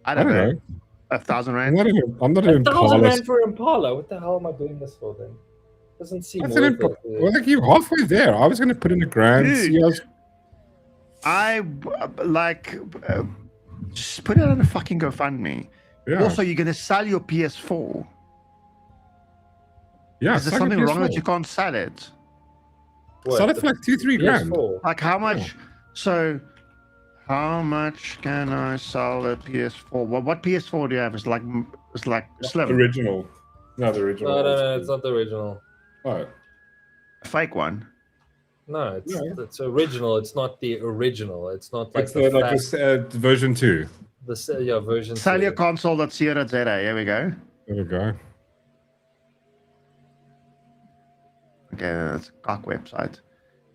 I I don't don't know. know. 1,000 I'm rand. not even. I'm not $1,000 even. Impala. for Impala. What the hell am I doing this for then? Doesn't seem That's worth an it. well, like you're halfway there. I was going to put in a grand. Dude. See, I was- Just put it on a fucking GoFundMe. yeah, Also, you're gonna sell your PS4. yeah. Is there suck a something wrong that PS4. you can't sell it? What, Sell it the for like 2-3 grand. PS4? Like how much? So, how much can I sell a PS4? What PS4 do you have? It's like slim, Original. No, the original. No, it's not the original. Oh, a fake one. No, No. it's original. It's not the original. It's not like it's version 2. version. Sell 2. your console.co.za. Here we go. There we go. Okay, that's a cock website.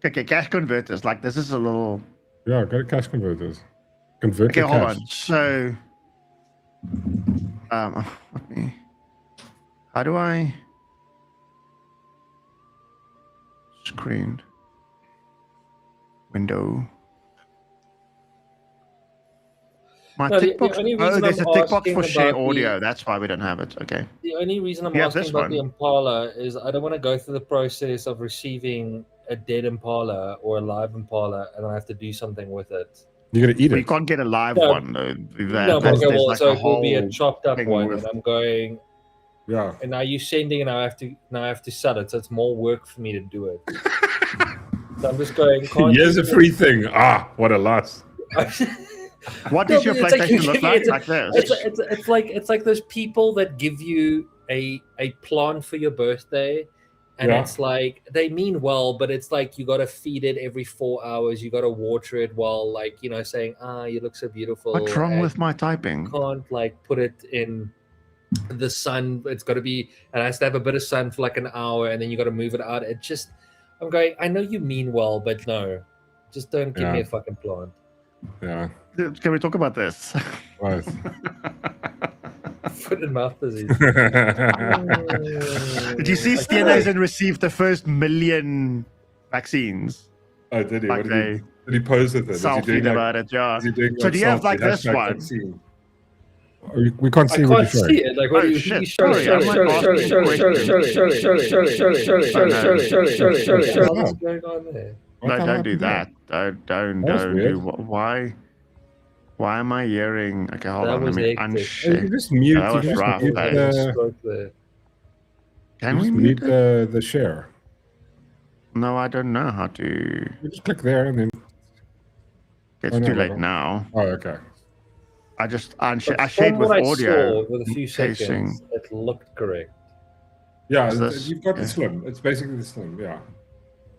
Okay, cash converters. Like this is a little. Yeah, go to cash converters. Convert Okay, to hold cash. on. So, let me. How do I screen window? My No, the TikTok. only Oh, reason there's a I'm TikTok asking for share about audio. That's why we don't have it. Okay. The only reason I'm Yeah, asking this about the one. Impala is I don't want to go through the process of receiving a dead Impala or a live Impala, and I have to do something with it. You're going to eat Well, it. you can't get a live No. one though. No, but okay, there's well, like so a it will be a whole chopped up thing one, with- and I'm going. Yeah. And now you're sending, and I have to sell it, so it's more work for me to do it. So I'm just going. Can't Here's you a free thing. Ah, what a loss. What No, does your but it's like PlayStation you- look like? it's- Like this? It's like those people that give you a plant for your birthday, and Yeah. it's like they mean well, but it's like you got to feed it every 4 hours. You got to water it while saying, you look so beautiful. What's wrong and with my typing? you can't like put it in the sun. It's got to be, and it has to have a bit of sun for like an hour, and then you got to move it out. It just, I'm going, I know you mean well, but no. Just don't give me Yeah. a fucking plant. Yeah. Can we talk about this? Right. Foot and mouth disease. Did you see Steenhuisen received the first 1 million vaccines? Oh, did he? Like What did he pose with it? Is he Selfied doing about it, yeah. is he doing So do you have selfie, like this hashtag one? vaccine? We can't see I what can't you're see showing. it. Like, what Oh, do you shit. show Sorry, it? I'm like asking a question. What's going on there? No, the don't do hell? that. Don't That was do. weird. Why am I hearing? Okay, hold That on. Let was me hectic. You can just mute. That You was can just rough, mute eh? the, Can you we just mute it? the share. No, I don't know how to. You just click there and then. It's Oh, no, too hold late on. now. Oh, okay. I But shared from with what I audio. saw with a few casing. seconds, it looked correct. Yeah, Is this- you've got the okay. slim. It's basically the slim. Yeah.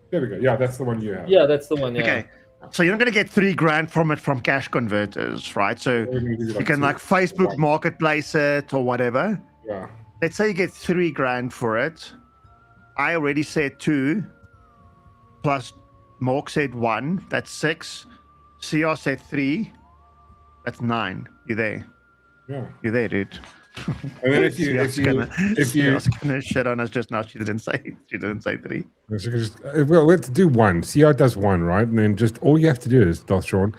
There we go. Yeah, that's the one you have. Yeah, that's the one. Yeah. Okay. So you're not going to get $3,000 from it from cash converters, right? So We're gonna do you like can two. like Facebook Marketplace it or whatever. Yeah. Let's say you get $3,000 for it. I already said 2, plus Mork said 1. That's 6. CR said 3. That's 9. You there? Yeah. You there, dude? And then if you CR's gonna shit on us just now. She didn't say 3. we have to do 1. CR does 1, right? And then just all you have to do is, Sean,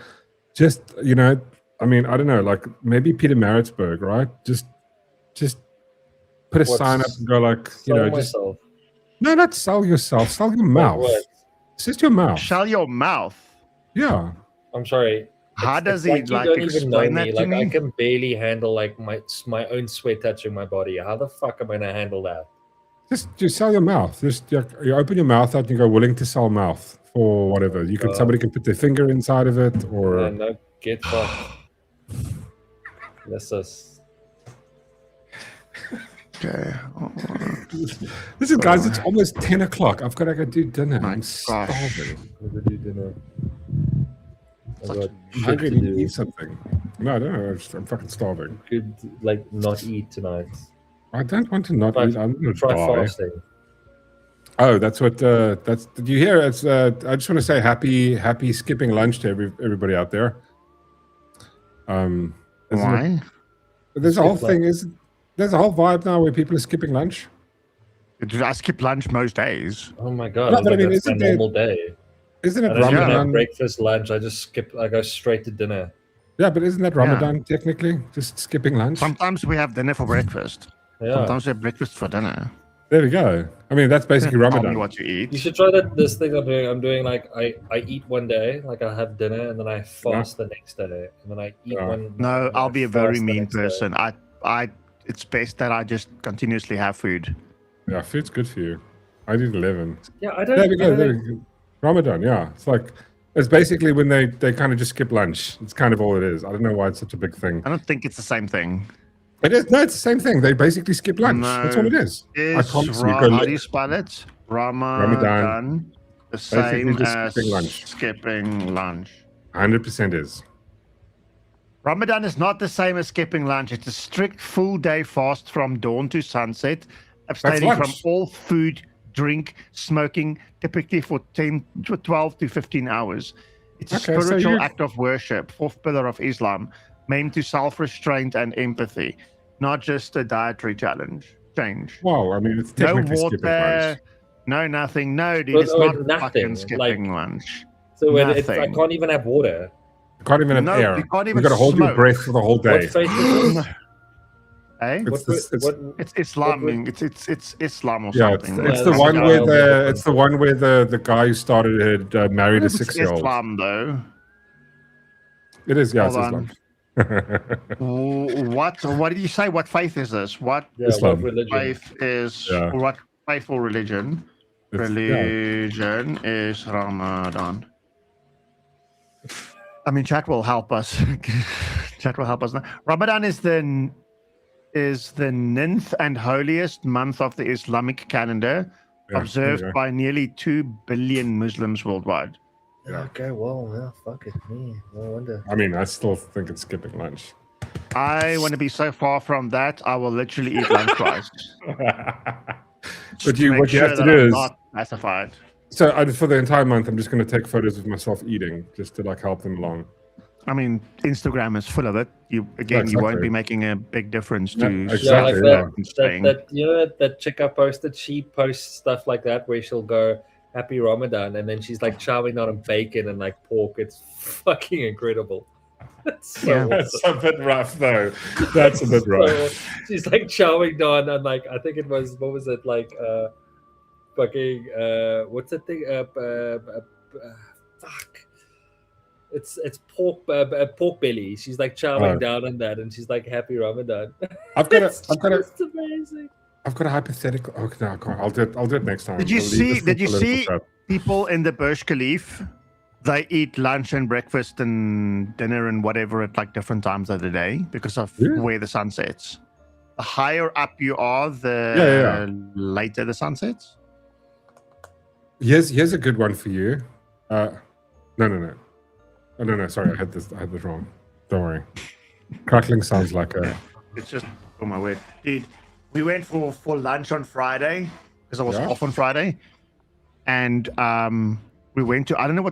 just I mean, I don't know, like maybe Peter Maritzburg, right? Just put a sign up and go like, Sell just myself. no, not sell yourself, sell your mouth. what? It's just your mouth. Shut your mouth. Yeah. I'm sorry. How does he you like don't even know explain me. that to Like me? I can barely handle like my own sweat touching my body. How the fuck am I gonna handle that? Just sell your mouth. Just you open your mouth out and you go willing to sell mouth for whatever. You can somebody can put their finger inside of it or Yeah, no, get fucked. This is Okay. Listen, guys, it's almost 10 o'clock. I've got to go do dinner. I'm gosh. starving. I'm gonna do dinner. I got I'm shit hungry to to do. eat something. No, I don't know. I'm fucking starving. Could like not eat tonight. I don't want to not Try- eat. I'm going to Try die. fasting. Oh, that's what. That's. Did you hear? It's. I just want to say happy skipping lunch to everybody out there. Isn't it- Why? there's a whole Skip thing. There's a whole vibe now where people are skipping lunch. I skip lunch most days. Oh my god! No, I but I mean, that's my isn't there- normal day. Isn't I it don't even have Ramadan? breakfast, lunch. I just skip. I go straight to dinner. Yeah, but isn't that Ramadan technically? Just skipping lunch. Sometimes we have dinner for breakfast. Yeah. Sometimes we have breakfast for dinner. There we go. I mean, that's basically Tell me Ramadan. what you eat. You should try this thing I'm doing. I'm doing like I eat one day, like I have dinner, and then I fast the next day, and then I eat Yeah. one. No, and I'll I be a very fast the mean next day. person. It's best that I just continuously have food. Yeah, food's good for you. I did 11. Yeah, I don't. There we I go. don't There we go. Ramadan, yeah. It's basically when they kind of just skip lunch. It's kind of all it is. I don't know why it's such a big thing. I don't think it's the same thing. It is. No, it's the same thing. They basically skip lunch. That's all it is. I promise you. Go How look. do you spell it? Ramadan. The Basically same just as skipping lunch. skipping lunch. 100% is. Ramadan is not the same as skipping lunch. It's a strict full day fast from dawn to sunset, abstaining from lunch. all food, drink, smoking, typically for 12 to 15 hours. It's a Okay, so spiritual you- act of worship, fourth pillar of Islam, aimed to self-restraint and empathy, not just a dietary change. Wow, I mean, it's No technically skipping water, lunch. no nothing. No, dude, But, it's oh, not nothing, fucking skipping like- lunch. So when I Nothing. can't even have water. You can't even have No, air. you can't You've even got to hold your smoke. breath for the whole day. What faith is this? Eh? It's It's Islam. It's Islam or Yeah, it's, something. it's Yeah, the that's one a where wild it's the one where the guy who started it married a It's 6-year-old. Islam though. It is, yeah, it's Hold Islam. What did you say? What faith is this? What Yeah, Islam. what religion? faith is? Yeah. Or what faith or religion? It's- Religion is Ramadan. I mean, chat will help us. Chat will help us now. Ramadan is the 9th and holiest month of the Islamic calendar, Yeah, observed there you go. by nearly 2 billion Muslims worldwide. Yeah. Okay, well, yeah, fuck it, me. No wonder. I mean, I still think it's skipping lunch. I want to be so far from that, I will literally eat lunch twice. But what you have to do is not classified. So for the entire month, I'm just going to take photos of myself eating, just to like help them along. I mean, Instagram is full of it. You won't be making a big difference to exactly, that chick I posted. She posts stuff like that where she'll go Happy Ramadan, and then she's like chowing on bacon and like pork. It's fucking incredible. That's a bit rough though. That's a bit rough. She's like chowing down on like, I think it was, what was it, like fucking what's that thing? Fuck. It's pork belly. She's like chowing down on that, and she's like Happy Ramadan. I've got amazing. I've got a hypothetical. Oh no, I can't. I'll do it next time. Did you see people in the Burj Khalifa? They eat lunch and breakfast and dinner and whatever at like different times of the day because of where the sun sets. The higher up you are, the later the sun sets. Here's a good one for you. No. Oh, no. Sorry, I had this wrong. Don't worry. Crackling sounds like a. It's just, oh my word, dude. We went for lunch on Friday because I was off on Friday, and we went to, I don't know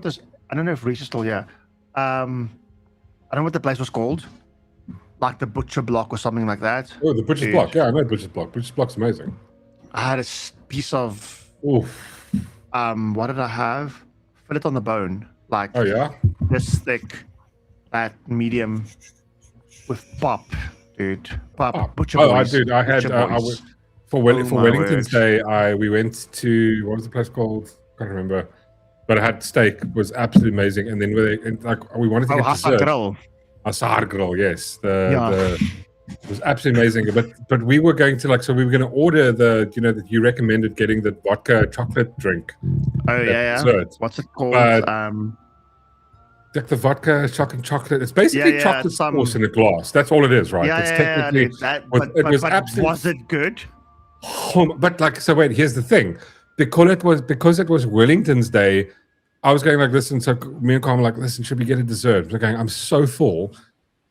if Reese is still here. I don't know what the place was called, like the Butcher Block or something like that. Oh, the Butcher's Block. Yeah, I know Butcher's Block. Butcher's Block's amazing. I had a piece of. Oof. What did I have? Fillet on the bone, like. Oh yeah. This thick, that medium, with pop, dude. Pop. Butcher Boys. I had. I was for Wellington's Day. We went to, what was the place called? Can't remember. But I had steak, was absolutely amazing, and then we wanted to get dessert. Asar grill, yes. It was absolutely amazing. But we were going to we were going to order that you recommended getting the vodka chocolate drink. Oh yeah. Dessert. What's it called? Like the vodka chocolate. It's basically chocolate sauce in a glass. That's all it is, right? It's technically. It was absolutely. Was it good? But so wait. Here's the thing. Because it was Wellington's Day, I was going like this, and so me and Carl were like, listen, should we get a dessert? We're going, I'm so full.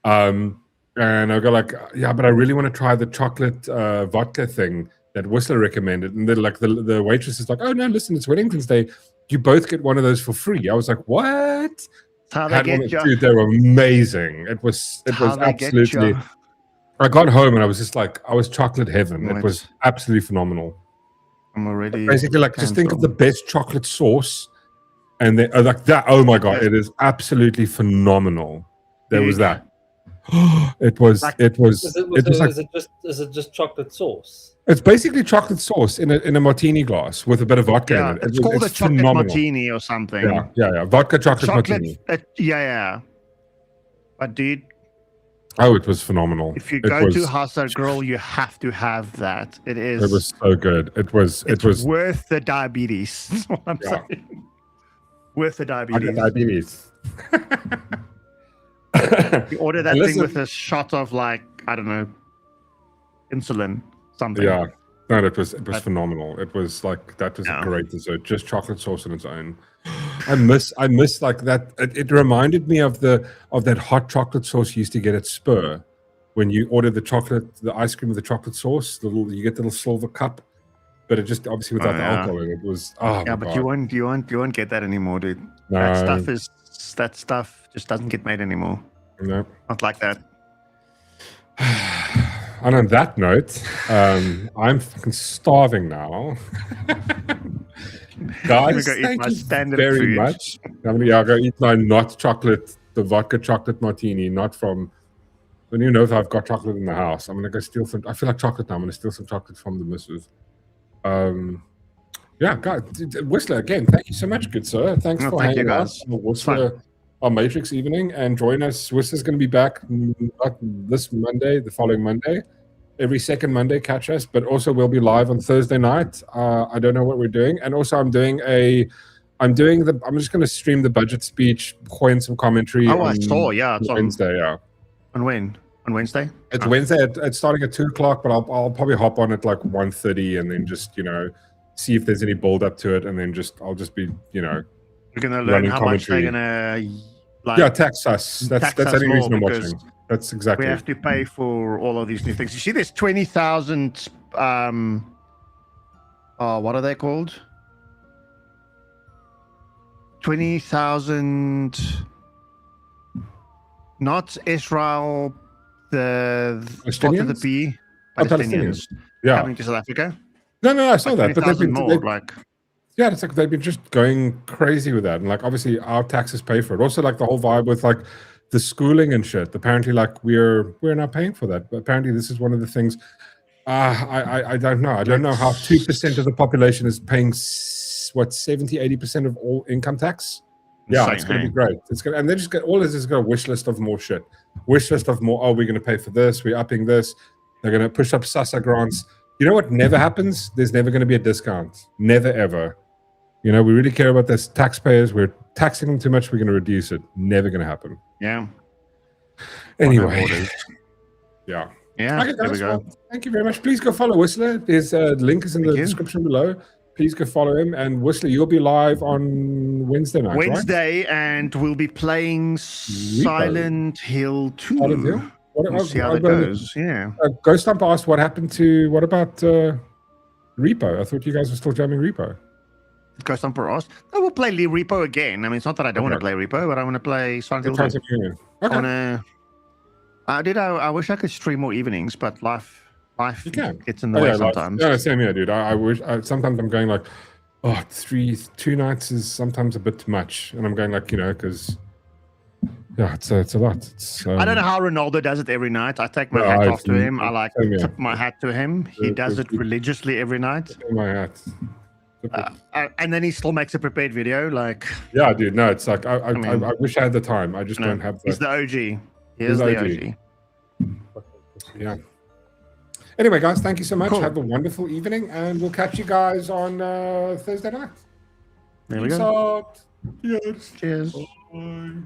And I go like, yeah, but I really want to try the chocolate vodka thing that Whistler recommended. And then the waitress is like, oh no, listen, it's Wellington's Day. You both get one of those for free. I was like, what? How they get you? Dude, they were amazing. It was absolutely. I got home and I was just like, I was chocolate heaven. It was absolutely phenomenal. I'm already basically just think of the best chocolate sauce, and then like that. Oh my god, it is absolutely phenomenal. There was that. It was. Is it just chocolate sauce? It's basically chocolate sauce in a martini glass with a bit of vodka in it. It's called a chocolate martini or something. Yeah. Vodka chocolate martini. But dude. Oh, it was phenomenal. If you go to Hasa Grill, you have to have that. It is. It was so good. It was worth the diabetes. That's what I'm saying. Worth the diabetes. You order that thing with a shot of I don't know, insulin, something. Yeah. No, it was phenomenal. It was a great dessert. Just chocolate sauce on its own. I miss that. It reminded me of that hot chocolate sauce you used to get at Spur, when you order the ice cream with the chocolate sauce. You get the little silver cup, but it just obviously without the alcohol in it. It was but you won't get that anymore, dude. No. That stuff just doesn't get made anymore. No, not like that. And on that note, I'm fucking starving now. Guys, thank you very much. I'm gonna go eat my the vodka chocolate martini, not from. I don't even know if I've got chocolate in the house. I'm gonna go steal some. I feel like chocolate now. I'm gonna steal some chocolate from the missus. Yeah, guys, Whistler, again, thank you so much, good sir. Thanks for hanging out on Whistler, our Matrix evening, and join us. Whistler's going to be back not this Monday, the following Monday. Every second Monday, catch us. But also, we'll be live on Thursday night. I don't know what we're doing, and also I'm just going to stream the budget speech, coin some commentary. Oh, I saw. Yeah, it's on Wednesday. Yeah. On when? On Wednesday? It's Wednesday. It's starting at 2:00, but I'll probably hop on at 1:30, and then just see if there's any build up to it, and then I'll just be You're gonna learn how much they're gonna tax us. That's the only reason I'm watching. That's exactly. We have to pay for all of these new things. You see, there's 20,000. What are they called? 20,000. Not Israel, the part of the P, Palestinians coming to South Africa. No, I saw that. But 20,000 more, like. Yeah, it's like they've been just going crazy with that, and like obviously our taxes pay for it. Also, like the whole vibe with like the schooling and shit. Apparently, like we're not paying for that. But apparently, this is one of the things. I don't know. I don't know how 2% of the population is paying 70-80% of all income tax. Yeah, it's going to be great. It's going, and they just get all this is got a wish list of more shit. Wish list of more. Oh, we're going to pay for this. We're upping this. They're going to push up SASA grants. You know what never happens? There's never going to be a discount. Never ever. You know, we really care about this. Taxpayers, we're taxing them too much. We're going to reduce it. Never going to happen. Yeah. Anyway. Yeah. Okay, there we go. Well, thank you very much. Please go follow Whistler. There's a link is in the description below. Please go follow him. And Whistler, you'll be live on Wednesday night, Wednesday, right? And we'll be playing Silent Hill 2. Silent Hill? We'll see how that goes. Yeah. Ghost Stump asked what about Repo? I thought you guys were still jamming Repo. Ghost Stumper asked. I will play Repo again. I mean, it's not that I don't want to play Repo, but I want to play Silent Hill 2. Okay. I wish I could stream more evenings, but life gets in the way sometimes. Yeah, same here, dude. I wish. Sometimes I'm going like, 2 nights is sometimes a bit much, and I'm going like, because it's a lot. I don't know how Ronaldo does it every night. I take my hat off to him. I like tip my hat to him. He does it religiously every night. My hat. And then he still makes a prepared video, like. Yeah, dude. No, it's like I wish I had the time. I just don't have. He's the OG. He's the OG. Yeah. Anyway, guys, thank you so much. Cool. Have a wonderful evening, and we'll catch you guys on Thursday night. There we go. Yes. Cheers. Bye.